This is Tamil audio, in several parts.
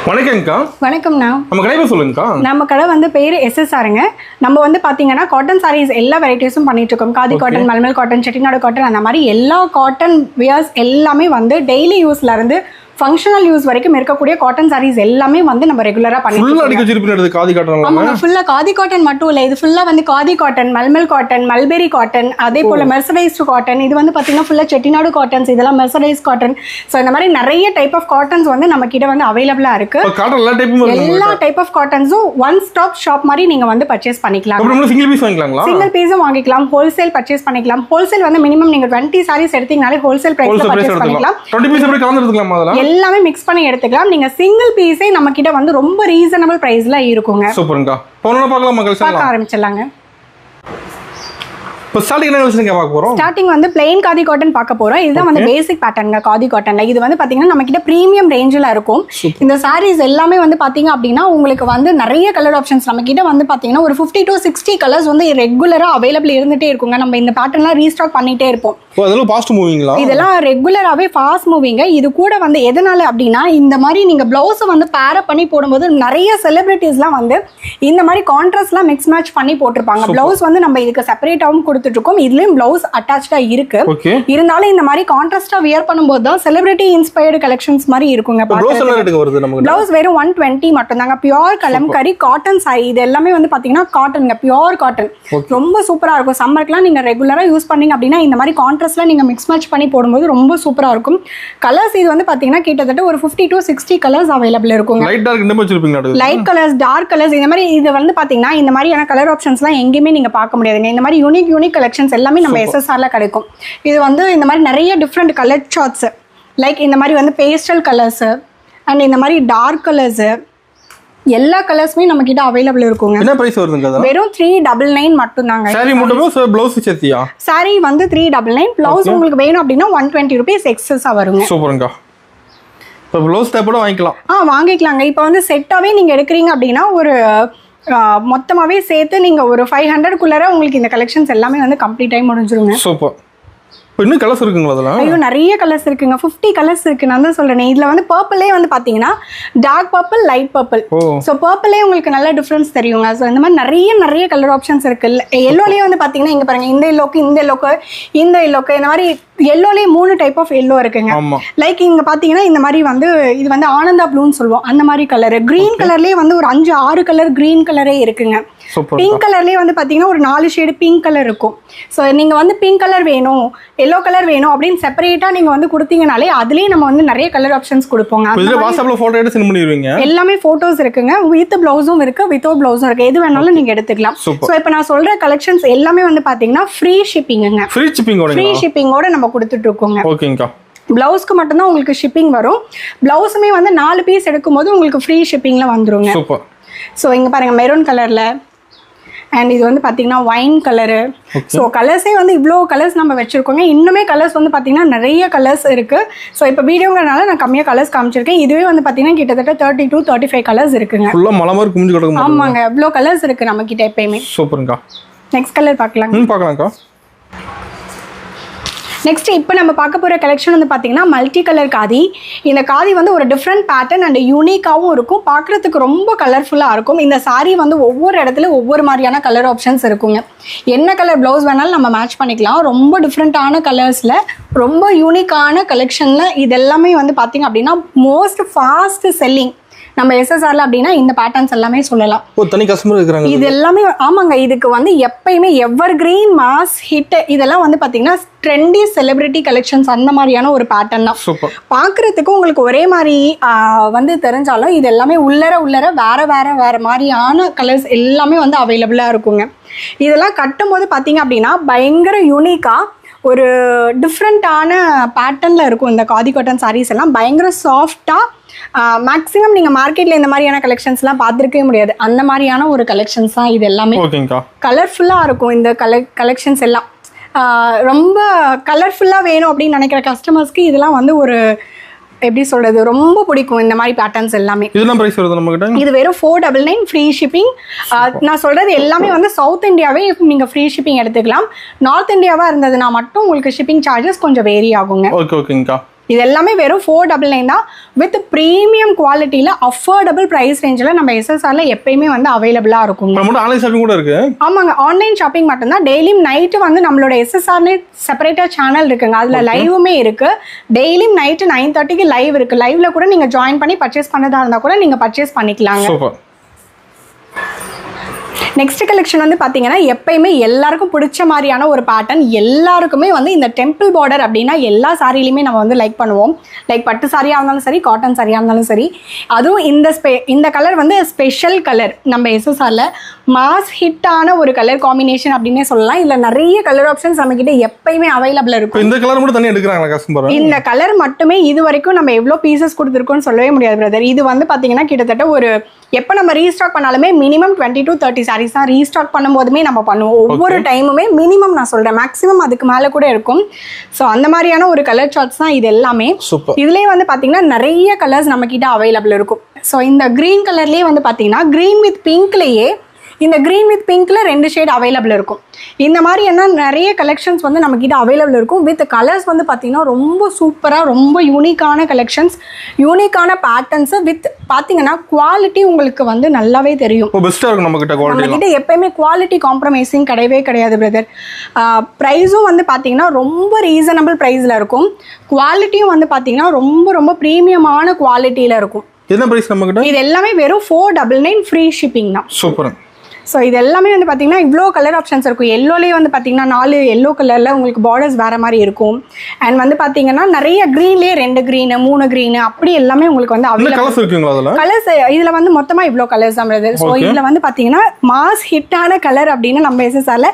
வணக்கம்க்கா. வணக்கம்ண்ணா. நம்ம கடை சொல்லுங்கக்கா. நம்ம கடை வந்து பேர் SSRங்க. நம்ம வந்து பாத்தீங்கன்னா காட்டன் சாரீஸ் எல்லா வெரைட்டிஸும் பண்ணிட்டு இருக்கோம். Khadi cotton, mulmul cotton, Chettinad cotton, அந்த மாதிரி எல்லா காட்டன் வியர்ஸ் எல்லாமே வந்து டெய்லி யூஸ்ல இருந்து ஃபங்க்ஷனல் யூஸ் வரைக்கும் இருக்கக்கூடிய காட்டன் சாரீஸ் எல்லாமே வந்து நம்ம ரெகுலரா பண்ணிட்டு ஃபுல்லா அடிக்க வச்சிருப்பீங்க. காதி காட்டன் ஆமாங்க, ஃபுல்லா காதி காட்டன் மட்டும் இல்ல, இது ஃபுல்லா வந்து khadi cotton, mulmul cotton, mulberry cotton, அதே போல மெர்சரைஸ்டு காட்டன், இது வந்து பாத்தீங்கன்னா ஃபுல்லா செட்டிநாடு காட்டன்ஸ், இதெல்லாம் மெர்சரைஸ் காட்டன். சோ இந்த மாதிரி நிறைய டைப் ஆஃப் காட்டன்ஸ் வந்து நம்ம கிட்ட வந்து அவைலபிளா இருக்கு. எல்லா டைப் ஆஃப் காட்டன்ஸும் ஒன் ஸ்டாப் ஷாப் மாதிரி நீங்க வந்து பர்ச்சேஸ் பண்ணிக்கலாம். Single piece வாங்கிக்கலாங்களா? சிங்கிள் பீஸும் வாங்கிக்கலாம், ஹோல்சேல் பர்ச்சேஸ் பண்ணிக்கலாம். ஹோல்சேல் வந்து மினிமம் நீங்க 20 சாரீஸ் எடுத்தீங்கனாலே ஹோல்சேல் பிரைஸ்ல பர்ச்சேஸ் பண்ணிக்கலாம். 20 பீஸ் எப்படி கலந்து எடுத்துக்கலாமா? அதெல்லாம் எல்லாமே மிக்ஸ் பண்ணி எடுத்துக்கலாம். நீங்க சிங்கிள் பீஸே நம்ம கிட்ட வந்து ரொம்ப ரீசனபிள் பிரைஸ்ல இருக்குங்க. சூப்பர்ங்க. போனா பார்க்க ஆரம்பிச்சிடலாங்க. இப்போ ஸ்டார்டிங் என்ன கலெக்ஷன் பார்க்க போறோம்? ஸ்டார்டிங் வந்து plain காதி காட்டன் பார்க்க போறோம். இதுதான் வந்து பேசிக் பேட்டர்ன்ங்க காதி காட்டன்ல. இது வந்து பாத்தீங்கன்னா நம்ம கிட்ட பிரீமியம் ரேஞ்சில இருக்கும். இந்த சாரீஸ் எல்லாமே வந்து பாத்தீங்க அப்படின்னா உங்களுக்கு வந்து நிறைய கலர் ஆப்ஷன்ஸ் நம்ம கிட்ட வந்து பாத்தீங்கன்னா ஒரு 50 to 60 கலர்ஸ் வந்து ரெகுலரா அவைலபிள் இருந்துட்டே இருக்குங்க. நம்ம இந்த பேட்டர்ன்லாம் ரீஸ்டாக் பண்ணிட்டே இருப்போம். அதெல்லாம் ஃபாஸ்ட் மூவிங்களா? இதெல்லாம் ரெகுலராகவே ஃபாஸ்ட் மூவிங்க. இது கூட வந்து எதனால அப்படின்னா இந்த மாதிரி நீங்கள் ப்ளவுஸை வந்து பேர பண்ணி போடும்போது நிறைய செலிபிரிட்டிஸ்லாம் வந்து இந்த மாதிரி கான்ட்ராஸ்ட்லாம் மிக்ஸ் மேட்ச் பண்ணி போட்டிருப்பாங்க. ப்ளவுஸ் வந்து நம்ம இதுக்கு செப்பரேட்டாகவும் கொடுத்துட்ருக்கோம். இதுலேயும் ப்ளவுஸ் அட்டாச்சாக இருக்கு. இருந்தாலும் இந்த மாதிரி கான்ட்ராஸ்டாக வியர் பண்ணும்போது தான் செலிபிரிட்டி இன்ஸ்பயர்டு கலெக்ஷன்ஸ் மாதிரி இருக்குங்க. ப்ளவுஸ் வெறும் 120 மட்டும்தாங்க. Pure kalamkari cotton sorry. இது எல்லாமே வந்து பார்த்தீங்கன்னா காட்டனுங்க, பியூர் காட்டன். ரொம்ப சூப்பராக இருக்கும். சம்மருக்குலாம் நீங்கள் ரெகுலராக யூஸ் பண்ணீங்க அப்படின்னா இந்த மாதிரி நீங்க மிக்ஸ் மேட்ச் பண்ணி போடும்போது ரொம்ப சூப்பரா இருக்கும். கலர்ஸ் இது வந்து பாத்தீங்கன்னா கிட்டத்தட்ட ஒரு 50 to 60 கலர்ஸ் அவைலபிள் இருக்குங்க. லைட் டார்க் என்ன வச்சிருப்பீங்க? லைட் கலர்ஸ், டார்க் கலர்ஸ், இந்த மாதிரி இது வந்து பாத்தீங்கன்னா இந்த மாதிரியான கலர் ஆப்ஷன்ஸ்லாம் எங்கேயுமே நீங்க பார்க்க முடியாதுங்க. இந்த மாதிரி யூனிக் கலெக்ஷன்ஸ் எல்லாமே நம்ம SSRல கிடைக்கும். இது வந்து இந்த மாதிரி நிறைய டிஃப்ரெண்ட் கலர் சார்ட்ஸ், லைக் இந்த மாதிரி வந்து பேஸ்டல் கலர்ஸ் அண்ட் இந்த மாதிரி டார்க் கலர்ஸ், எல்லா கலர்ஸுமே நம்ம கிட்ட அவைலபிள் இருக்குங்க. என்ன பிரைஸ் வருதுங்க? வெறும் 399 மட்டும் தாங்க. சாரி மட்டுமே ப்ளவுஸ் சேர்த்தியா? சாரி வந்து 399, ப்ளவுஸ் உங்களுக்கு வேணும் அப்படின்னா 120 ரூபீஸ் எக்ஸஸா வருங்க. சூப்பர்ங்க. இப்போ ப்ளவுஸ் தேப்போட வாங்கிக்கலாம். வாங்கிக்கலாங்க. இப்போ வந்து செட்டாவே நீங்க எடுக்கிறீங்க அப்படின்னா ஒரு மொத்தமாவே சேர்த்து நீங்க ஒரு 500 உங்களுக்கு இந்த கலெக்ஷன்ஸ் எல்லாமே வந்து கம்ப்ளீட் ஆகி முடிஞ்சிருங்க. சூப்பர். இன்னும் கலர்ஸ் இருக்குங்களா? அதெல்லாம் ஐயோ நிறைய கலர்ஸ் இருக்குங்க. 50 கலர்ஸ் இருக்கு. நான் தான் சொல்றேன். இதுல வந்து பர்பிளே வந்து பாத்தீங்கன்னா dark purple, light purple. So பர்பிளே உங்களுக்கு நல்ல டிஃபரன்ஸ் தெரியுங்க. சோ இந்த மாதிரி நிறைய கலர் ஆப்ஷன்ஸ் இருக்கு. எல்லோலயே வந்து பாத்தீங்கன்னா இங்க பாருங்க, இந்த எல்லோக்கு, இந்த எல்லோக்கு, இந்த எல்லோக்கு, இந்த மாதிரி எல்லோலயே 3 டைப் ஆஃப் எல்லோ இருக்குங்க. லைக் இங்க பாத்தீங்கன்னா இந்த மாதிரி வந்து இது வந்து ஆனந்தா ப்ளூன்னு சொல்லுவோம். அந்த மாதிரி கலர். கிரீன் கலர்லயே வந்து ஒரு 5-6 கலர் கிரீன் கலரே இருக்குங்க. பிங்க் கலர்லயே வந்து பாத்தீங்கன்னா ஒரு 4 ஷேடு பிங்க் கலர் இருக்கும். சோ நீங்க வந்து பிங்க் கலர் வேணும், எல்லோ கலர் வேணும் அப்படின்னு செப்பரேட்டா நீங்க வந்து கொடுத்தீங்கனாலே அதுலயே நம்ம வந்து நிறைய கலர் ஆப்ஷன்ஸ் கொடுப்போங்க. வாட்ஸ்அப்ல போட்டோ எடுத்து சென்ட் பண்ணிடுவீங்க. எல்லாமே போட்டோஸ் இருக்குங்க. வித் ப்ளவுஸும் இருக்கு, வித்வுட் ப்ளவுஸும் இருக்கு. எது வேணாலும் நீங்க எடுத்துக்கலாம். சோ இப்போ நான் சொல்ற கலெக்ஷன்ஸ் எல்லாமே வந்து பாத்தீங்கன்னா ஃப்ரீ ஷிப்பிங்குங்க. ஃப்ரீ ஷிப்பிங்கோட நம்ம கொடுத்துட்டு இருக்கோங்க. ஓகேங்கா. பிளவுஸ்க்கு மட்டும்தான் உங்களுக்கு ஷிப்பிங் வரும். பிளவுஸுமே வந்து 4 பீஸ் எடுக்கும்போது உங்களுக்கு ஃப்ரீ ஷிப்பிங்ல வந்துருங்க. சூப்பர். ஸோ இங்க பாருங்க, மெரூன் கலர்ல அண்ட் இது வந்து பார்த்தீங்கன்னா ஒயின் கலரு. ஸோ கலர்ஸே வந்து இவ்வளோ கலர்ஸ் நம்ம வச்சுருக்கோங்க. இன்னுமே கலர்ஸ் வந்து பார்த்தீங்கன்னா நிறைய கலர்ஸ் இருக்குது. ஸோ இப்போ வீடியோங்கிறனால நான் கம்மியாக கலர்ஸ் காமிச்சிருக்கேன். இதுவே வந்து பார்த்தீங்கன்னா கிட்டத்தட்ட 30 to 35 கலர்ஸ் இருக்குங்க. ஆமாங்க, இவ்வளோ கலர்ஸ் இருக்குது நம்ம கிட்ட எப்பயுமே. சூப்பருங்கா. நெக்ஸ்ட் கலர் பார்க்கலாங்கக்கா. நெக்ஸ்ட் இப்போ நம்ம பார்க்க போகிற கலெக்ஷன் வந்து பார்த்தீங்கன்னா மல்டி கலர் காதி. இந்த காதி வந்து ஒரு டிஃப்ரெண்ட் பேட்டர்ன் அண்ட் யூனிக்காகவும் இருக்கும். பார்க்குறதுக்கு ரொம்ப கலர்ஃபுல்லாக இருக்கும். இந்த சாரீ வந்து ஒவ்வொரு இடத்துல ஒவ்வொரு மாதிரியான கலர் ஆப்ஷன்ஸ் இருக்குங்க. என்ன கலர் ப்ளவுஸ் வேணாலும் நம்ம மேட்ச் பண்ணிக்கலாம். ரொம்ப டிஃப்ரெண்ட்டான கலர்ஸில் ரொம்ப யூனிக்கான கலெக்ஷனில் இது எல்லாமே வந்து பார்த்தீங்க அப்படின்னா மோஸ்ட் ஃபாஸ்ட் செல்லிங் நம்ம SSRல அப்படின்னா இந்த பேட்டர்ன்ஸ் எல்லாமே சொல்லலாம். தனி கஸ்டமர் இருக்காங்க. இது எல்லாமே ஆமாங்க. இதுக்கு வந்து எப்பயுமே எவர் கிரீன் மாஸ் ஹிட். இதெல்லாம் வந்து பாத்தீங்கன்னா ட்ரெண்டி செலிபிரிட்டி கலெக்ஷன்ஸ் அந்த மாதிரியான ஒரு பேட்டர்ன் தான். பாக்குறதுக்கு உங்களுக்கு ஒரே மாதிரி வந்து தெரிஞ்சாலும் இது எல்லாமே உள்ளர வேற மாதிரியான கலர்ஸ் எல்லாமே வந்து அவைலபிளா இருக்குங்க. இதெல்லாம் கட்டும்போது பாத்தீங்க அப்படின்னா பயங்கர யூனிக்கா ஒரு டிஃப்ரெண்ட்டான பேட்டர்னில் இருக்கும். இந்த காதி காட்டன் சாரீஸ் எல்லாம் பயங்கர சாஃப்டாக மேக்ஸிமம் நீங்கள் மார்க்கெட்டில் இந்த மாதிரியான கலெக்ஷன்ஸ்லாம் பார்த்துருக்கவே முடியாது. அந்த மாதிரியான ஒரு கலெக்ஷன்ஸ் தான் இது எல்லாமே. கலர்ஃபுல்லாக இருக்கும் இந்த கலெக்ஷன்ஸ் எல்லாம். ரொம்ப கலர்ஃபுல்லாக வேணும் அப்படின்னு நினைக்கிற கஸ்டமர்ஸ்க்கு இதெல்லாம் வந்து ஒரு எப்படி சொல்றது, ரொம்ப பிடிக்கும் இந்த மாதிரி பேட்டர்ன்ஸ் எல்லாமே. இதெல்லாம் பிரைஸ் வருது நம்ம கிட்ட. இது வெறும் 499 ஃப்ரீ ஷிப்பிங். நான் சொல்றது எல்லாமே வந்து சவுத் இந்தியாவே நீங்க ஃப்ரீ ஷிப்பிங் எடுத்துக்கலாம். நார்த் இந்தியாவா இருந்ததுன்னா மட்டும் உங்களுக்கு ஷிப்பிங் சார்ஜஸ் கொஞ்சம் வேரி ஆகுங்க. ஓகேங்கக்கா. இது எல்லாமே வெறும் 499 தான் வித் ப்ரீமியம் குவாலிட்டியில் அஃபோர்டபுள் ப்ரைஸ் ரேஞ்சில் நம்ம எஸ்எஸ்ஆரில் எப்பயுமே வந்து அவைலபிளாக இருக்கும். ஆன்லைன் ஷாப்பிங் கூட இருக்கு. ஆமாங்க, ஆன்லைன் ஷாப்பிங் மட்டும்தான். டெய்லியும் நைட்டு வந்து நம்மளோட எஸ்எஸ்ஆர்னு செப்பரேட்டாக சேனல் இருக்குங்க, அதில் லைவுமே இருக்குது. டெய்லியும் நைட்டு 9:30க்கு லைவ் இருக்குது. லைவ்ல கூட நீங்கள் ஜாயின் பண்ணி பர்ச்சேஸ் பண்ணதா இருந்தால் கூட நீங்கள் பர்ச்சேஸ் பண்ணிக்கலாங்க. நெக்ஸ்ட் கலெக்ஷன் வந்து பார்த்தீங்கன்னா எப்பயுமே எல்லாருக்கும் பிடிச்ச மாதிரியான ஒரு பேட்டர்ன். எல்லாருக்குமே வந்து இந்த டெம்பிள் பார்டர் அப்படின்னா எல்லா சாரிலையுமே நம்ம வந்து லைக் பண்ணுவோம். லைக் பட்டு சாரியாக இருந்தாலும் சரி, காட்டன் சாரியாக இருந்தாலும் சரி. அதுவும் இந்த கலர் வந்து ஸ்பெஷல் கலர். நம்ம எஸ்எஸ்ஆரில் மாஸ் ஹிட்டான ஒரு கலர் காம்பினேஷன் அப்படின்னே சொல்லலாம். இதில் நிறைய கலர் ஆப்ஷன்ஸ் நம்மக்கிட்ட எப்பயுமே அவைலபிள் இருக்கும். இந்த கலர் மட்டும் தனியாக எடுக்கிறாங்க கஸ்டமர். இந்த கலர் மட்டுமே இது வரைக்கும் நம்ம எவ்வளோ பீசஸ் கொடுத்துருக்கோம்னு சொல்லவே முடியாது பிரதர். இது வந்து பார்த்தீங்கன்னா கிட்டத்தட்ட ஒரு எப்போ நம்ம ரீஸ்டாக் பண்ணாலுமே மினிமம் 20 to 30 சாரீஸ் தான் ரீஸ்டாக் பண்ணும்போதுமே நம்ம பண்ணுவோம். ஒவ்வொரு டைமுமே மினிமம் நான் சொல்கிறேன், மேக்ஸிமம் அதுக்கு மேலே கூட இருக்கும். ஸோ அந்த மாதிரியான ஒரு கலர் சார்ட்ஸ் தான் இது எல்லாமே. இதுலேயே வந்து பார்த்தீங்கன்னா நிறைய கலர்ஸ் நம்மக்கிட்ட அவைலபிள் இருக்கும். ஸோ இந்த க்ரீன் கலர்லேயே வந்து பார்த்தீங்கன்னா க்ரீன் வித் பிங்க்லேயே இந்த க்ரீன் வித் பிங்க்ல 2 ஷேட் அவைலபிள் இருக்கும். இந்த மாதிரி என்ன நிறைய கலெக்ஷன்ஸ் வந்து நம்மக்கிட்ட அவைலபிள் இருக்கும். வித் கலர்ஸ் வந்து பார்த்தீங்கன்னா ரொம்ப சூப்பராக, ரொம்ப யூனிக்கான கலெக்ஷன்ஸ், யூனிக்கான பேட்டர்ன்ஸ் வித் பார்த்தீங்கன்னா குவாலிட்டி உங்களுக்கு வந்து நல்லாவே தெரியும். நம்மக்கிட்ட எப்பயுமே குவாலிட்டி காம்ப்ரமைசிங் கிடையவே கிடையாது பிரதர். ப்ரைஸும் வந்து பார்த்தீங்கன்னா ரொம்ப ரீசனபிள் ப்ரைஸில் இருக்கும். குவாலிட்டியும் வந்து பார்த்தீங்கன்னா ரொம்ப ரொம்ப ப்ரீமியமான குவாலிட்டியில் இருக்கும். என்ன பிரைஸ் நம்மக்கிட்ட? இது எல்லாமே வெறும் 499 ஃப்ரீ ஷிப்பிங் தான். சூப்பர். ஸோ இது எல்லாமே வந்து பார்த்தீங்கன்னா இவ்வளோ கலர் ஆப்ஷன்ஸ் இருக்கும். எல்லோலேயே வந்து பார்த்தீங்கன்னா 4 எல்லோ கலரில் உங்களுக்கு பார்டர்ஸ் வேறு மாதிரி இருக்கும். அண்ட் வந்து பார்த்தீங்கன்னா நிறைய க்ரீன்லேயே 2 க்ரீனு 3 க்ரீனு அப்படி எல்லாமே உங்களுக்கு வந்து அவைலபிள். கலர்ஸ் இதில் வந்து மொத்தமாக இவ்வளோ கலர்ஸ் தான் வருது. ஸோ இதில் வந்து பார்த்தீங்கன்னா மாஸ் ஹிட்டான கலர் அப்படின்னு நம்ம எஸ்எஸ்ஆரில்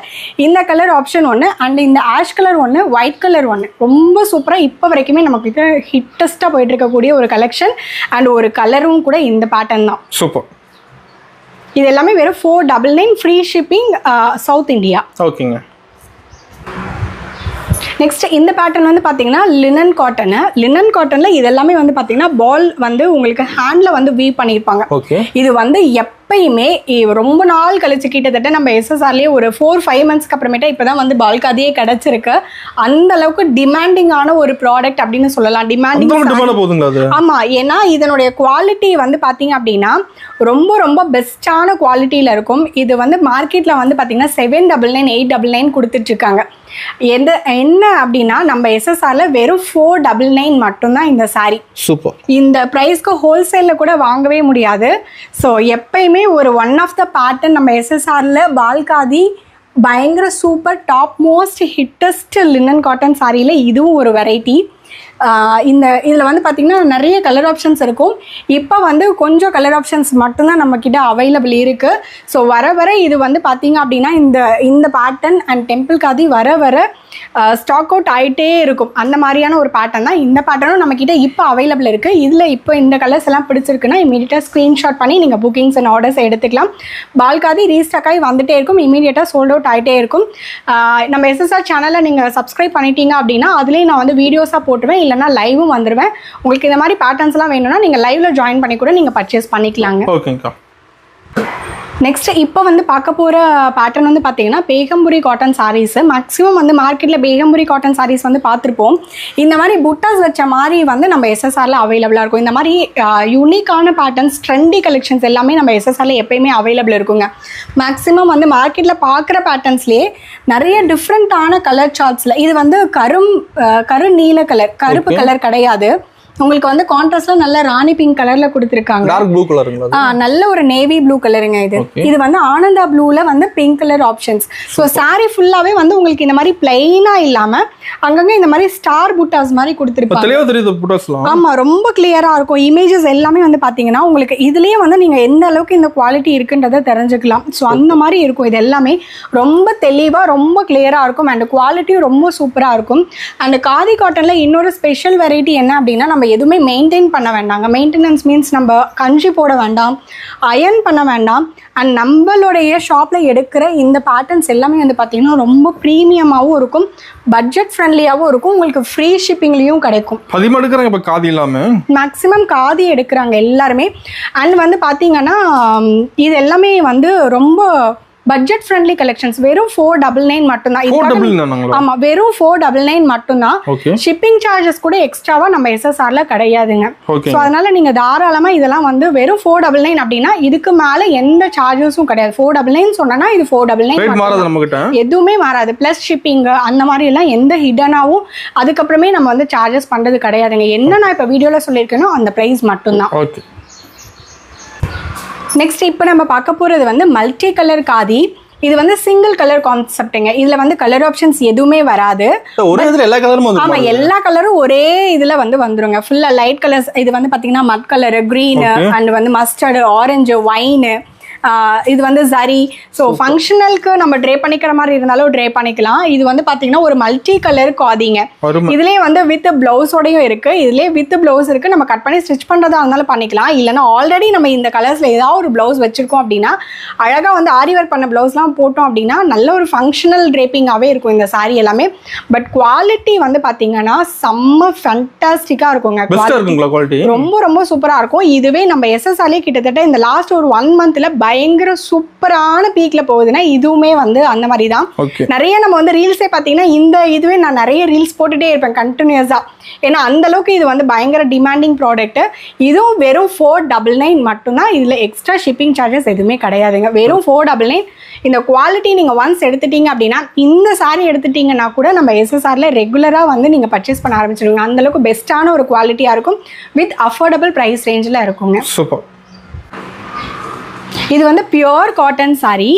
இந்த கலர் ஆப்ஷன் ஒன்று, அண்ட் இந்த ஆஷ் கலர் ஒன்று, ஒயிட் கலர் ஒன்று ரொம்ப சூப்பராக இப்போ வரைக்குமே நமக்கு ஹிட்டஸ்ட்டாக போயிட்டு இருக்கக்கூடிய ஒரு கலெக்ஷன். அண்ட் ஒரு கலரும் கூட இந்த பேட்டர்ன் தான். சூப்பர். இது எல்லாமே வெறும் 499 ஃப்ரீ ஷிப்பிங் சவுத் இந்தியா. ஓகேங்க. நெக்ஸ்ட் இந்த பேட்டர்ன் வந்து பார்த்தீங்கன்னா லினன் காட்டனில் இது எல்லாமே வந்து பார்த்தீங்கன்னா பால் வந்து உங்களுக்கு ஹேண்டில் வந்து வீவ் பண்ணியிருப்பாங்க. இது வந்து எப்பயுமே ரொம்ப நாள் கழிச்சு கிட்டத்தட்ட நம்ம எஸ்எஸ்ஆர்லேயே ஒரு 4-5 மந்த்ஸ்க்கு அப்புறமேட்டா இப்போ தான் வந்து பால்காதியே கிடச்சிருக்கு. அந்த அளவுக்கு டிமாண்டிங்கான ஒரு ப்ராடக்ட் அப்படின்னு சொல்லலாம். ஆமாம், ஏன்னா இதனுடைய குவாலிட்டி வந்து பார்த்தீங்க அப்படின்னா ரொம்ப ரொம்ப பெஸ்ட்டான குவாலிட்டியில் இருக்கும். இது வந்து மார்க்கெட்டில் வந்து பார்த்தீங்கன்னா 799 899 கொடுத்துட்ருக்காங்க. என்ன அப்படின்னா நம்ம எஸ்எஸ்ஆரில் வெறும் 499 மட்டும்தான் இந்த சாரீ. சூப்பர். இந்த ப்ரைஸ்க்கு ஹோல்சேலில் கூட வாங்கவே முடியாது. ஸோ எப்பயுமே ஒரு ஒன் ஆஃப் த பேட்டர்ன் நம்ம எஸ்எஸ்ஆரில் பால்காதி பயங்கர super top most hittest linen cotton சாரியில் இதுவும் ஒரு வெரைட்டி. இதில் வந்து பார்த்திங்கன்னா நிறைய கலர் ஆப்ஷன்ஸ் இருக்கும். இப்போ வந்து கொஞ்சம் கலர் ஆப்ஷன்ஸ் மட்டும்தான் நம்மக்கிட்ட அவைலபிள் இருக்குது. ஸோ வர இது வந்து பார்த்திங்க அப்படின்னா இந்த பேட்டர்ன் அண்ட் டெம்பிள் காதி வர ஸ்டாக் அவுட் ஆகிட்டே இருக்கும். அந்த மாதிரியான ஒரு பேட்டர்ன் தான் இந்த பேட்டர்னும் நம்மக்கிட்ட இப்போ அவைலபிள் இருக்குது. இதில் இப்போ இந்த கலர்ஸ் எல்லாம் பிடிச்சிருக்குன்னா இமீடியட்டாக ஸ்க்ரீன்ஷாட் பண்ணி நீங்கள் புக்கிங்ஸ் அண்ட் ஆர்டர்ஸ் எடுத்துக்கலாம். பால்காதி ரீஸ்டாக் ஆகி வந்துட்டே இருக்கும், இமீடியட்டாக சோல்ட் அவுட் ஆகிட்டே இருக்கும். நம்ம எஸ்எஸ்ஆர் சேனலை நீங்கள் சப்ஸ்கிரைப் பண்ணிட்டீங்க அப்படின்னா அதுலேயும் நான் வந்து வீடியோஸாக போட்டுருவேன், இல்லைனா லைவும் வந்துடுவேன். உங்களுக்கு இந்த மாதிரி பேட்டர்ன்ஸ்லாம் வேணும்னா நீங்கள் லைவ்ல ஜாயின் பண்ணி கூட நீங்கள் பர்ச்சேஸ் பண்ணிக்கலாங்க. ஓகேங்கக்கா. நெக்ஸ்ட் இப்போ வந்து பார்க்க போகிற பேட்டர்ன் வந்து பார்த்தீங்கன்னா பேகம்புரி காட்டன் சாரீஸு. மேக்ஸிமம் வந்து மார்க்கெட்டில் பேகம்புரி காட்டன் சாரீஸ் வந்து பார்த்துருப்போம். இந்த மாதிரி புட்டாஸ் வச்ச மாதிரி வந்து நம்ம எஸ்எஸ்ஆரில் அவைலபிளாக இருக்கும். இந்த மாதிரி யூனிக்கான பேட்டர்ன்ஸ், ட்ரெண்டி கலெக்ஷன்ஸ் எல்லாமே நம்ம எஸ்எஸ்ஆரில் எப்பயுமே அவைலபிள் இருக்குங்க. மேக்ஸிமம் வந்து மார்க்கெட்டில் பார்க்குற பேட்டர்ன்ஸ்லேயே நிறைய டிஃப்ரெண்ட்டான கலர் சார்ட்ஸில் இது வந்து கரு நீல கலர், கருப்பு கலர் கிடையாது. உங்களுக்கு வந்து கான்ட்ராஸ்ட்ல நல்ல ராணி பிங்க் கலர்ல கொடுத்துருக்காங்க. டார்க் ப்ளூ கலருங்களா? நல்ல ஒரு நேவி ப்ளூ கலருங்க இது. இது வந்து ஆனந்தா ப்ளூல வந்து pink colour options. So sorry ஃபுல்லாவே வந்து உங்களுக்கு இந்த மாதிரி பிளைனா இல்லாம அங்கங்க இந்த மாதிரி ஸ்டார் புட்டாஸ் மாதிரி கொடுத்துருப்பாங்க. ஆமா, ரொம்ப கிளியரா இருக்கும். இமேஜஸ் எல்லாமே வந்து பாத்தீங்கன்னா உங்களுக்கு இதுலயே வந்து நீங்க எந்த அளவுக்கு இந்த குவாலிட்டி இருக்குன்றதை தெரிஞ்சுக்கலாம். ஸோ அந்த மாதிரி இருக்கும். இது எல்லாமே ரொம்ப தெளிவா ரொம்ப கிளியரா இருக்கும். அண்ட் குவாலிட்டியும் ரொம்ப சூப்பரா இருக்கும். அண்ட் காதி காட்டன்ல இன்னொரு ஸ்பெஷல் வெரைட்டி என்ன அப்படின்னா நம்ம எதுவுமே மெயின்டைன் பண்ண வேண்டாங்க. மெயின்டெனன்ஸ் மீன்ஸ் நம்ம கஞ்சி போட வேண்டாம், அயர்ன் பண்ண வேண்டாம். அண்ட் நம்மளுடைய ஷாப்பில் எடுக்கிற இந்த பேட்டர்ன்ஸ் எல்லாமே வந்து பார்த்தீங்கன்னா ரொம்ப ப்ரீமியமாகவும் இருக்கும், பட்ஜெட் ஃப்ரெண்ட்லியாகவும் இருக்கும், உங்களுக்கு ஃப்ரீ ஷிப்பிங்லேயும் கிடைக்கும். அதிகமாக எடுக்கிறாங்க இப்போ காதி இல்லாமல், மேக்ஸிமம் காதி எடுக்கிறாங்க எல்லாருமே. அண்ட் வந்து பார்த்தீங்கன்னா இது எல்லாமே வந்து ரொம்ப பட்ஜெட் ஃப்ரெண்ட்லி கலெக்ஷன்ஸ் வெறும் 499 மட்டும் தான். 499 ஆமா, வெறும் 499 மட்டும் தான். ஷிப்பிங் சார்ஜஸ் கூட எக்ஸ்ட்ராவா நம்ம SSRல கிடையாதுங்க. சோ அதனால நீங்க தாராளமா இதெல்லாம் வந்து வெறும் 499 அப்படின்னா இதுக்கு மேல எந்த சார்ஜஸும் கிடையாது. 499 சொன்னா இது 499 எதுவுமே மாறாது. பிளஸ் ஷிப்பிங் அந்த மாதிரி எல்லாம் எந்த ஹிடனாவும் அதுக்கப்புறமே நம்ம வந்து சார்ஜஸ் பண்றது கிடையாதுங்க. என்ன நான் இப்ப வீடியோல சொல்லியிருக்கேனோ அந்த பிரைஸ் மட்டும் தான். நெக்ஸ்ட் இப்போ நம்ம பார்க்க போகிறது வந்து மல்டி கலர் காதி. இது வந்து சிங்கிள் கலர் கான்செப்ட்டுங்க. இதுல வந்து கலர் ஆப்ஷன்ஸ் எதுவுமே வராது. ஒரே இதுல எல்லா கலரும் வந்துரும். ஆமா, எல்லா கலரும் ஒரே இதுல வந்து வந்துருங்க. ஃபுல்லா லைட் கலர்ஸ். இது வந்து பாத்தீங்கன்னா மட் கலர், கிரீன் அண்ட் வந்து மஸ்டர்டு, ஆரஞ்சு, வைன், இது வந்து ஜரி. ஸோ ஃபங்க்ஷனலுக்கு நம்ம ட்ரே பண்ணிக்கிற மாதிரி இருந்தாலும் ட்ரே பண்ணிக்கலாம். இது வந்து பார்த்தீங்கன்னா ஒரு மல்டி கலர் காதிங்க. இதுலேயே வந்து வித் பிளவுஸோடையும் இருக்கு. இதுலேயே வித் பிளவுஸ் இருக்கு. நம்ம கட் பண்ணி ஸ்டிச் பண்ணுறதா இருந்தாலும் பண்ணிக்கலாம். இல்லைன்னா ஆல்ரெடி நம்ம இந்த கலர்ஸில் ஏதாவது ஒரு பிளவுஸ் வச்சிருக்கோம் அப்படின்னா அழகாக வந்து ஆரி ஒர்க் பண்ண பிளவுஸ்லாம் போட்டோம் அப்படின்னா நல்ல ஒரு ஃபங்க்ஷனல் ட்ரேப்பிங்காகவே இருக்கும் இந்த சாரீ எல்லாமே. பட் குவாலிட்டி வந்து பார்த்தீங்கன்னா செம்ம ஃபேண்டாஸ்டிக்காக இருக்குங்க. ரொம்ப ரொம்ப சூப்பராக இருக்கும். இதுவே நம்ம SSRலே கிட்டத்தட்ட இந்த லாஸ்ட் ஒரு 1 மந்த்ல பயங்கர சூப்பரான பீக்ல போகுதுன்னா இதுவுமே வந்து அந்த மாதிரி தான். நிறைய நம்ம வந்து ரீல்ஸே பார்த்தீங்கன்னா இந்த இதுவே நான் நிறைய ரீல்ஸ் போட்டுட்டே இருப்பேன் கண்டினியூஸா. ஏன்னா அந்த அளவுக்கு இது வந்து பயங்கர டிமாண்டிங் ப்ராடக்ட். இதுவும் வெறும் 499 மட்டும்தான். இதுல எக்ஸ்ட்ரா ஷிப்பிங் சார்ஜஸ் எதுவுமே கிடையாதுங்க. வெறும் 499. இந்த குவாலிட்டி நீங்க ஒன்ஸ் எடுத்துட்டீங்க அப்படின்னா இந்த சாரி எடுத்துட்டீங்கன்னா கூட நம்ம SSRல ரெகுலரா வந்து நீங்க பர்ச்சேஸ் பண்ண ஆரம்பிச்சிடுவீங்க. அந்த அளவுக்கு பெஸ்ட்டான ஒரு குவாலிட்டியா இருக்கும். வித் அஃபோர்டபுள் பிரைஸ் ரேஞ்சில் இருக்குங்க. சூப்பர். இது வந்து பியோர் காட்டன் சாரி.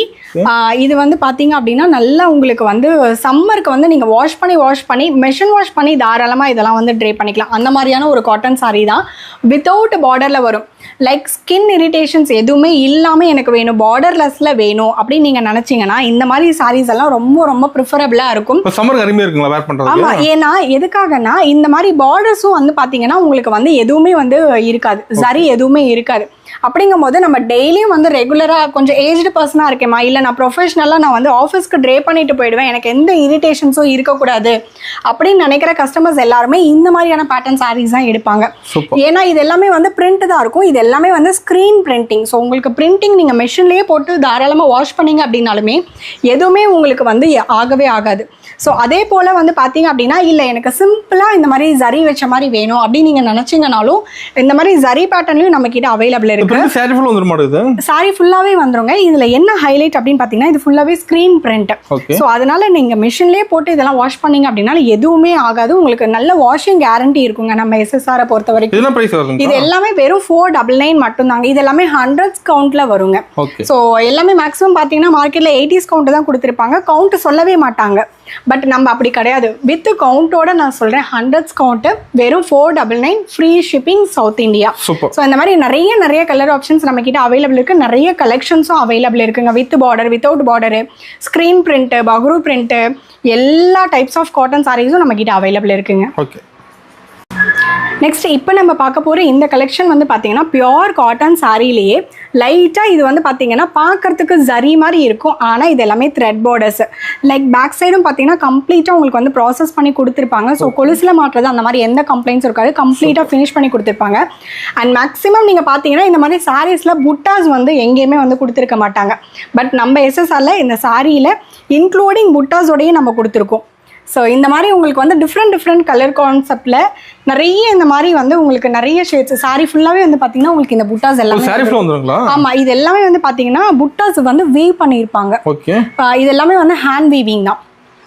இது வந்து பார்த்தீங்க அப்படின்னா நல்லா உங்களுக்கு வந்து சம்மருக்கு வந்து நீங்கள் வாஷ் பண்ணி மெஷின் வாஷ் பண்ணி தாராளமாக இதெல்லாம் வந்து ட்ரே பண்ணிக்கலாம். அந்த மாதிரியான ஒரு காட்டன் சாரி தான். வித்தவுட் பார்டரில் வரும். லைக் ஸ்கின் இரிட்டேஷன்ஸ் எதுவுமே இல்லாமல் எனக்கு வேணும், பார்டர்லெஸ்ல வேணும் அப்படின்னு நீங்கள் நினச்சிங்கன்னா இந்த மாதிரி சாரீஸ் எல்லாம் ரொம்ப ரொம்ப ப்ரிஃபரபிளாக இருக்கும். ஆமாம், ஏன்னா எதுக்காகனா இந்த மாதிரி பார்டர்ஸும் வந்து பார்த்தீங்கன்னா உங்களுக்கு வந்து எதுவுமே வந்து இருக்காது, சரி எதுவுமே இருக்காது. அப்படிங்கும் போது நம்ம டெய்லியும் வந்து ரெகுலராக கொஞ்சம் ஏஜ்டு பர்சனாக இருக்கேம்மா, இல்லை நான் ப்ரொஃபஷனலாக நான் வந்து ஆஃபீஸ்க்கு ட்ரே பண்ணிட்டு போயிடுவேன், எனக்கு எந்த இரிட்டேஷன்ஸும் இருக்கக்கூடாது அப்படின்னு நினைக்கிற கஸ்டமர்ஸ் எல்லாருமே இந்த மாதிரியான பேட்டர்ன் சாரீஸ் தான் எடுப்பாங்க. ஏன்னா இது எல்லாமே வந்து பிரிண்ட் தான் இருக்கும். இது எல்லாமே வந்து ஸ்க்ரீன் பிரிண்டிங். ஸோ உங்களுக்கு பிரிண்டிங் நீங்கள் மெஷின்லேயே போட்டு தாராளமாக வாஷ் பண்ணீங்க அப்படின்னாலுமே எதுவுமே உங்களுக்கு வந்து ஆகவே ஆகாது. ஸோ அதே போல் வந்து பார்த்தீங்க அப்படின்னா இல்லை எனக்கு சிம்பிளாக இந்த மாதிரி ஜரி வச்ச மாதிரி வேணும் அப்படின்னு நீங்கள் நினச்சிங்கனாலும் இந்த மாதிரி ஜரி பேட்டர்ன்லையும் நம்மக்கிட்ட அவைலபிள் இருக்கு. சாரி ஃபுல்லாவே வந்துருங்க. இதுல என்ன ஹைலைட் அப்படின்னு பாத்தீங்கன்னா இது ஃபுல்லாவே ஸ்கிரீன் பிரிண்ட். சோ அதனால நீங்க மிஷின்லயே போட்டு இதெல்லாம் வாஷ் பண்ணீங்க அப்படின்னா எதுவுமே ஆகாது. உங்களுக்கு நல்ல வாஷிங் கேரண்டி இருக்குங்க நம்ம SSR பொறுத்த வரைக்கும். இது எல்லாமே வெறும் 499 மட்டும் தாங்க. இது எல்லாமே 100s கவுண்ட்ல வருங்க. சோ எல்லாமே மேக்ஸிமம் பாத்தீங்கன்னா மார்க்கெட்ல 80s கவுண்ட் தான் கொடுத்திருப்பாங்க. கவுண்ட் சொல்லவே மாட்டாங்க. பட் நம்ம அப்படி கிடையாது. வித் கவுண்டோட நான் சொல்றேன் 100s கவுண்ட் வெறும் 499 free shipping south India. So இந்த மாதிரி நிறைய கலர் ஆப்ஷன்ஸ் நம்ம கிட்ட அவைலபிள் இருக்கு. நிறைய கலெக்ஷன்ஸும் அவைலபிள் இருக்குங்க. With border, without border, screen print, Bagru print, எல்லா டைப்ஸ் ஆஃப் காட்டன் சாரீஸும் நம்ம கிட்ட அவைலபிள் இருக்குங்க. நெக்ஸ்ட் இப்போ நம்ம பார்க்க போகிற இந்த கலெக்ஷன் வந்து பார்த்தீங்கன்னா பியோர் காட்டன் சாரிலேயே லைட்டாக இது வந்து பார்த்தீங்கன்னா பார்க்கறதுக்கு ஜரி மாதிரி இருக்கும். ஆனால் இது எல்லாமே த்ரெட் பார்டர்ஸ். லைக் பேக் சைடும் பார்த்தீங்கன்னா கம்ப்ளீட்டாக உங்களுக்கு வந்து ப்ராசஸ் பண்ணி கொடுத்துருப்பாங்க. ஸோ கொலுசில் மாட்டுறது அந்த மாதிரி எந்த கம்ப்ளைண்ட்ஸ் இருக்காது. கம்ப்ளீட்டாக ஃபினிஷ் பண்ணி கொடுத்துருப்பாங்க. அண்ட் மேக்ஸிமம் நீங்கள் பார்த்தீங்கன்னா இந்த மாதிரி சாரீஸில் புட்டாஸ் வந்து எங்கேயுமே வந்து கொடுத்துருக்க மாட்டாங்க. பட் நம்ம SSRல இந்த சாரியில் இன்க்ளூடிங் புட்டாஸோடையே நம்ம கொடுத்துருக்கோம். ஸோ இந்த மாதிரி உங்களுக்கு வந்து டிஃப்ரெண்ட் கலர் கான்செப்டில் நிறைய இந்த மாதிரி வந்து உங்களுக்கு நிறைய ஷேட்ஸ் சாரி ஃபுல்லாகவே வந்து பார்த்தீங்கன்னா உங்களுக்கு இந்த புட்டாஸ் எல்லாமே. ஆமாம், இது எல்லாமே வந்து பார்த்தீங்கன்னா புட்டாஸ் வந்து வீவ் பண்ணியிருப்பாங்க. இது எல்லாமே வந்து ஹேண்ட் வீவிங் தான்.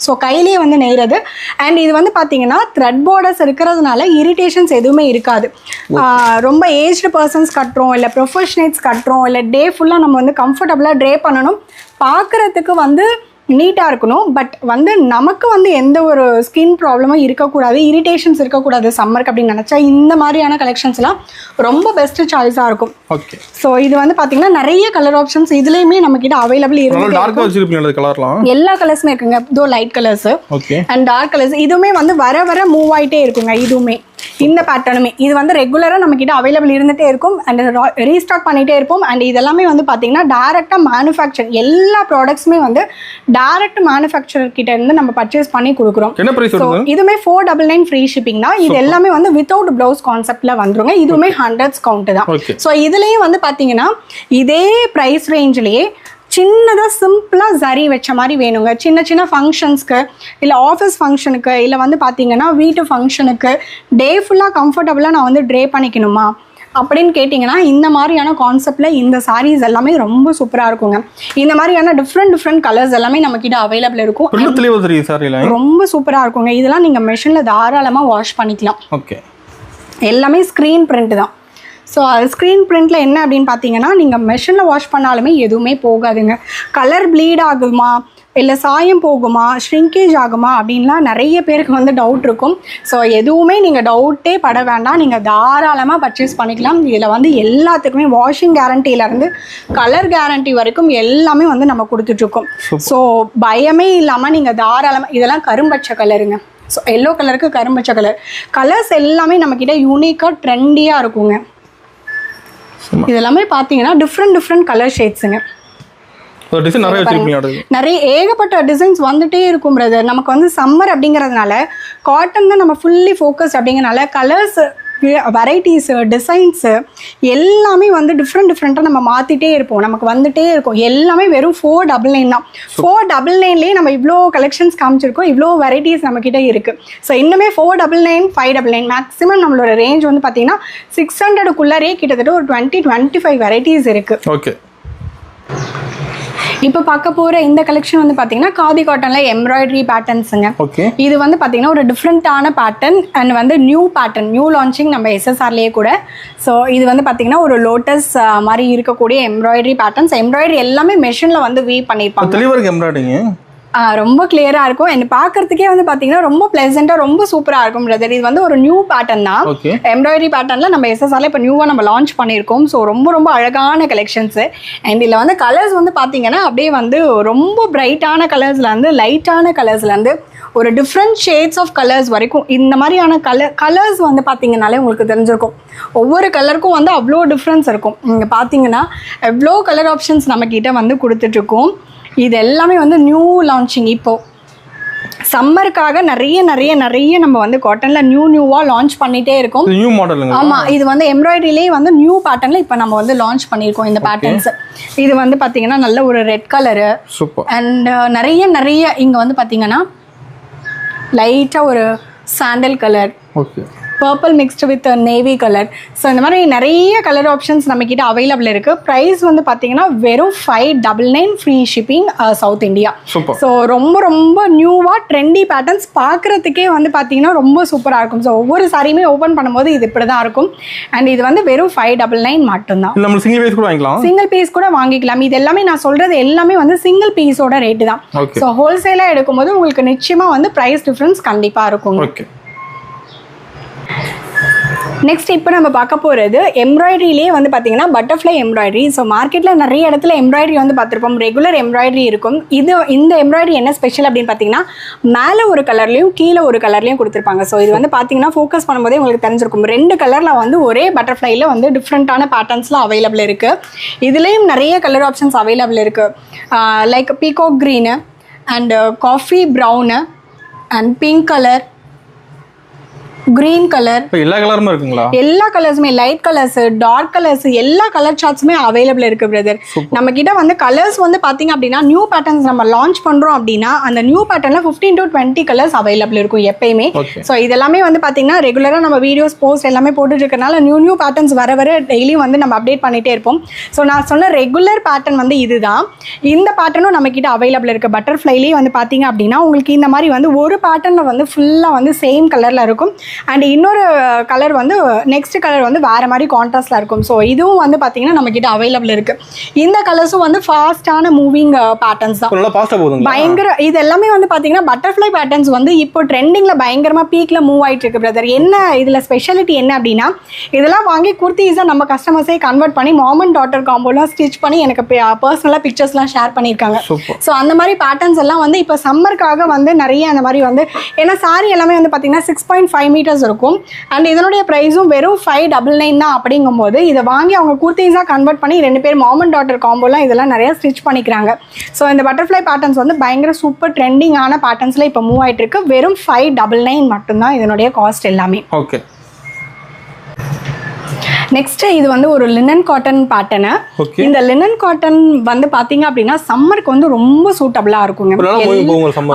ஸோ கையிலேயே வந்து நெய்கிறது. அண்ட் இது வந்து பார்த்தீங்கன்னா த்ரெட் பார்டர்ஸ் இருக்கிறதுனால இரிட்டேஷன்ஸ் எதுவுமே இருக்காது. ரொம்ப ஏஜ்டு பர்சன்ஸ் கட்டுறோம், இல்லை ப்ரொஃபஷனல்ஸ் கட்டுறோம், இல்லை டே ஃபுல்லாக நம்ம வந்து கம்ஃபர்டபுளாக ட்ரே பண்ணணும், பார்க்குறதுக்கு வந்து நீட்டாக இருக்கணும். பட் வந்து நமக்கு வந்து எந்த ஒரு ஸ்கின் ப்ராப்ளமும் இருக்கக்கூடாது, இரிட்டேஷன்ஸ் இருக்கக்கூடாது சம்மருக்கு அப்படின்னு நினச்சா இந்த மாதிரியான கலெக்ஷன்ஸ்லாம் ரொம்ப பெஸ்ட் சாய்ஸாக இருக்கும். ஸோ இது வந்து பார்த்தீங்கன்னா நிறைய கலர் ஆப்ஷன்ஸ் இதுலேயுமே நம்மக்கிட்ட அவைலபிள் இருக்கு. எல்லா கலர்ஸுமே இருக்குங்க. இதோ light colours and dark colours இதுவுமே வந்து வர மூவ் ஆகிட்டே இருக்குங்க. இதுவுமே இந்த பேட்டர்னுமே இது வந்து ரெகுலராக நம்மக்கிட்ட அவைலபிள் இருந்துகிட்டே இருக்கும். அண்ட் ரீஸ்டாக் பண்ணிகிட்டே இருப்போம். அண்ட் இதெல்லாமே வந்து பார்த்தீங்கன்னா டேரெக்டாக மேனுஃபேக்சர் எல்லா ப்ராடக்ட்ஸுமே வந்து டைரக்ட் மேனுஃபேக்சரர் கிட்ட இருந்து நம்ம பர்ச்சேஸ் பண்ணி கொடுக்குறோம். இதுமே 499 ஃப்ரீ ஷிப்பிங் தான். இது எல்லாமே வந்து வித்தவுட் பிளவுஸ் கான்செப்ட்ல வந்துருங்க. இதுவுமே 100s கவுண்ட் தான். ஸோ இதுலயும் வந்து பாத்தீங்கன்னா இதே பிரைஸ் ரேஞ்சிலேயே சின்னதாக சிம்பிளாக ஜரி வச்ச மாதிரி வேணுங்க. சின்ன சின்ன ஃபங்க்ஷன்ஸ்க்கு, இல்லை ஆஃபீஸ் ஃபங்க்ஷனுக்கு, இல்லை வந்து பார்த்தீங்கன்னா வீட்டு ஃபங்க்ஷனுக்கு டே ஃபுல்லாக கம்ஃபர்டபுளாக நான் வந்து ட்ரே பண்ணிக்கணுமா அப்படின்னு கேட்டிங்கன்னா இந்த மாதிரியான கான்செப்டில் இந்த சாரீஸ் எல்லாமே ரொம்ப சூப்பராக இருக்குங்க. இந்த மாதிரியான டிஃப்ரெண்ட் கலர்ஸ் எல்லாமே நம்மக்கிட்ட அவைலபிள் இருக்கும். ரொம்ப சூப்பராக இருக்குங்க. இதெல்லாம் நீங்கள் மெஷினில் தாராளமாக வாஷ் பண்ணிக்கலாம். ஓகே, எல்லாமே ஸ்க்ரீன் பிரிண்ட் தான். ஸோ அது ஸ்க்ரீன் பிரிண்டில் என்ன அப்படின்னு பார்த்தீங்கன்னா நீங்கள் மெஷினில் வாஷ் பண்ணாலுமே எதுவுமே போகாதுங்க. கலர் ப்ளீட் ஆகுமா, இல்லை சாயம் போகுமா, ஷ்ரிங்கேஜ் ஆகுமா அப்படின்லாம் நிறைய பேருக்கு வந்து டவுட் இருக்கும். ஸோ எதுவுமே நீங்கள் டவுட்டே பட வேண்டாம், நீங்கள் தாராளமாக பர்ச்சேஸ் பண்ணிக்கலாம். இதில் வந்து எல்லாத்துக்குமே வாஷிங் கேரண்டியிலேருந்து கலர் கேரண்டி வரைக்கும் எல்லாமே வந்து நம்ம கொடுத்துட்ருக்கோம். ஸோ பயமே இல்லாமல் நீங்கள் தாராளமாக, இதெல்லாம் கரும்பச்சை கலருங்க. ஸோ எல்லோ கலருக்கு கரும்பச்சை கலர்ஸ் எல்லாமே நம்மக்கிட்ட யூனிக்காக ட்ரெண்டியாக இருக்குங்க. இதெல்லாமே பார்த்தீங்கன்னா டிஃப்ரெண்ட் கலர் ஷேட்ஸுங்க. நிறைய ஏகப்பட்ட டிசைன்ஸ் வந்துட்டே இருக்கும் பிரதர். நமக்கு வந்து சம்மர் அப்படிங்கிறதுனால காட்டன் தான் நம்ம ஃபுல்லி ஃபோக்கஸ் அப்படிங்கிறனால கலர்ஸ், வெரைட்டிஸு, டிசைன்ஸு எல்லாமே வந்து டிஃப்ரெண்ட்டாக நம்ம மாற்றிட்டே இருப்போம். நமக்கு வந்துட்டே இருக்கும். எல்லாமே வெறும் 499 தான். 499லேயே நம்ம இவ்வளோ கலெக்ஷன்ஸ் காமிச்சிருக்கோம், இவ்வளோ வெரைட்டிஸ் நம்மக்கிட்ட இருக்குது. ஸோ இன்னுமே 499, 599 மேக்ஸிமம் நம்மளோட ரேஞ்ச் வந்து பார்த்தீங்கன்னா 600க்குள்ளே கிட்டத்தட்ட ஒரு 20-25 வெரைட்டிஸ் இருக்குது. ஓகே, இப்போ பார்க்க போகிற இந்த கலெக்ஷன் வந்து பார்த்தீங்கன்னா காதி காட்டனில் எம்ப்ராய்டரி பேட்டர்ன்ஸுங்க. இது வந்து பார்த்தீங்கன்னா ஒரு டிஃப்ரெண்ட்டான பேட்டர்ன் அண்ட் வந்து நியூ பேட்டர்ன், நியூ லான்ச்சிங் நம்ம SSRலேயே கூட. ஸோ இது வந்து பார்த்தீங்கன்னா ஒரு லோட்டஸ் மாதிரி இருக்கக்கூடிய எம்ப்ராய்டரி பேட்டர்ன்ஸ். எம்ப்ராய்டரி எல்லாமே மெஷினில் வந்து வீவ் பண்ணியிருப்பாங்க. ரொம்ப கிளியராக இருக்கும். என்ன பார்க்கறதுக்கே வந்து பார்த்தீங்கன்னா ரொம்ப ப்ளசண்ட்டாக, ரொம்ப சூப்பராக இருக்கும் பிரதர். இது வந்து ஒரு நியூ பேட்டர்ன் தான். எம்ப்ராய்டரி பேட்டர்னில் நம்ம SSRல இப்போ நியூவாக நம்ம லான்ச் பண்ணியிருக்கோம். ஸோ ரொம்ப அழகான கலெக்ஷன்ஸு. அண்ட் இதில் வந்து கலர்ஸ் வந்து பார்த்தீங்கன்னா அப்படியே வந்து ரொம்ப பிரைட்டான கலர்ஸ்லேருந்து லைட்டான கலர்ஸ்லேருந்து ஒரு டிஃப்ரெண்ட் ஷேட்ஸ் ஆஃப் கலர்ஸ் வரைக்கும் இந்த மாதிரியான கலர்ஸ் வந்து பார்த்தீங்கன்னாலே உங்களுக்கு தெரிஞ்சிருக்கும். ஒவ்வொரு கலருக்கும் வந்து அவ்வளோ டிஃப்ரென்ஸ் இருக்கும். நீங்கள் பார்த்தீங்கன்னா எவ்வளோ கலர் ஆப்ஷன்ஸ் நம்மக்கிட்ட வந்து கொடுத்துட்ருக்கோம். இது எல்லாமே வந்து நியூ லான்ச்சிங். இப்போது சம்மருக்காக நிறைய நம்ம வந்து காட்டனில் நியூவாக லான்ச் பண்ணிகிட்டே இருக்கோம். New model. ஆமாம், இது வந்து எம்ப்ராய்டரியிலே வந்து நியூ பேட்டர்னில் இப்போ நம்ம வந்து லான்ச் பண்ணியிருக்கோம் இந்த பேட்டர்ன்ஸ். இது வந்து பார்த்தீங்கன்னா நல்ல ஒரு ரெட் கலரு அண்ட் நிறைய இங்கே வந்து பார்த்தீங்கன்னா லைட்டாக ஒரு sandal colour, purple mixed with navy colour. So இந்த மாதிரி நிறைய கலர் ஆப்ஷன்ஸ் நம்மக்கிட்ட அவைலபிள் இருக்குது. ப்ரைஸ் வந்து பார்த்தீங்கன்னா வெறும் 599 free shipping south India. So ரொம்ப நியூவாக ட்ரெண்டி பேட்டர்ன்ஸ் பார்க்குறதுக்கே வந்து பார்த்தீங்கன்னா ரொம்ப சூப்பராக இருக்கும். ஸோ ஒவ்வொரு சாரியுமே ஓப்பன் பண்ணும்போது இது இப்படி தான் இருக்கும். அண்ட் இது வந்து வெறும் 599 மட்டும்தான். நம்ம சிங்கிள் பீஸ் கூட வாங்கிக்கலாம். இது எல்லாமே நான் சொல்கிறது எல்லாமே வந்து சிங்கிள் பீஸோட ரேட்டு தான். ஸோ ஹோல்சேலாக எடுக்கும்போது உங்களுக்கு நிச்சயமாக வந்து ப்ரைஸ் டிஃப்ரென்ஸ் கண்டிப்பாக இருக்கும். நெக்ஸ்ட் இப்போ நம்ம பார்க்க போகிறது எம்ப்ராய்டரியிலே வந்து பார்த்தீங்கன்னா பட்டர்ஃப்ளை எம்ப்ராய்டரி. ஸோ மார்க்கெட்டில் நிறைய இடத்துல எம்ப்ராய்டரி வந்து பார்த்துருப்போம், ரெகுலர் எம்ப்ராய்டரி இருக்கும். இந்த எம்ப்ராய்டரி என்ன ஸ்பெஷல் அப்படின்னு பார்த்தீங்கன்னா மேலே ஒரு கலர்லையும் கீழே ஒரு கலர்லையும் கொடுத்துருப்பாங்க. ஸோ இது வந்து பார்த்தீங்கன்னா ஃபோக்கஸ் பண்ணும்போதே உங்களுக்கு தெரிஞ்சிருக்கும். 2 கலரில் வந்து ஒரே பட்டர்ஃப்ளைல வந்து டிஃப்ரெண்ட்டான பேட்டர்ன்ஸ்லாம் அவைலபிள் இருக்குது. இதுலேயும் நிறைய கலர் ஆப்ஷன்ஸ் அவைலபிள் இருக்குது. Like peacock green and coffee brown and pink colour, green colour, எல்லா கலருமே இருக்குங்களா? எல்லா கலர்ஸுமே, லைட் கலர்ஸ், டார்க் கலர்ஸ், எல்லா கலர் சார்ட்ஸுமே அவைலபிள் இருக்கு பிரதர். நம்ம கிட்ட வந்து கலர்ஸ் வந்து பாத்தீங்க அப்படின்னா நியூ பேட்டர்ன்ஸ் நம்ம லான்ச் பண்றோம் அப்படின்னா அந்த நியூ பேட்டர்ன்ல 15 to 20 கலர்ஸ் அவைலபிள் இருக்கும் எப்பயுமே. ஸோ இதெல்லாமே வந்து பாத்தீங்கன்னா ரெகுலரா நம்ம வீடியோஸ் போஸ்ட் எல்லாமே போட்டுட்டு இருக்கனால நியூ பேட்டர்ன்ஸ் வர டெய்லியும் வந்து நம்ம அப்டேட் பண்ணிட்டே இருப்போம். ஸோ நான் சொன்ன ரெகுலர் பேட்டர்ன் வந்து இதுதான். இந்த பேட்டர்னும் நம்ம கிட்ட அவைலபிள் இருக்கு. பட்டர்ஃப்ளைலேயே வந்து பாத்தீங்க அப்படின்னா உங்களுக்கு இந்த மாதிரி வந்து ஒரு பேட்டர்ன்ல வந்து ஃபுல்லா வந்து சேம் கலர்ல இருக்கும். அண்ட் இன்னொரு கலர் வந்து நெக்ஸ்ட் கலர் வந்து வேறு மாதிரி கான்ட்ராஸ்டில் இருக்கும். ஸோ இதுவும் வந்து பார்த்தீங்கன்னா நம்மக்கிட்ட அவைலபிள் இருக்குது. இந்த கலர்ஸும் வந்து ஃபாஸ்ட்டான மூவிங் பேட்டர்ன்ஸ் தான். பயங்கர இது எல்லாமே வந்து பார்த்தீங்கன்னா பட்டர்ஃப்ளை பேட்டர்ன்ஸ் வந்து இப்போ ட்ரெண்டிங்கில் பயங்கரமாக பீக்கில் மூவ் ஆகிட்டு இருக்கு பிரதர். என்ன இதில் ஸ்பெஷாலிட்டி என்ன அப்படின்னா இதெல்லாம் வாங்கி குர்த்திஸாக நம்ம கஸ்டமர்ஸே கன்வெர்ட் பண்ணி மாம் அண்ட் டாட்டர் காம்போலாம் ஸ்டிச் பண்ணி எனக்கு பர்சனலாக பிக்சர்ஸ்லாம் ஷேர் பண்ணியிருக்காங்க. ஸோ அந்த மாதிரி பேட்டர்ன்ஸ் எல்லாம் வந்து இப்போ சம்மருக்காக வந்து நிறைய அந்த மாதிரி வந்து ஏன்னா சாரி எல்லாமே வந்து பார்த்தீங்கன்னா 6.5 மீட்டர்ஸ் இருக்கும். அண்ட் இதனுடைய பிரைஸும் வெறும் 599 தான். அப்படிங்கும்போது இதை வாங்கி அவங்க குர்த்திஸாக கன்வெர்ட் பண்ணி 2 பேர் மாம் அண்ட் டாட்டர் காம்போலாம் இதெல்லாம் நிறைய ஸ்டிச் பண்ணிக்கிறாங்க. ஸோ இந்த பட்டர்ஃப்ளை பேட்டர்ன்ஸ் வந்து பயங்கர சூப்பர் ட்ரெண்டிங்கான பேட்டர்ன்ஸில் இப்போ மூவ் ஆகிட்டு இருக்கு. வெறும் 599 மட்டும்தான் இதனுடைய காஸ்ட் எல்லாமே. ஓகே. நெக்ஸ்ட் இது வந்து ஒரு லினன் காட்டன் பேட்டர்ன். இந்த லினன் காட்டன் வந்து பாத்தீங்க அப்படின்னா சம்மருக்கு வந்து ரொம்ப சூட்டபிளா இருக்குங்க.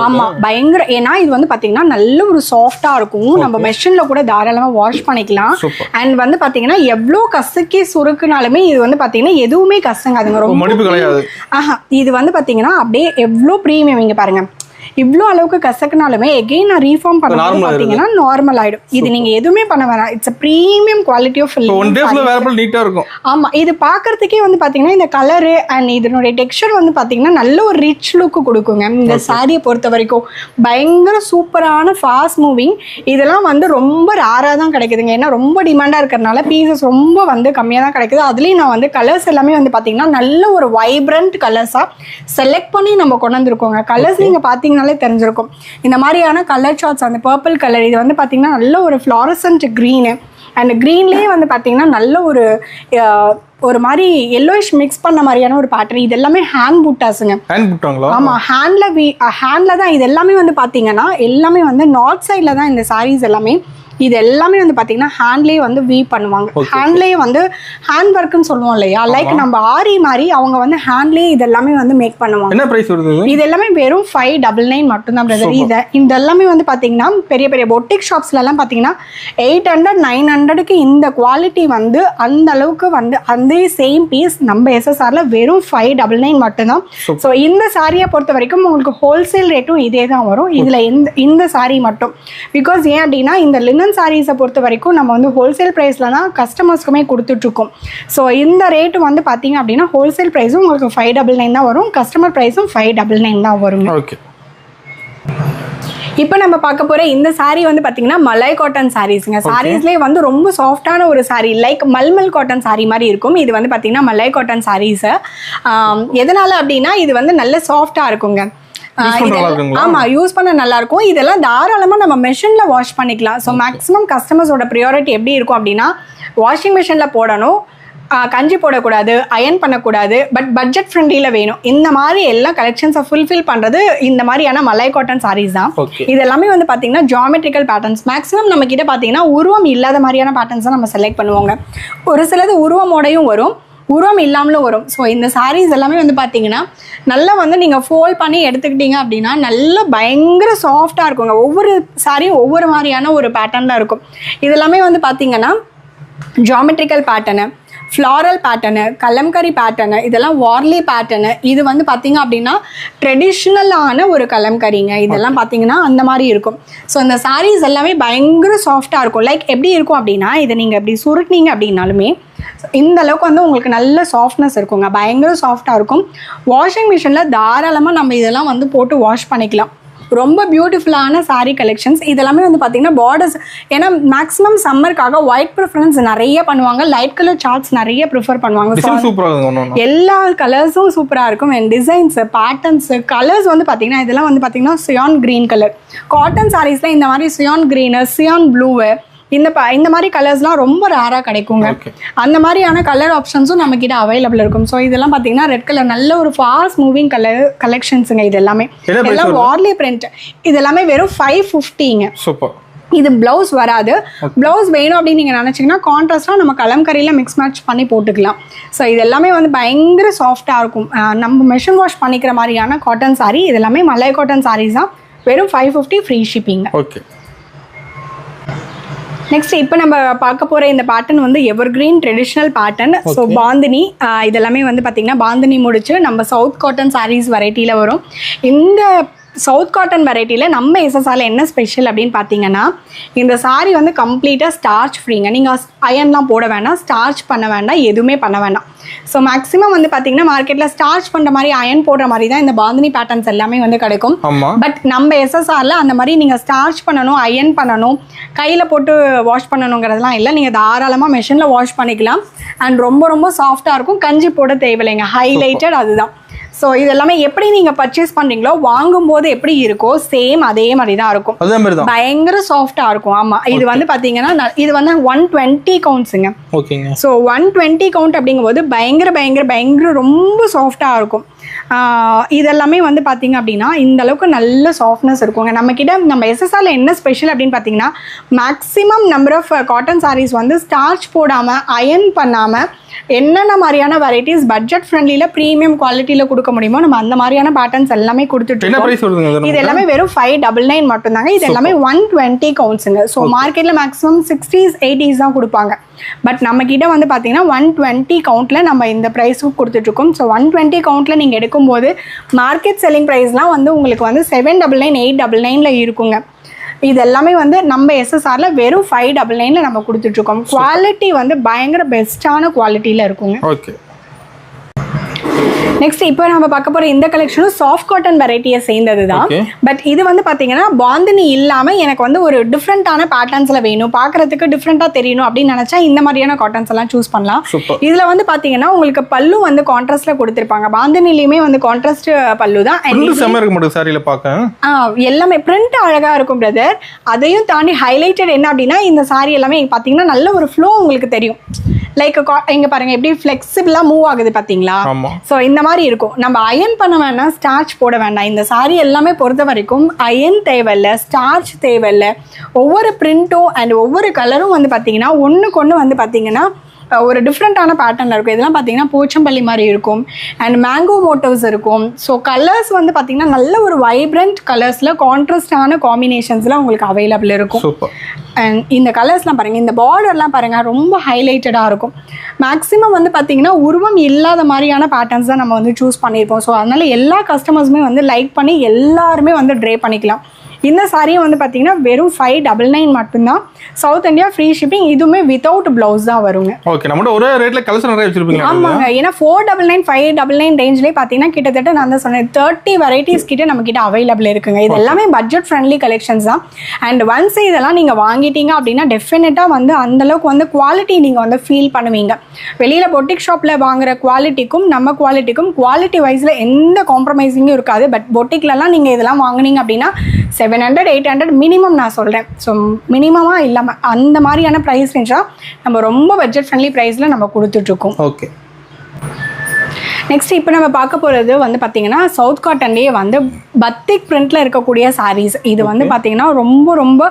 ஆமா பயங்கர, ஏன்னா இது வந்து பாத்தீங்கன்னா நல்ல ஒரு சாஃப்டா இருக்கும். நம்ம மெஷின்ல கூட தாராளமா வாஷ் பண்ணிக்கலாம். அண்ட் வந்து பாத்தீங்கன்னா எவ்வளவு கசக்கி சுருக்குனாலுமே இது வந்து பாத்தீங்கன்னா எதுவுமே கசங்காதுங்க. ரொம்ப இது வந்து பாத்தீங்கன்னா அப்படியே எவ்வளவு பிரீமியம். இங்க பாருங்க, இவ்வளோ அளவுக்கு கசக்குனாலுமே எகெயின் நான் ரீஃபார்ம் பண்ணும்போது பார்த்தீங்கன்னா நார்மல் ஆயிடும். இது நீங்க எதுவுமே பண்ண வேணாம். இட்ஸ் பிரீமியம் குவாலிட்டி ஆஃப் நீட்டா இருக்கும். ஆமா, இது பார்க்கறதுக்கே வந்து பாத்தீங்கன்னா இந்த கலரு அண்ட் இதனுடைய டெக்ஸ்சர் வந்து பாத்தீங்கன்னா நல்ல ஒரு ரிச் லுக்கு கொடுக்குங்க. இந்த சாரியை பொறுத்த வரைக்கும் பயங்கர சூப்பரான ஃபாஸ்ட் மூவிங். இதெல்லாம் வந்து ரொம்ப ரேராக தான் கிடைக்குதுங்க. ஏன்னா ரொம்ப டிமாண்டா இருக்கிறதுனால பீசஸ் ரொம்ப வந்து கம்மியாக தான் கிடைக்குது. அதுலேயும் நான் வந்து கலர்ஸ் எல்லாமே வந்து பாத்தீங்கன்னா நல்ல ஒரு வைப்ரண்ட் கலர்ஸா செலக்ட் பண்ணி நம்ம கொண்டு வந்திருக்கோங்க. கலர்ஸ் நீங்க பாத்தீங்கன்னா தெரிஞ்சிருக்கும். இந்த மாதிரியான கலர் சார்ட்ஸ், அந்த பர்பிள் கலர், இது வந்து பாத்தீங்கன்னா நல்ல ஒரு ஃப்ளாரசன்ட் கிரீனு. அண்ட் கிரீன்லேயே வந்து பாத்தீங்கன்னா நல்ல ஒரு மாதிரி எல்லோயிஷ் மிக்ஸ் பண்ண மாதிரியான ஒரு பேட்டர்ன். இது எல்லாமே ஹேண்ட் பூட்டாஸுங்க. ஆமா, ஹேண்ட்ல தான் இது எல்லாமே வந்து பாத்தீங்கன்னா எல்லாமே வந்து நார்த் சைட்ல தான் இந்த சாரீஸ் எல்லாமே. இது எல்லாமே வந்து பாத்தீங்கன்னா ஹேண்ட்லேயே வந்து வீவ் பண்ணுவாங்க. ஹேண்ட்லேயே வந்து ஹேண்ட் ஒர்க்னு சொல்லுவோம் இல்லையா, லைக் நம்ம ஆரி மாதிரி அவங்க வந்து ஹேண்ட்லேயே இது எல்லாமே வந்து மேக் பண்ணுவாங்க. என்ன பிரைஸ் வருது? இது எல்லாமே வெறும் 599 மட்டும் தான் பிரதர். இந்த எல்லாமே வந்து பாத்தீங்கன்னா பெரிய பெரிய பொட்டிக் ஷாப்ஸ்ல எல்லாம் பாத்தீங்கன்னா 800 900க்கு இந்த குவாலிட்டி வந்து அந்த அளவுக்கு வந்து அந்த சேம் பீஸ் நம்ம எஸ்எஸ்ஆர்ல வெறும் 599 மட்டும் தான். ஸோ இந்த சாரியை பொறுத்த வரைக்கும் உங்களுக்கு ஹோல்சேல் ரேட்டும் இதே தான் வரும். இதுல இந்த சாரி மட்டும் பிகாஸ் ஏன் அப்படின்னா இந்த லினன் சாரீஸை பொறுத்த வரைக்கும் நம்ம வந்து ஹோல்சேல் ப்ரைஸ்ல தான் கஸ்டமர்ஸ்க்குமே கொடுத்துட்ருக்கோம். ஸோ இந்த ரேட்டு வந்து பார்த்தீங்க அப்படின்னா ஹோல்சேல் ப்ரைஸும் உங்களுக்கு 599 தான் வரும், கஸ்டமர் ப்ரைஸும் 599 தான் வரும். ஓகே, இப்போ நம்ம பார்க்க போகிற இந்த சாரீ வந்து பார்த்தீங்கன்னா மலாய் காட்டன் சாரீஸுங்க. சாரீஸ்லேயே வந்து ரொம்ப சாஃப்டான ஒரு சாரீ, லைக் மல்மல் காட்டன் சாரீ மாதிரி இருக்கும். இது வந்து பார்த்தீங்கன்னா மலாய் காட்டன் சாரீஸு. எதனால அப்படின்னா இது வந்து நல்ல சாஃப்டாக இருக்குங்க. ஆமா, யூஸ் பண்ண நல்லா இருக்கும். இதெல்லாம் தாராளமா நம்ம மெஷின்ல வாஷ் பண்ணிக்கலாம். ஸோ மேக்ஸிமம் கஸ்டமர்ஸோட ப்ரியாரிட்டி எப்படி இருக்கும் அப்படின்னா வாஷிங் மிஷின்ல போடணும், கஞ்சி போடக்கூடாது, அயன் பண்ணக்கூடாது, பட் பட்ஜெட் ஃப்ரெண்ட்லியில் வேணும். இந்த மாதிரி எல்லா கலெக்ஷன்ஸை ஃபுல்ஃபில் பண்ணுறது இந்த மாதிரியான மலாய் காட்டன் சாரீஸ் தான். இது எல்லாமே வந்து பார்த்தீங்கன்னா ஜியாமெட்ரிக்கல் பேட்டர்ன்ஸ். மேக்ஸிமம் நம்ம கிட்ட பார்த்தீங்கன்னா உருவம் இல்லாத மாதிரியான பேட்டர்ன்ஸ் தான் நம்ம செலக்ட் பண்ணுவாங்க. ஒரு சிலது உருவமோடையும் வரும், உருவம் இல்லாமலும் வரும். ஸோ இந்த சாரீஸ் எல்லாமே வந்து பார்த்தீங்கன்னா நல்லா வந்து நீங்கள் ஃபோல்ட் பண்ணி எடுத்துக்கிட்டீங்க அப்படின்னா நல்லா பயங்கர சாஃப்டாக இருக்குங்க. ஒவ்வொரு சாரியும் ஒவ்வொரு மாதிரியான ஒரு பேட்டர்னில் இருக்கும். இதெல்லாமே வந்து பார்த்தீங்கன்னா geometrical pattern, floral pattern, kalamkari pattern, இதெல்லாம் வார்லி பேட்டர்னு. இது வந்து பார்த்தீங்க அப்படின்னா ட்ரெடிஷ்னலான ஒரு கலம்கரிங்க. இதெல்லாம் பார்த்தீங்கன்னா அந்த மாதிரி இருக்கும். ஸோ இந்த சாரீஸ் எல்லாமே பயங்கர சாஃப்டாக இருக்கும். லைக் எப்படி இருக்கும் அப்படின்னா இதை நீங்கள் எப்படி சுருட்டினீங்க அப்படின்னாலுமே இந்த அளவுக்கு வந்து உங்களுக்கு நல்ல சாஃப்ட்னஸ் இருக்குங்க. பயங்கர சாஃப்டாக இருக்கும். வாஷிங் மிஷினில் தாராளமாக நம்ம இதெல்லாம் வந்து போட்டு வாஷ் பண்ணிக்கலாம். ரொம்ப பியூட்டிஃபுல்லான சாரீ கலெக்ஷன்ஸ். இதெல்லாமே வந்து பார்த்தீங்கன்னா பார்டர்ஸ், ஏன்னா மேக்ஸிமம் சம்மருக்காக ஒயிட் ப்ரிஃபரன்ஸ் நிறைய பண்ணுவாங்க, லைட் கலர் சார்ட்ஸ் நிறைய ப்ரிஃபர் பண்ணுவாங்க. எல்லா கலர்ஸும் சூப்பராக இருக்கும். அண்ட் டிசைன்ஸ், பேட்டர்ன்ஸ், கலர்ஸ் வந்து பார்த்தீங்கன்னா இதெல்லாம் வந்து பார்த்தீங்கன்னா சியான் க்ரீன் கலர். காட்டன் சாரீஸில் இந்த மாதிரி சியான் க்ரீனு, சியான் ப்ளூவு, இந்த மாதிரி கலர்ஸ்லாம் ரொம்ப ரேராக கிடைக்குங்க. அந்த மாதிரியான கலர் ஆப்ஷன்ஸும் நம்ம கிட்ட அவைலபிள் இருக்கும். ஸோ இதெல்லாம் பார்த்தீங்கன்னா ரெட் கலர் நல்ல ஒரு ஃபாஸ்ட் மூவிங் கலெக்ஷன்ஸுங்க. இது எல்லாமே இதெல்லாம் வார்லி பிரிண்ட். இது எல்லாமே வெறும் 550ங்க. சூப்பர். இது பிளவுஸ் வராது. பிளவுஸ் வேணும் அப்படின்னு நீங்கள் நினச்சிங்கன்னா கான்ட்ராஸ்டாக நம்ம கலம்கரியில் மிக்ஸ் மேட்ச் பண்ணி போட்டுக்கலாம். ஸோ இது எல்லாமே வந்து பயங்கர சாஃப்டாக இருக்கும். நம்ம மெஷின் வாஷ் பண்ணிக்கிற மாதிரியான காட்டன் சாரீ. இது எல்லாமே மலாய் காட்டன் சாரீஸ் தான். வெறும் 550 ஃப்ரீ ஷிப்பிங். ஓகே, நெக்ஸ்ட் இப்போ நம்ம பார்க்க போகிற இந்த பேட்டர்ன் வந்து எவர் green traditional pattern. So bandhani, இதெல்லாமே வந்து பார்த்திங்கன்னா பாந்தினி முடிச்சு நம்ம சவுத் காட்டன் சாரீஸ் வெரைட்டியில் வரும். இந்த சவுத் காட்டன் வெரைட்டியில் நம்ம எஸ்எஸ்ஆரில் என்ன ஸ்பெஷல் அப்படின்னு பார்த்தீங்கன்னா இந்த சாரீ வந்து கம்ப்ளீட்டாக ஸ்டார்ச் ஃப்ரீங்க. நீங்கள் அயன்லாம் போட வேண்டாம், ஸ்டார்ச் பண்ண வேண்டாம், எதுவுமே பண்ண வேண்டாம். ஸோ மேக்ஸிமம் வந்து பார்த்தீங்கன்னா மார்க்கெட்டில் ஸ்டார்ச் பண்ணுற மாதிரி அயன் போடுற மாதிரி தான் இந்த பாந்தினி பேட்டர்ன்ஸ் எல்லாமே வந்து கிடைக்கும். பட் நம்ம எஸ்எஸ்ஆரில் அந்த மாதிரி நீங்கள் ஸ்டார்ச் பண்ணணும், அயன் பண்ணணும், கையில் போட்டு வாஷ் பண்ணணுங்கிறதுலாம் இல்லை. நீங்கள் தாராளமாக மெஷினில் வாஷ் பண்ணிக்கலாம். அண்ட் ரொம்ப ரொம்ப சாஃப்டாக இருக்கும். கஞ்சி போட தேவையில்லைங்க. ஹைலைட்டட் அதுதான். ஸோ இது எல்லாமே எப்படி நீங்க பர்ச்சேஸ் பண்றீங்களோ வாங்கும்போது எப்படி இருக்கோ சேம் அதே மாதிரி தான் இருக்கும். பயங்கர சாஃப்டா இருக்கும். ஆமா, இது வந்து பாத்தீங்கன்னா இது வந்து 120 கவுண்ட்ஸுங்க. ஓகேங்க. ஸோ 120 கவுண்ட் அப்படிங்கும்போது பயங்கர பயங்கர பயங்கர ரொம்ப சாஃப்டா இருக்கும். இதெல்லாமே வந்து பார்த்தீங்க அப்படின்னா இந்த அளவுக்கு நல்ல சாஃப்ட்னஸ் இருக்குங்க. நம்மக்கிட்ட நம்ம எஸ்எஸ்ஆரில் என்ன ஸ்பெஷல் அப்படின்னு பார்த்தீங்கன்னா maximum number of cotton saris வந்து ஸ்டார்ச் போடாமல் அயர்ன் பண்ணாமல் என்னென்ன மாதிரியான வெரைட்டிஸ் பட்ஜெட் ஃப்ரெண்ட்லியில் ப்ரீமியம் குவாலிட்டியில் கொடுக்க முடியுமோ நம்ம அந்த மாதிரியான பேட்டர்ன்ஸ் எல்லாமே கொடுத்துட்டு இது எல்லாமே வெறும் 599 மட்டும்தாங்க. இது எல்லாமே 120 கவுண்ட்ஸுங்க. ஸோ மார்க்கெட்டில் மேக்ஸிமம் 60s 80s தான் கொடுப்பாங்க. பட் நம்ம கிட்ட வந்து பார்த்தீங்கன்னா 120 கவுண்ட்டில் நம்ம இந்த ப்ரைஸுக்கு கொடுத்துட்ருக்கோம். ஸோ 120 கவுண்ட்டில் நீங்கள் எடுக்கும்போது மார்க்கெட் செல்லிங் ப்ரைஸ்லாம் வந்து உங்களுக்கு வந்து 799 899 இருக்குங்க. இது எல்லாமே வந்து நம்ம எஸ்எஸ்ஆரில் வெறும் 599 நம்ம கொடுத்துட்ருக்கோம். குவாலிட்டி வந்து பயங்கர பெஸ்ட்டான குவாலிட்டியில் இருக்குங்க. ஓகே. நெக்ஸ்ட் இப்போ நம்ம பார்க்க போகிற இந்த கலெக்ஷனும் சாஃப்ட் காட்டன் வெரைட்டியை சேர்ந்தது தான். பட் இது வந்து பார்த்தீங்கன்னா பாந்தினி இல்லாமல் எனக்கு வந்து ஒரு டிஃப்ரெண்ட்டான பேட்டர்ன்ஸில் வேணும், பார்க்குறதுக்கு டிஃப்ரெண்ட்டாக தெரியணும் அப்படின்னு நினச்சா இந்த மாதிரியான காட்டன்ஸ் எல்லாம் சூஸ் பண்ணலாம். இதில் வந்து பார்த்தீங்கன்னா உங்களுக்கு பல்லு வந்து கான்ட்ராஸ்ட்டில் கொடுத்துருப்பாங்க. பாந்தினிலையுமே வந்து கான்ட்ராஸ்ட் பல்லு தான். எல்லாமே பிரிண்ட் அழகாக இருக்கும் பிரதர். அதையும் தாண்டி ஹைலைட்டட் என்ன அப்படின்னா இந்த சாரி எல்லாமே பார்த்தீங்கன்னா நல்ல ஒரு ஃப்ளோ உங்களுக்கு தெரியும். லைக் இங்க பாருங்க எப்படி ஃப்ளெக்சிபிளா மூவ் ஆகுது பாத்தீங்களா? ஸோ இந்த மாதிரி இருக்கும். நம்ம அயன் பண்ண வேண்டாம், ஸ்டார்ச் போட வேண்டாம். இந்த சாரி எல்லாமே பொறுத்த வரைக்கும் அயன் தேவையில்லை, ஸ்டார்ச் தேவையில்லை. ஒவ்வொரு பிரிண்ட்டும் அண்ட் ஒவ்வொரு கலரும் வந்து பார்த்தீங்கன்னா ஒன்றுக்கு ஒன்று வந்து பார்த்தீங்கன்னா ஒரு டிஃப்ரெண்ட்டான பேட்டர்னில் இருக்கும். இதெல்லாம் பார்த்தீங்கன்னா போச்சம்பள்ளி மாதிரி இருக்கும் அண்ட் மேங்கோ மோட்டிவ்ஸ் இருக்கும். ஸோ கலர்ஸ் வந்து பார்த்தீங்கன்னா நல்ல ஒரு வைப்ரண்ட் கலர்ஸில் கான்ட்ராஸ்டான காம்பினேஷன்ஸில் உங்களுக்கு அவைலபிள் இருக்கும். அண்ட் இந்த கலர்ஸ்லாம் பாருங்கள், இந்த பார்டர்லாம் பாருங்கள் ரொம்ப ஹைலைட்டடாக இருக்கும். மேக்ஸிமம் வந்து பார்த்தீங்கன்னா உருவம் இல்லாத மாதிரியான பேட்டர்ன்ஸ் தான் நம்ம வந்து சூஸ் பண்ணியிருப்போம். ஸோ அதனால் எல்லா கஸ்டமர்ஸுமே வந்து லைக் பண்ணி எல்லாருமே வந்து ட்ரே பண்ணிக்கலாம். இந்த சாரியும் வந்து பார்த்தீங்கன்னா வெறும் 599 மட்டும்தான். South India free shipping. இதுவுமே வித்தவுட் பிளவுஸ் தான் வருங்க. ஓகே. நம்ம ஒரே ரேட்ல கலெக்ஷன் நிறைய வச்சிருப்பீங்க. ஆமாங்க. ஏன்னா 499 599 ரேஞ்ச்லேயே பார்த்தீங்கன்னா கிட்டத்தட்ட நான் தான் சொன்னேன் 30 வெரைட்டிஸ் கிட்ட நம்ம கிட்ட அவைலபிள் இருக்குங்க. இது எல்லாமே பட்ஜெட் ஃப்ரெண்ட்லி கலெக்ஷன்ஸ் தான். அண்ட் ஒன்ஸ் இதெல்லாம் நீங்கள் வாங்கிட்டீங்க அப்படின்னா டெஃபினட்டாக வந்து அந்தளவுக்கு வந்து குவாலிட்டி நீங்கள் வந்து ஃபீல் பண்ணுவீங்க. வெளியில் பொட்டிக் ஷாப்பில் வாங்குற குவாலிட்டிக்கும் நம்ம குவாலிட்டிக்கும் குவாலிட்டி வைஸில் எந்த காம்ப்ரமைசிங்கும் இருக்காது. பட் பொட்டிக்லலாம் நீங்கள் இதெல்லாம் வாங்கினீங்க அப்படின்னா 700 800 மினிமம் நான் சொல்கிறேன். ஸோ மினிமமாக இல்லாமல் அந்த மாதிரியான ப்ரைஸ் ரேஞ்சாக நம்ம ரொம்ப பட்ஜெட் ஃப்ரெண்ட்லி ப்ரைஸில் நம்ம கொடுத்துட்ருக்கோம். ஓகே. நெக்ஸ்ட் இப்போ நம்ம பார்க்க போகிறது வந்து பார்த்தீங்கன்னா சவுத் காட்டன்லேயே வந்து பத்திக் பிரிண்டில் இருக்கக்கூடிய சாரீஸ். இது வந்து பார்த்தீங்கன்னா ரொம்ப ரொம்ப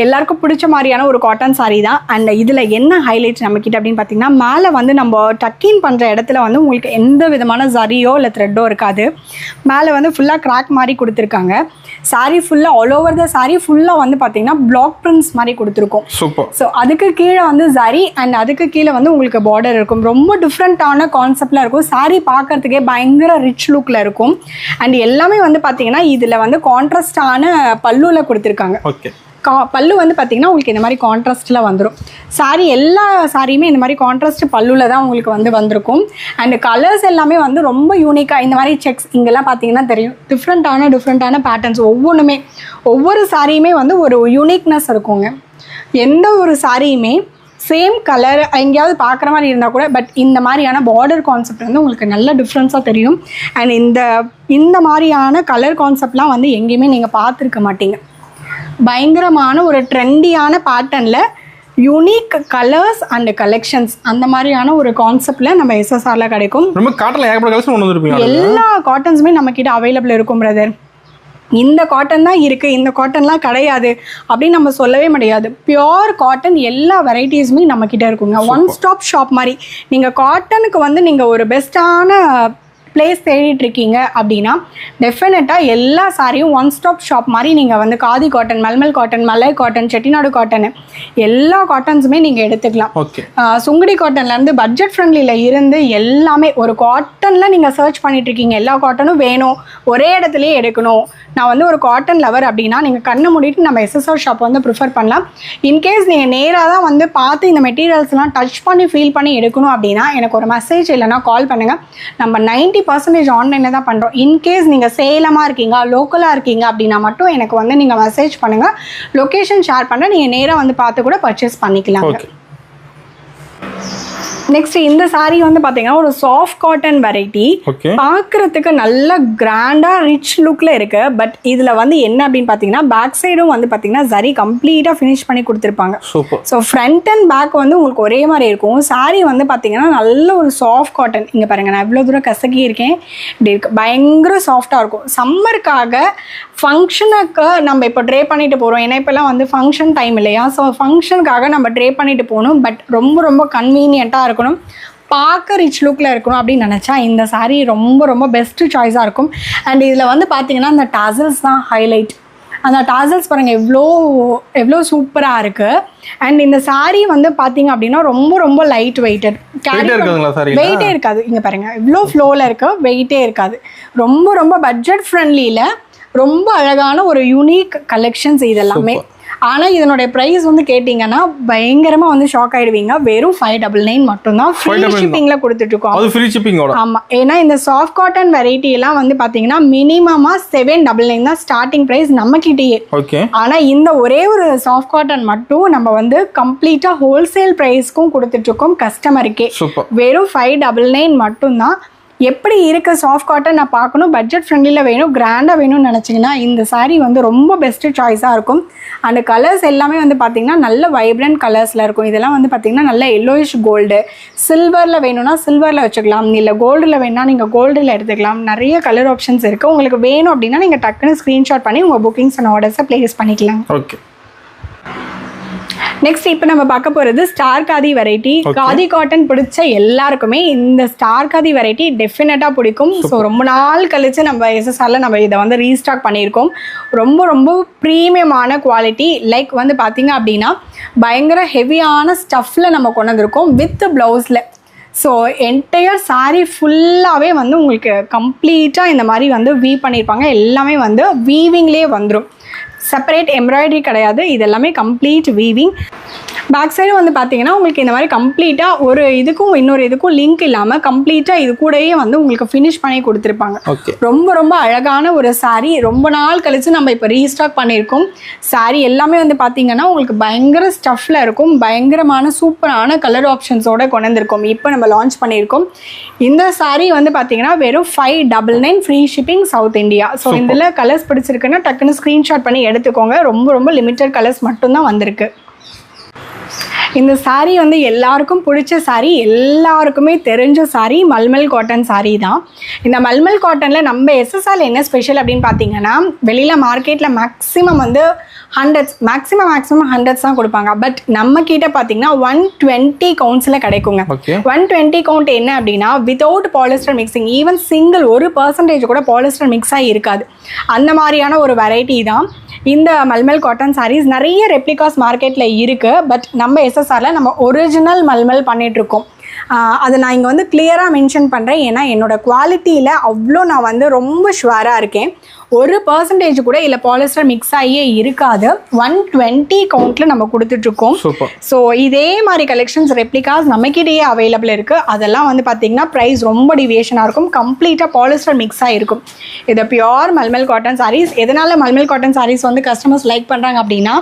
எல்லாருக்கும் பிடிச்ச மாதிரியான ஒரு காட்டன் சாரீ தான். அண்ட் இதில் என்ன ஹைலைட் நம்மக்கிட்ட அப்படின்னு பார்த்தீங்கன்னா மேலே வந்து நம்ம டக்கின் பண்ணுற இடத்துல வந்து உங்களுக்கு எந்த விதமான ஜரியோ இல்லை த்ரெட்டோ இருக்காது. மேலே வந்து ஃபுல்லாக கிராக் மாதிரி கொடுத்துருக்காங்க. சாரீ ஃபுல்லாக ஆல் ஓவர் த சாரீ ஃபுல்லாக வந்து பார்த்தீங்கன்னா பிளாக் பிரிண்ட்ஸ் மாதிரி கொடுத்துருக்கோம். ஸோ அதுக்கு கீழே வந்து ஜரி அண்ட் அதுக்கு கீழே வந்து உங்களுக்கு பார்டர் இருக்கும். ரொம்ப டிஃப்ரெண்ட்டான கான்செப்டில் இருக்கும். சாரீ பார்க்கறதுக்கே பயங்கர ரிச் லுக்கில் இருக்கும். அண்ட் எல்லாமே வந்து பார்த்தீங்கன்னா இதில் வந்து கான்ட்ராஸ்டான பல்லுவில் கொடுத்துருக்காங்க. பல்லு வந்து பார்த்தீங்கன்னா உங்களுக்கு இந்த மாதிரி கான்ட்ராஸ்டில் வந்துடும். சாரி எல்லா சாரியுமே இந்த மாதிரி கான்ட்ராஸ்ட் பல்லுவில் தான் உங்களுக்கு வந்து வந்திருக்கும். அண்ட் கலர்ஸ் எல்லாமே வந்து ரொம்ப யூனிக்காக இந்த மாதிரி செக்ஸ் இங்கெல்லாம் பார்த்தீங்கன்னா தெரியும் டிஃப்ரெண்ட்டான பேட்டர்ன்ஸ் ஒவ்வொன்றுமே ஒவ்வொரு சாரியுமே வந்து ஒரு யூனிக்னஸ் இருக்குங்க. எந்த ஒரு சாரியுமே சேம் கலர் எங்கேயாவது பார்க்குற மாதிரி இருந்தால் கூட பட் இந்த மாதிரியான பார்டர் கான்செப்ட் வந்து உங்களுக்கு நல்ல டிஃப்ரென்ஸாக தெரியும். அண்ட் இந்த மாதிரியான கலர் கான்செப்ட்லாம் வந்து எங்கேயுமே நீங்கள் பார்த்துருக்க மாட்டீங்க. பயங்கரமான ஒரு ட்ரெண்டியான பேட்டர்னில் யூனிக் கலர்ஸ் அண்ட் கலெக்ஷன்ஸ் அந்த மாதிரியான ஒரு கான்செப்டில் நம்ம எஸ்எஸ்ஆரில் கிடைக்கும். எல்லா காட்டன்ஸுமே நம்மக்கிட்ட அவைலபிள் இருக்கும் பிரதர். இந்த காட்டன் தான் இருக்குது, இந்த காட்டன்லாம் கிடையாது அப்படின்னு நம்ம சொல்லவே முடியாது. பியோர் காட்டன் எல்லா வெரைட்டிஸுமே நம்மக்கிட்ட இருக்குங்க. ஒன் ஸ்டாப் ஷாப் மாதிரி. நீங்கள் காட்டனுக்கு வந்து நீங்கள் ஒரு பெஸ்ட்டான பிளேஸ் தேடிட்டுருக்கீங்க அப்படின்னா டெஃபினட்டாக எல்லா சாரியும் ஒன் ஸ்டாப் ஷாப் மாதிரி நீங்கள் வந்து காதி காட்டன், மல்மல் காட்டன், மலை காட்டன், செட்டிநாடு காட்டன் எல்லா காட்டன்ஸுமே நீங்கள் எடுத்துக்கலாம். சுங்குடி காட்டன்லேருந்து பட்ஜெட் ஃப்ரெண்ட்லியில் இருந்து எல்லாமே ஒரு காட்டனில் நீங்கள் சர்ச் பண்ணிட்டுருக்கீங்க. எல்லா காட்டனும் வேணும், ஒரே இடத்துலையே எடுக்கணும், நான் வந்து ஒரு காட்டன் லவர் அப்படின்னா நீங்கள் கண்ணை மூடிட்டு நம்ம எஸ்எஸ்ஆர் ஷாப் வந்து ப்ரிஃபர் பண்ணலாம். இன்கேஸ் நீங்கள் நேராக தான் வந்து பார்த்து இந்த மெட்டீரியல்ஸ்லாம் டச் பண்ணி ஃபீல் பண்ணி எடுக்கணும் அப்படின்னா எனக்கு ஒரு மெசேஜ் இல்லைனா கால் பண்ணுங்கள். நம்ம 90% ஆன்லைனில் தான் பண்ணுறோம். இன்கேஸ் நீங்கள் சேலமாக இருக்கீங்க, லோக்கலாக இருக்கீங்க அப்படின்னா மட்டும் எனக்கு வந்து நீங்கள் மெசேஜ் பண்ணுங்கள், லொக்கேஷன் ஷேர் பண்ணுறேன், நீங்கள் நேராக வந்து பார்த்து கூட பர்ச்சேஸ் பண்ணிக்கலாம். நெக்ஸ்ட் இந்த saree வந்து பாத்தீங்கன்னா ஒரு சாஃப்ட் காட்டன் வெரைட்டி. பார்க்கிறதுக்கு நல்ல கிராண்டா ரிச் லுக்ல இருக்கு. பட் இதுல வந்து என்ன அப்படின்னு பாத்தீங்கன்னா பேக் சைடும் வந்து பாத்தீங்கன்னா ஜரி கம்ப்ளீட்டா ஃபினிஷ் பண்ணி கொடுத்துருப்பாங்க. ஸோ ஃப்ரண்ட் அண்ட் பேக் வந்து உங்களுக்கு ஒரே மாதிரி இருக்கும். saree வந்து பாத்தீங்கன்னா நல்ல ஒரு சாஃப்ட் காட்டன். இங்க பாருங்க நான் எவ்வளவு தூரம் கசக்கி இருக்கேன். இப்படி இருக்கு, பயங்கர சாஃப்டா இருக்கும். சம்மருக்காக ஃபங்க்ஷனுக்கு நம்ம இப்போ ட்ரே பண்ணிட்டு போறோம். ஏன்னா இப்பெல்லாம் வந்து ஃபங்க்ஷன் டைம் இல்லையா? ஸோ ஃபங்க்ஷனுக்காக நம்ம ட்ரே பண்ணிட்டு போகணும். பட் ரொம்ப ரொம்ப கன்வீனியன்ட்டா இருக்கணும், பார்க்க ரிச் லுக்கில் இருக்கணும் அப்படின்னு நினச்சா இந்த saree ரொம்ப ரொம்ப பெஸ்ட்டு சாய்ஸாக இருக்கும். அண்ட் இதில் வந்து பார்த்தீங்கன்னா அந்த டாசல்ஸ் தான் ஹைலைட். அந்த டாசல்ஸ் பாருங்கள் எவ்வளோ சூப்பராக இருக்குது. அண்ட் இந்த saree வந்து பார்த்தீங்க அப்படின்னா ரொம்ப ரொம்ப லைட் வெயிட்டட், வெயிட்டே இருக்காது. இங்கே பாருங்கள் இவ்வளோ ஃப்ளோவில் இருக்கு, வெயிட்டே இருக்காது. ரொம்ப ரொம்ப பட்ஜெட் ஃப்ரெண்ட்லியில் ரொம்ப அழகான ஒரு யூனிக் கலெக்ஷன்ஸ் இதெல்லாமே. ஆனால் இதனுடைய ப்ரைஸ் வந்து கேட்டிங்கன்னா பயங்கரமாக வந்து ஷாக் ஆகிடுவீங்க. வெறும் 599 மட்டும்தான் ஃப்ரீ ஷிப்பிங்கில் கொடுத்துட்ருக்கோம். ஆமாம், ஏன்னா இந்த சாஃப்ட் காட்டன் வெரைட்டி எல்லாம் வந்து பார்த்தீங்கன்னா மினிமமாக 799 தான் ஸ்டார்டிங் ப்ரைஸ் நம்மக்கிட்டேயே. ஆனால் இந்த ஒரே ஒரு சாஃப்ட் காட்டன் மட்டும் நம்ம வந்து கம்ப்ளீட்டாக ஹோல்சேல் ப்ரைஸ்க்கும் கொடுத்துட்ருக்கோம் கஸ்டமருக்கே. வெறும் 599 மட்டும்தான். எப்படி இருக்க சாஃப்ட் காட்டன் நான் பார்க்கணும், பட்ஜெட் ஃப்ரெண்ட்லியில் வேணும், கிராண்டாக வேணும்னு நினச்சிங்கன்னா இந்த saree வந்து ரொம்ப பெஸ்ட்டு சாய்ஸாக இருக்கும். அந்த கலர்ஸ் எல்லாமே வந்து பார்த்திங்கன்னா நல்ல வைப்ரண்ட் கலர்ஸில் இருக்கும். இதெல்லாம் வந்து பார்த்திங்கன்னா நல்ல எல்லோயிஷ் கோல்டு, சில்வரில் வேணும்னா சில்வரில் வச்சுக்கலாம், இல்லை கோல்டில் வேணும்னா நீங்கள் கோல்டில் எடுத்துக்கலாம். நிறைய கலர் ஆப்ஷன்ஸ் இருக்குது. உங்களுக்கு வேணும் அப்படின்னா நீங்கள் டக்குன்னு ஸ்க்ரீன்ஷாட் பண்ணி உங்கள் புக்கிங்ஸ் அண்ட் ஆர்டர்ஸை ப்ளேஸ் பண்ணிக்கலாம். ஓகே, நெக்ஸ்ட் இப்போ நம்ம பார்க்க போகிறது star khadi variety. Khadi cotton பிடிச்ச எல்லாருக்குமே இந்த ஸ்டார் காதி வெரைட்டி டெஃபினட்டாக பிடிக்கும். ஸோ ரொம்ப நாள் கழிச்சு நம்ம எஸ்எஸ்ஆரில் நம்ம இதை வந்து ரீஸ்டாக் பண்ணியிருக்கோம். ரொம்ப ரொம்ப ப்ரீமியமான குவாலிட்டி. லைக் வந்து பார்த்தீங்க அப்படின்னா பயங்கர ஹெவியான ஸ்டஃப்பில் நம்ம கொண்டு வந்திருக்கோம் வித் ப்ளவுஸில். ஸோ என்டையர் saree ஃபுல்லாகவே வந்து உங்களுக்கு கம்ப்ளீட்டாக இந்த மாதிரி வந்து வீவ் பண்ணியிருப்பாங்க. எல்லாமே வந்து வீவிங்லேயே வந்துடும், செப்பரேட் எம்ப்ராய்டரி கிடையாது. இது எல்லாமே கம்ப்ளீட் வீவிங். பேக் சைடு வந்து பார்த்தீங்கன்னா உங்களுக்கு இந்த மாதிரி கம்ப்ளீட்டாக ஒரு இதுக்கும் இன்னொரு இதுக்கும் லிங்க் இல்லாமல் கம்ப்ளீட்டாக இது கூடயே வந்து உங்களுக்கு ஃபினிஷ் பண்ணி கொடுத்துருப்பாங்க. ரொம்ப ரொம்ப அழகான ஒரு saree. ரொம்ப நாள் கழிச்சு நம்ம இப்போ ரீஸ்டாக் பண்ணியிருக்கோம். saree எல்லாமே வந்து பார்த்தீங்கன்னா உங்களுக்கு பயங்கர ஸ்டஃப்பில் இருக்கும். பயங்கரமான சூப்பரான கலர் ஆப்ஷன்ஸோடு கொண்டு வந்திருக்கோம். இப்போ நம்ம லான்ச் பண்ணியிருக்கோம். இந்த saree வந்து பார்த்தீங்கன்னா வெறும் 599 free shipping south India. So இதில் கலர்ஸ் பிடிச்சிருக்குன்னா டக்குன்னு ஸ்க்ரீன்ஷாட் பண்ணி எடுத்துக்கோங்க. ரொம்ப ரொம்ப லிமிட்டட் கலர்ஸ் மட்டும்தான் வந்திருக்கு. இந்த saree வந்து எல்லாருக்கும் பிடிச்ச saree, எல்லாருக்குமே தெரிஞ்ச saree மல்மல் காட்டன் saree தான். இந்த மல்மல் காட்டனில் நம்ம எஸ்எஸ்ஆர் என்ன ஸ்பெஷல் அப்படின்னு பார்த்தீங்கன்னா வெளியில் மார்க்கெட்டில் மேக்ஸிமம் வந்து மேக்ஸிமம் 100s தான் கொடுப்பாங்க. பட் நம்ம கிட்ட பார்த்தீங்கன்னா 120 கவுண்ட்ஸில் கிடைக்குங்க. 120 கவுண்ட் என்ன அப்படின்னா without polyester mixing, even single 1% கூட பாலிஸ்டர் மிக்ஸ் ஆகி இருக்காது. அந்த மாதிரியான ஒரு வெரைட்டி தான் இந்த மல்மல் காட்டன் sarees. நிறைய ரெப்ளிகாஸ் மார்க்கெட்டில் இருக்குது. பட் நம்ம எஸ்எஸ்ஆரில் நம்ம ஒரிஜினல் மல்மல் பண்ணிகிட்ருக்கோம். அதை நான் இங்கே வந்து கிளியராக மென்ஷன் பண்ணுறேன். ஏன்னா என்னோடய குவாலிட்டியில் அவ்வளோ நான் வந்து ரொம்ப ஷுவராக இருக்கேன். 1% கூட இல்லை பாலிஸ்டர் மிக்ஸ் ஆகியே இருக்காது. 120 கவுண்ட்டில் நம்ம கொடுத்துட்ருக்கோம். ஸோ இதே மாதிரி கலெக்ஷன்ஸ் ரெப்ளிகாஸ் நம்மக்கிட்டேயே அவைலபிள் இருக்குது. அதெல்லாம் வந்து பார்த்திங்கன்னா ப்ரைஸ் ரொம்ப டிவியேஷனாக இருக்கும். கம்ப்ளீட்டாக பாலிஸ்டர் மிக்ஸ் ஆகிருக்கும். இது பியோர் மல்மல் காட்டன் sarees. எதனால் மல்மல் காட்டன் sarees வந்து கஸ்டமர்ஸ் லைக் பண்ணுறாங்க அப்படின்னா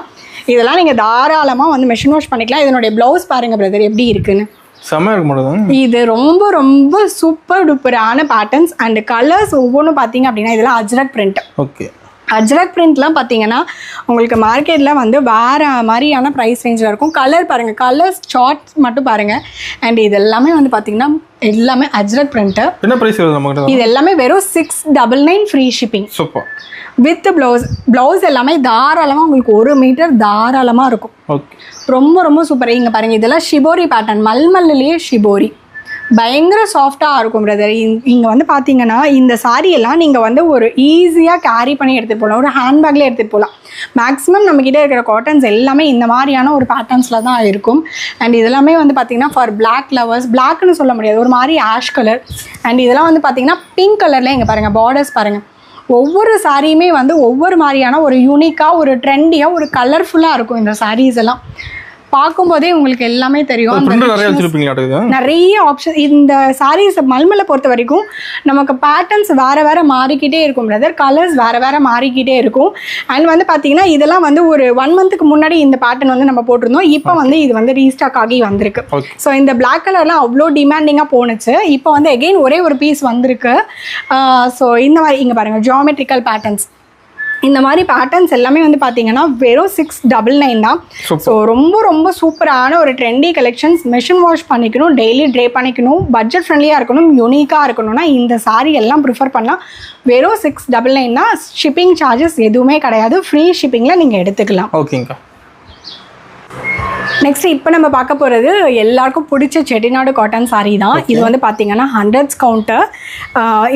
இதெல்லாம் நீங்கள் தாராளமாக வந்து மெஷின் வாஷ் பண்ணிக்கலாம். இதனுடைய ப்ளவுஸ் பாருங்கள் பிரதர் எப்படி இருக்குன்னு. இது ரொம்ப ரொம்ப சூப்பர் டூப்பரான பேட்டர்ன்ஸ் அண்ட் கலர்ஸ் ஒவ்வொன்றும் பார்த்தீங்க அப்படின்னா இதெல்லாம் அஜ்ரக் பிரிண்ட். அஜ்ரக் பிரிண்ட்லாம் பார்த்தீங்கன்னா உங்களுக்கு மார்க்கெட்டில் வந்து வேறு மாதிரியான ப்ரைஸ் ரேஞ்சில் இருக்கும். கலர் பாருங்கள், கலர்ஸ் சார்ட்ஸ் மட்டும் பாருங்கள். அண்ட் இது எல்லாமே வந்து பார்த்தீங்கன்னா எல்லாமே அஜ்ரக் பிரிண்ட்டு. என்ன ப்ரைஸ்? இது எல்லாமே வெறும் 699 ஃப்ரீ ஷிப்பிங் வித் ப்ளவுஸ் எல்லாமே தாராளமாக உங்களுக்கு 1 மீட்டர் தாராளமாக இருக்கும். ரொம்ப ரொம்ப சூப்பர். இங்கே பாருங்கள் இதெல்லாம் ஷிபோரி பேட்டர்ன், மல்மல்லையே ஷிபோரி. பயங்கர சாஃப்டாக இருக்கும் பிரதர். இங்கே வந்து பார்த்தீங்கன்னா இந்த சாரியெல்லாம் நீங்கள் வந்து ஒரு ஈஸியாக கேரி பண்ணி எடுத்துகிட்டு போகலாம், ஒரு ஹேண்ட்பேக்லேயே எடுத்துகிட்டு போகலாம். மேக்ஸிமம் நம்மக்கிட்ட இருக்கிற காட்டன்ஸ் எல்லாமே இந்த மாதிரியான ஒரு பேட்டர்ன்ஸில் தான் இருக்கும். அண்ட் இதெல்லாமே வந்து பார்த்தீங்கன்னா ஃபார் பிளாக் லவர்ஸ், பிளாக்னு சொல்ல முடியாது, ஒரு மாதிரி ஆஷ் கலர். அண்ட் இதெல்லாம் வந்து பார்த்தீங்கன்னா பிங்க் கலரில் இங்கே பாருங்கள் பார்டர்ஸ் பாருங்கள். ஒவ்வொரு சாரியுமே வந்து ஒவ்வொரு மாதிரியான ஒரு யூனிக்காக, ஒரு ட்ரெண்டியாக, ஒரு கலர்ஃபுல்லாக இருக்கும் இந்த சாரீஸ் எல்லாம். பார்க்கும்போதே உங்களுக்கு எல்லாமே தெரியும். நிறைய வச்சிருப்பீங்களா? நிறைய ஆப்ஷன். இந்த சாரீஸ் மல்மலை பொறுத்த வரைக்கும் நமக்கு பேட்டர்ன்ஸ் வேற வேற மாறிக்கிட்டே இருக்கும் பிரதர், கலர்ஸ் வேற வேற மாறிக்கிட்டே இருக்கும். அண்ட் வந்து பார்த்தீங்கன்னா இதெல்லாம் வந்து ஒரு 1 மந்த்துக்கு முன்னாடி இந்த பேட்டர்ன் வந்து நம்ம போட்டிருந்தோம். இப்போ வந்து இது வந்து ரீஸ்டாக் ஆகி வந்திருக்கு. ஸோ இந்த பிளாக் கலர்லாம் அவ்வளோ டிமாண்டிங்காக போணுச்சு. இப்போ வந்து அகெயின் ஒரே ஒரு பீஸ் வந்திருக்கு. ஸோ இந்த மாதிரி இங்கே பாருங்கள் ஜியோமெட்ரிக்கல் பேட்டர்ன்ஸ், இந்த மாதிரி பேட்டர்ன்ஸ் எல்லாமே வந்து பார்த்தீங்கன்னா வெறும் 699 தான். ஸோ ரொம்ப ரொம்ப சூப்பரான ஒரு ட்ரெண்டி கலெக்ஷன்ஸ். மெஷின் வாஷ் பண்ணிக்கணும், டெய்லி ட்ரே பண்ணிக்கணும், பட்ஜெட் ஃப்ரெண்ட்லியாக இருக்கணும், யூனிக்காக இருக்கணும்னா இந்த சாரீ எல்லாம் ப்ரிஃபர் பண்ணலாம். வெறும் 699 தான். ஷிப்பிங் சார்ஜஸ் எதுவுமே கிடையாது, ஃப்ரீ ஷிப்பிங்கில் நீங்கள் எடுத்துக்கலாம். ஓகேங்க. நெக்ஸ்ட் இப்போ நம்ம பார்க்க போகிறது எல்லாருக்கும் பிடிச்ச செட்டிநாடு காட்டன் சாரீ தான். இது வந்து பார்த்தீங்கன்னா 100s கவுண்டர்.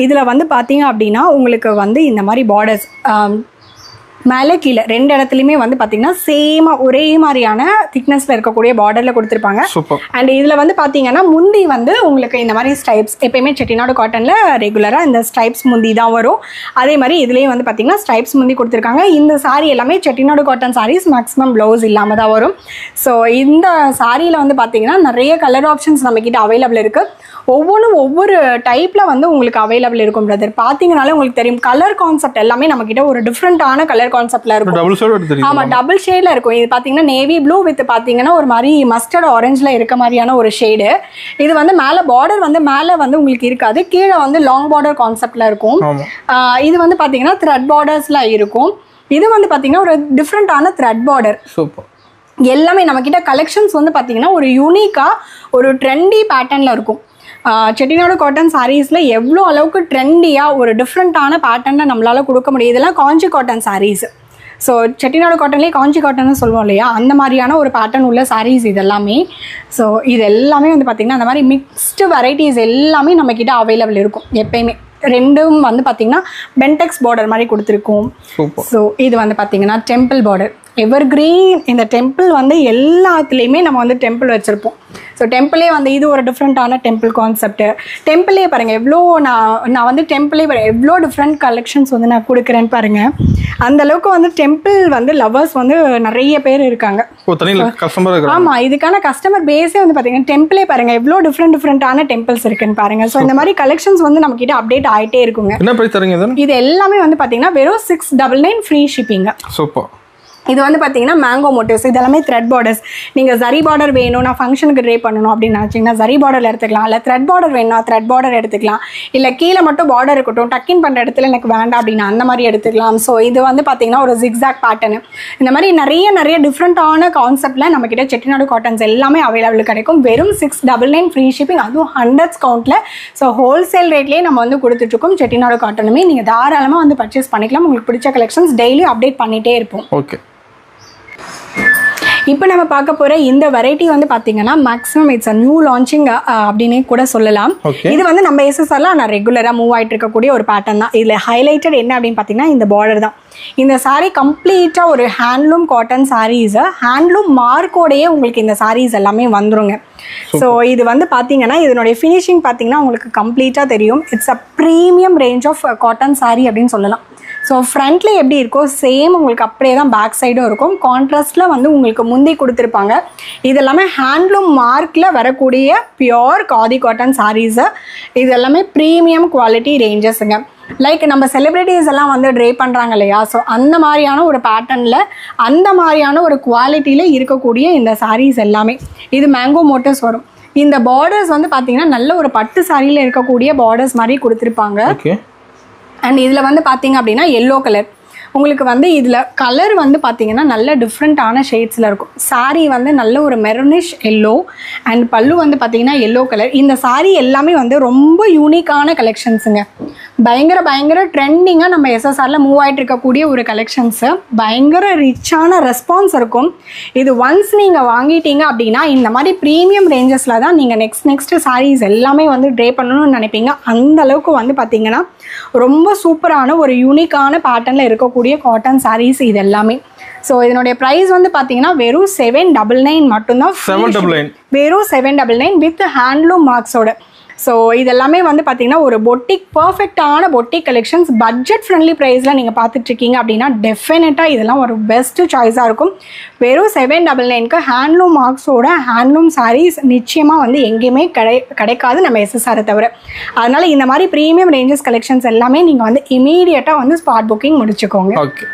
இதில் வந்து பார்த்தீங்க அப்படின்னா உங்களுக்கு வந்து இந்த மாதிரி பார்டர்ஸ் மேலே கீழே 2 இடத்துலையுமே வந்து பார்த்தீங்கன்னா சேமாக ஒரே மாதிரியான திக்னஸில் இருக்கக்கூடிய பார்டரில் கொடுத்துருப்பாங்க. அண்ட் இதில் வந்து பார்த்தீங்கன்னா முந்தி வந்து உங்களுக்கு இந்த மாதிரி ஸ்டைப்ஸ், எப்பயுமே செட்டிநாடு காட்டனில் ரெகுலராக இந்த ஸ்டைப்ஸ் முந்தி தான் வரும். அதே மாதிரி இதுலேயும் வந்து பார்த்தீங்கன்னா ஸ்டைப்ஸ் முந்தி கொடுத்துருக்காங்க. இந்த சாரீ எல்லாமே Chettinad cotton saris, maximum blouse இல்லாமல் தான் வரும். ஸோ இந்த சாரியில் வந்து பார்த்தீங்கன்னா நிறைய கலர் ஆப்ஷன்ஸ் நம்மக்கிட்ட அவைலபிள் இருக்குது. ஒவ்வொன்றும் ஒவ்வொரு டைப்பில் வந்து உங்களுக்கு அவைலபிள் இருக்கும் பிரதர். பார்த்தீங்கனாலே உங்களுக்கு தெரியும் கலர் கான்செப்ட் எல்லாமே நம்மக்கிட்ட ஒரு டிஃப்ரெண்ட்டான கலர் கான்செப்ட்ல இருக்கும். ஆமாம், டபுள் ஷேடில் இருக்கும். இது பார்த்தீங்கன்னா நேவி ப்ளூ வித் பார்த்தீங்கன்னா ஒரு மாதிரி மஸ்டர்ட் ஆரஞ்சில் இருக்க மாதிரியான ஒரு ஷேடு. இது வந்து மேலே பார்டர் வந்து மேலே வந்து உங்களுக்கு இருக்காது, கீழே வந்து லாங் பார்டர் கான்செப்டில் இருக்கும். இது வந்து பார்த்தீங்கன்னா த்ரெட் பார்டர்ஸில் இருக்கும். இது வந்து பார்த்தீங்கன்னா ஒரு டிஃப்ரெண்ட்டான த்ரெட் பார்டர். சூப்பர். எல்லாமே நம்மக்கிட்ட கலெக்ஷன்ஸ் வந்து பார்த்தீங்கன்னா ஒரு யூனிக்காக ஒரு ட்ரெண்டி பேட்டர்னில் இருக்கும். செட்டிநாடு காட்டன் சாரீஸில் எவ்வளோ அளவுக்கு ட்ரெண்டியாக ஒரு டிஃப்ரெண்ட்டான பேட்டர்னில் நம்மளால் கொடுக்க முடியும். இதெல்லாம் காஞ்சி காட்டன் சாரீஸ். ஸோ செட்டிநாடு காட்டன்லேயே காஞ்சி காட்டன்னு சொல்லுவோம் இல்லையா, அந்த மாதிரியான ஒரு பேட்டர்ன் உள்ள சாரீஸ் இது எல்லாமே. ஸோ இது எல்லாமே வந்து பார்த்திங்கன்னா அந்த மாதிரி மிக்ஸ்டு வெரைட்டிஸ் எல்லாமே நம்மக்கிட்ட அவைலபிள் இருக்கும் எப்பயுமே. ரெண்டும் வந்து பார்த்திங்கன்னா பென்டெக்ஸ் பார்டர் மாதிரி கொடுத்துருக்கோம். ஸோ இது வந்து பார்த்திங்கன்னா டெம்பிள் பார்டர், எவர் கிரீன். இந்த டெம்பிள் வந்து எல்லாத்துலேயுமே நம்ம வந்து டெம்பிள் வச்சுருப்போம். ஸோ டெம்பிளே வந்து இது ஒரு டிஃப்ரெண்ட்டான டெம்பிள் கான்செப்ட்டு. டெம்பிளே பாருங்கள் எவ்வளோ நான் வந்து டெம்பிளே எவ்வளோ டிஃப்ரெண்ட் கலெக்ஷன்ஸ் வந்து நான் கொடுக்குறேன்னு பாருங்கள். அந்தளவுக்கு வந்து டெம்பிள் வந்து லவர்ஸ் வந்து நிறைய பேர் இருக்காங்க. ஆமாம், இதுக்கான கஸ்டமர் பேஸே வந்து பார்த்தீங்கன்னா டெம்பிளே பாருங்கள் எவ்வளோ டிஃப்ரெண்ட்டான டெம்பிள்ஸ் இருக்குன்னு பாருங்கள். ஸோ இந்த மாதிரி கலெக்ஷன்ஸ் வந்து நம்மக்கிட்ட அப்டேட் ஆகிட்டே இருக்குங்க. என்ன பிரைஸ் தரீங்க? இது எல்லாமே வந்து பார்த்தீங்கன்னா வெறும் 699 ஃப்ரீ ஷிப்பிங்க. சூப்பர். இது வந்து பார்த்தீங்கன்னா மேங்கோ மோட்டிவ்ஸ், இதெல்லாமே த்ரெட் பார்டர்ஸ். நீங்கள் ஜரி பார்டர் வேணும், நான் ஃபங்க்ஷனுக்கு ட்ரே பண்ணணும் அப்படின்னு நினச்சிங்கன்னா ஜரி பார்டர் எடுத்துக்கலாம். இல்லை த்ரெட் பார்டர் வேணும்னா த்ரெட் பார்டர் எடுத்துக்கலாம். இல்லை கீழே மட்டும் பார்டர் இருக்கட்டும், டக்கின் பண்ணுற இடத்துல எனக்கு வேண்டாம் அப்படின்னா அந்த மாதிரி எடுத்துக்கலாம். ஸோ இது வந்து பார்த்தீங்கன்னா ஒரு ஜிக்ஸாக் பேட்டர்னு. இந்த மாதிரி நிறைய டிஃப்ரெண்ட்டான கான்செப்டில் நம்மக்கிட்ட செட்டிநாடு காட்டன்ஸ் எல்லாமே அவைலபிள் கிடைக்கும். வெறும் 699 ஃப்ரீ ஷிப்பிங், அதுவும் 100s கவுண்டில். ஸோ ஹோல்சேல் ரேட்லேயே நம்ம வந்து கொடுத்துட்ருக்கோம். செட்டிநாடு காட்டனுமே நீங்கள் தாராளமாக வந்து பர்ச்சேஸ் பண்ணிக்கலாம். உங்களுக்கு பிடிச்ச கலெக்ஷன்ஸ் டெய்லி அப்டேட் பண்ணிகிட்டே இருப்போம். ஓகே. இப்போ நம்ம பார்க்க போகிற இந்த வெரைட்டி வந்து பார்த்தீங்கன்னா maximum it's a new launching அப்படின்னு கூட சொல்லலாம். இது வந்து நம்ம எஸ்எஸ்ஆரில் நான் ரெகுலராக மூவ் ஆகிட்டு இருக்கக்கூடிய ஒரு பேட்டர்ன் தான். இதில் ஹைலைட்டட் என்ன அப்படின்னு பார்த்தீங்கன்னா இந்த பார்டர் தான். இந்த சாரீ கம்ப்ளீட்டாக ஒரு ஹேண்ட்லூம் காட்டன் சாரீஸு, ஹேண்ட்லூம் மார்க்கோடையே உங்களுக்கு இந்த சாரீஸ் எல்லாமே வந்துருங்க. ஸோ இது வந்து பார்த்தீங்கன்னா இதனுடைய ஃபினிஷிங் பார்த்தீங்கன்னா உங்களுக்கு கம்ப்ளீட்டாக தெரியும். It's a premium range of cotton sari அப்படின்னு சொல்லலாம். ஸோ ஃப்ரண்ட்லேயே எப்படி இருக்கோ சேம் உங்களுக்கு அப்படியே தான் பேக் சைடும் இருக்கும். கான்ட்ராஸ்டில் வந்து உங்களுக்கு முந்தி கொடுத்துருப்பாங்க. இது எல்லாமே ஹேண்ட்லூம் மார்க்கில் வரக்கூடிய பியோர் காதி காட்டன் சாரீஸு. இது எல்லாமே ப்ரீமியம் குவாலிட்டி ரேஞ்சஸுங்க. லைக் நம்ம செலிப்ரிட்டிஸ் எல்லாம் வந்து ட்ரே பண்ணுறாங்க இல்லையா, ஸோ அந்த மாதிரியான ஒரு பேட்டர்னில் அந்த மாதிரியான ஒரு குவாலிட்டியில் இருக்கக்கூடிய இந்த சாரீஸ் எல்லாமே. இது மேங்கோ மோட்டிவ்ஸ் வரும். இந்த பார்டர்ஸ் வந்து பார்த்தீங்கன்னா நல்ல ஒரு பட்டு சாரியில் இருக்கக்கூடிய பார்டர்ஸ் மாதிரி கொடுத்துருப்பாங்க. அண்ட் இதில் வந்து பார்த்தீங்க அப்படின்னா எல்லோ கலர் உங்களுக்கு வந்து இதில் கலர் வந்து பார்த்தீங்கன்னா நல்ல டிஃப்ரெண்ட்டான ஷேட்ஸில் இருக்கும். சாரீ வந்து நல்ல ஒரு மெரூனிஷ் எல்லோ அண்ட் பல்லு வந்து பார்த்தீங்கன்னா எல்லோ கலர். இந்த சாரீ எல்லாமே வந்து ரொம்ப யூனிக்கான கலெக்ஷன்ஸுங்க. பயங்கர ட்ரெண்டிங்காக நம்ம எஸ்எஸ்ஆரில் மூவ் ஆகிட்டு இருக்கக்கூடிய ஒரு கலெக்ஷன்ஸு. பயங்கர ரிச்சான ரெஸ்பான்ஸ் இருக்கும். இது ஒன்ஸ் நீங்கள் வாங்கிட்டீங்க அப்படின்னா இந்த மாதிரி ப்ரீமியம் ரேஞ்சஸில் தான் நீங்கள் நெக்ஸ்ட் சாரீஸ் எல்லாமே வந்து ட்ரே பண்ணணும்னு நினைப்பீங்க. அந்தளவுக்கு வந்து பார்த்தீங்கன்னா ரொம்ப சூப்பரான ஒரு யூனிக்கான பேட்டர்னில் இருக்கக்கூடிய காட்டன் சாரீஸ் இது எல்லாமே. ஸோ இதனுடைய ப்ரைஸ் வந்து பார்த்தீங்கன்னா வெறும் 799 மட்டும்தான். வெறும் 799 வித் ஹேண்ட்லூம் மார்க்ஸோட. ஸோ இதெல்லாமே வந்து பார்த்தீங்கன்னா ஒரு பொட்டிக் பர்ஃபெக்டான பொட்டிக் கலெக்ஷன்ஸ் பட்ஜெட் ஃப்ரெண்ட்லி ப்ரைஸில் நீங்கள் பார்த்துட்ருக்கீங்க அப்படின்னா டெஃபினட்டாக இதெல்லாம் ஒரு பெஸ்ட்டு சாய்ஸாக இருக்கும். வெறும் 799க்கு ஹேண்ட்லூம் மார்க்ஸோட ஹேண்ட்லூம் சாரீஸ் நிச்சயமாக வந்து எங்கேயுமே கிடைக்காது நம்ம எஸ்எஸ்ஆரை தவிர. அதனால் இந்த மாதிரி ப்ரீமியம் ரேஞ்சஸ் கலெக்ஷன்ஸ் எல்லாமே நீங்கள் வந்து இமீடியட்டாக வந்து ஸ்பாட் புக்கிங் முடிச்சுக்கோங்க. ஓகே.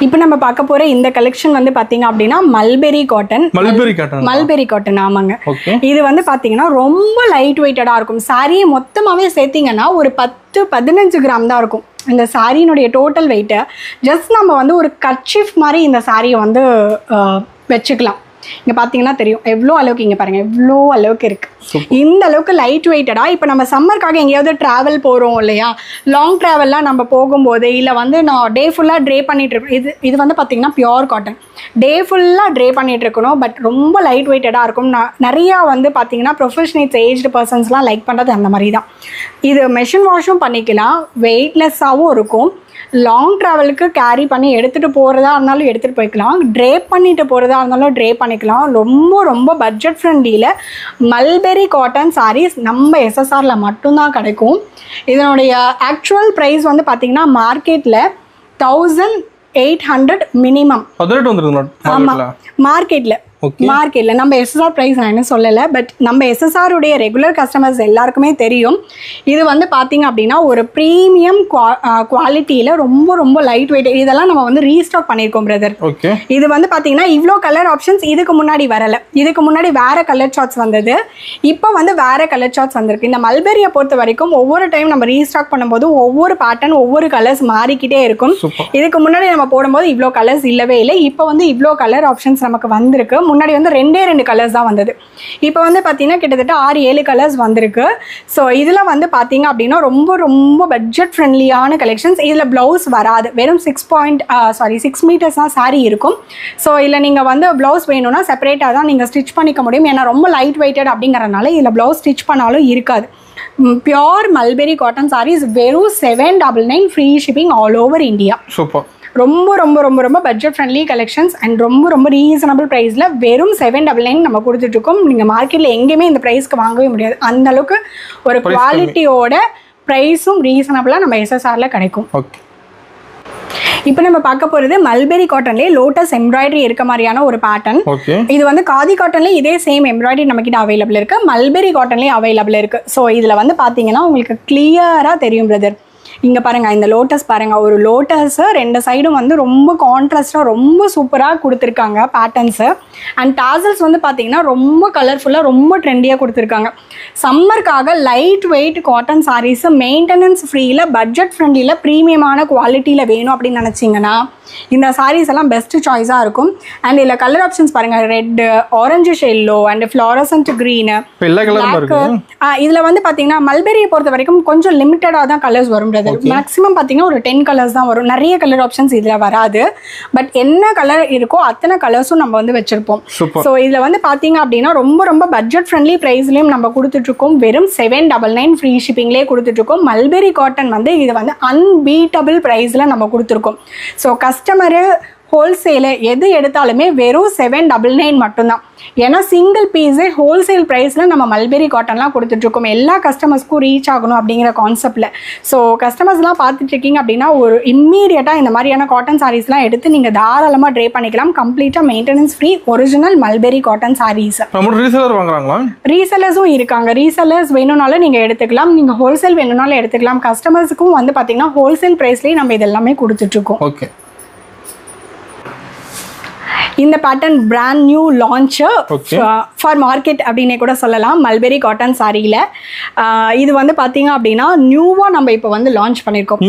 இப்போ நம்ம பார்க்க போகிற இந்த கலெக்ஷன் வந்து பார்த்தீங்க அப்படின்னா மல்பெரி காட்டன். மல்பெரி காட்டன் ஆமாங்க. இது வந்து பார்த்தீங்கன்னா ரொம்ப லைட் வெயிட்டடாக இருக்கும். சாரியை மொத்தமாகவே சேர்த்திங்கன்னா ஒரு 10-15 கிராம் தான் இருக்கும் இந்த சாரியினுடைய டோட்டல் வெயிட்டு. ஜஸ்ட் நம்ம வந்து ஒரு கர்ச்சீஃப் மாதிரி இந்த சாரியை வந்து வச்சுக்கலாம். இங்கே பார்த்தீங்கன்னா தெரியும் எவ்வளோ அளவுக்கு, இங்கே பாருங்கள் எவ்வளோ அளவுக்கு இருக்குது. இந்த அளவுக்கு லைட் வெயிட்டடாக இப்போ நம்ம சம்மருக்காக எங்கேயாவது ட்ராவல் போகிறோம் இல்லையா, லாங் ட்ராவல்லாம் நம்ம போகும்போது இல்லை வந்து நான் டே ஃபுல்லாக ட்ரே பண்ணிகிட்டு இருக்கேன். இது வந்து பார்த்திங்கன்னா பியோர் காட்டன். டே ஃபுல்லாக ட்ரே பண்ணிகிட்டு இருக்கணும். பட் ரொம்ப லைட் வெயிட்டடாக இருக்கும். நிறையா வந்து பார்த்திங்கன்னா ப்ரொஃபஷனல்ஸ் ஏஜ்டு பர்சன்ஸ்லாம் லைக் பண்ணுறது அந்த மாதிரி தான். இது மெஷின் வாஷும் பண்ணிக்கலாம், வெயிட்லெஸ்ஸாகவும் இருக்கும். லாங் ட்ராவலுக்கு கேரி பண்ணி எடுத்துகிட்டு போகிறதா இருந்தாலும் எடுத்துகிட்டு போய்க்கலாம், ட்ரேப் பண்ணிட்டு போகிறதா இருந்தாலும் ட்ரேப் பண்ணிக்கலாம். ரொம்ப ரொம்ப பட்ஜெட் ஃப்ரெண்ட்லியில் மல்பெரி காட்டன் சாரீஸ் நம்ம எஸ்எஸ்ஆரில் மட்டும்தான் கிடைக்கும். இதனுடைய ஆக்சுவல் ப்ரைஸ் வந்து பார்த்திங்கன்னா மார்க்கெட்டில் 1800 மினிமம். ஆமாம், மார்க்கெட்டில் நம்ம எஸ்எஸ்ஆர் ப்ரைஸ் நான் என்ன சொல்லலை. பட் நம்ம எஸ்எஸ்ஆருடைய ரெகுலர் கஸ்டமர்ஸ் எல்லாருக்குமே தெரியும். இது வந்து பார்த்திங்க அப்படின்னா ஒரு ப்ரீமியம் குவாலிட்டியில் ரொம்ப ரொம்ப லைட் வெயிட். இதெல்லாம் நம்ம வந்து ரீஸ்டாக் பண்ணியிருக்கோம் பிரதர். இது வந்து பார்த்திங்கன்னா இவ்வளோ கலர் ஆப்ஷன்ஸ் இதுக்கு முன்னாடி வரலை. இதுக்கு முன்னாடி வேறு கலர் சார்ட்ஸ் வந்தது, இப்போ வந்து வேறு கலர் சார்ட்ஸ் வந்திருக்கு. இந்த மல்பெரியை பொறுத்த வரைக்கும் ஒவ்வொரு டைம் நம்ம ரீஸ்டாக் பண்ணும்போது ஒவ்வொரு பேட்டர்ன் ஒவ்வொரு கலர்ஸ் மாறிக்கிட்டே இருக்கும். இதுக்கு முன்னாடி நம்ம போடும்போது இவ்வளோ கலர்ஸ் இல்லவே இல்லை. இப்போ வந்து இவ்வளோ கலர் ஆப்ஷன்ஸ் நமக்கு வந்திருக்கு. முன்னாடி வந்து 2 கலர்ஸ் தான் வந்தது. இப்போ வந்து பார்த்தீங்கன்னா கிட்டத்தட்ட 6-7 கலர்ஸ் வந்திருக்கு. ஸோ இதில் வந்து பார்த்தீங்க அப்படின்னா ரொம்ப ரொம்ப பட்ஜெட் ஃப்ரெண்ட்லியான கலெக்ஷன்ஸ். இதில் ப்ளவுஸ் வராது, வெறும் 6 மீட்டர்ஸ் தான் சாரீ இருக்கும். ஸோ இதில் நீங்கள் வந்து ப்ளவுஸ் வேணும்னா செப்பரேட்டாக தான் நீங்கள் ஸ்டிச் பண்ணிக்க முடியும். ஏன்னா ரொம்ப லைட் வெயிட்டட் அப்படிங்கிறனால இதில் ப்ளவுஸ் ஸ்டிச் பண்ணாலும் இருக்காது. பியோர் மல்பெரி காட்டன் சாரீஸ் வெறும் 799 free shipping all over India. Super. ரொம்ப ரொம்ப ரொம்ப ரொம்ப பட்ஜெட் ஃப்ரெண்ட்லி கலெக்ஷன்ஸ் அண்ட் ரொம்ப ரொம்ப ரீசனபிள் ப்ரைஸில் வெறும் 799 நம்ம கொடுத்துட்ருக்கோம். நீங்கள் மார்க்கெட்டில் எங்கேயுமே இந்த ப்ரைஸ்க்கு வாங்கவே முடியாது. அந்தளவுக்கு ஒரு குவாலிட்டியோட ப்ரைஸும் ரீசனபிளாக நம்ம எஸ்எஸ்ஆரில் கிடைக்கும். இப்போ நம்ம பார்க்க போகிறது மல்பெரி காட்டன்லேயே லோட்டஸ் எம்ப்ராய்டரி இருக்க மாதிரியான ஒரு பேட்டர்ன். இது வந்து காதி காட்டன்லேயே இதே சேம் எம்ப்ராய்டரி நம்மக்கிட்ட அவைலபிள் இருக்குது, மல்பெரி காட்டன்லேயே அவைலபிள் இருக்குது. ஸோ இதில் வந்து பார்த்தீங்கன்னா உங்களுக்கு கிளியராக தெரியும் பிரதர். இங்கே பாருங்கள், இந்த லோட்டஸ் பாருங்கள், ஒரு லோட்டஸு 2 சைடும் வந்து ரொம்ப கான்ட்ராஸ்டாக ரொம்ப சூப்பராக கொடுத்துருக்காங்க பேட்டர்ன்ஸு. அண்ட் டாசல்ஸ் வந்து பார்த்திங்கன்னா ரொம்ப கலர்ஃபுல்லாக ரொம்ப ட்ரெண்டியாக கொடுத்துருக்காங்க. சம்மருக்காக light weight cotton saris maintenance ஃப்ரீயில் பட்ஜெட் ஃப்ரெண்ட்லியில் ப்ரீமியமான குவாலிட்டியில் வேணும் அப்படின்னு நினச்சிங்கன்னா இந்த சாரீஸ் எல்லாம் பெஸ்ட் சாய்ஸாக இருக்கும். அண்ட் இதில் கலர் ஆப்ஷன்ஸ் பாருங்கள், red, orange cello and fluorescent green, இதில் வந்து பார்த்தீங்கன்னா மல்பெரியை பொறுத்த வரைக்கும் கொஞ்சம் லிமிட்டடாக தான் கலர்ஸ் வரும் பிரதர். மேக்ஸிமம் பார்த்தீங்கன்னா ஒரு 10 கலர்ஸ் தான் வரும். நிறைய கலர் ஆப்ஷன்ஸ் இதில் வராது. பட் என்ன கலர் இருக்கோ அத்தனை கலர்ஸும் நம்ம வந்து வச்சுருப்போம். ஸோ இதில் வந்து பார்த்தீங்க அப்படின்னா ரொம்ப ரொம்ப பட்ஜெட் ஃப்ரெண்ட்லி ப்ரைஸ்லேயும் நம்ம கொடுத்துட்ருக்கோம். வெறும் 799 ஃப்ரீ ஷிப்பிங்லேயே கொடுத்துட்ருக்கோம். மல்பெரி காட்டன் வந்து இது வந்து அன்பீட்டபிள் ப்ரைஸில் நம்ம கொடுத்துருக்கோம். ஸோ கஸ்டமரு ஹோல்சேலு எது எடுத்தாலுமே வெறும் 799 மட்டும்தான். ஏன்னா சிங்கிள் பீஸே ஹோல்சேல் ப்ரைஸில் நம்ம மல்பெரி காட்டன்லாம் கொடுத்துட்ருக்கோம். எல்லா கஸ்டமர்ஸ்க்கும் ரீச் ஆகணும் அப்படிங்கிற கான்செப்டில். ஸோ கஸ்டமர்ஸ்லாம் பார்த்துட்ருக்கீங்க அப்படின்னா ஒரு இம்மீடியட்டாக இந்த மாதிரியான காட்டன் சாரீஸ்லாம் எடுத்து நீங்கள் தாராளமாக ட்ரே பண்ணிக்கலாம். கம்ப்ளீட்டாக maintenance free original mulberry cotton saris. ரீசெல்லர்ஸும் இருக்காங்க. ரீசெல்லர்ஸ் வேணும்னாலும் நீங்கள் எடுத்துக்கலாம், நீங்கள் ஹோல்சேல் வேணும்னாலும் எடுத்துக்கலாம். கஸ்டமர்ஸுக்கும் வந்து பார்த்தீங்கன்னா ஹோல்சேல் ப்ரைஸ்லேயே நம்ம இதெல்லாமே கொடுத்துட்ருக்கோம். ஓகே. இந்த pattern brand new launch for market அப்படின்னே கூட சொல்லலாம். மல்பெரி காட்டன் சாரியில் இது வந்து பார்த்தீங்க அப்படின்னா நியூவாக நம்ம இப்போ வந்து லான்ச் பண்ணியிருக்கோம்.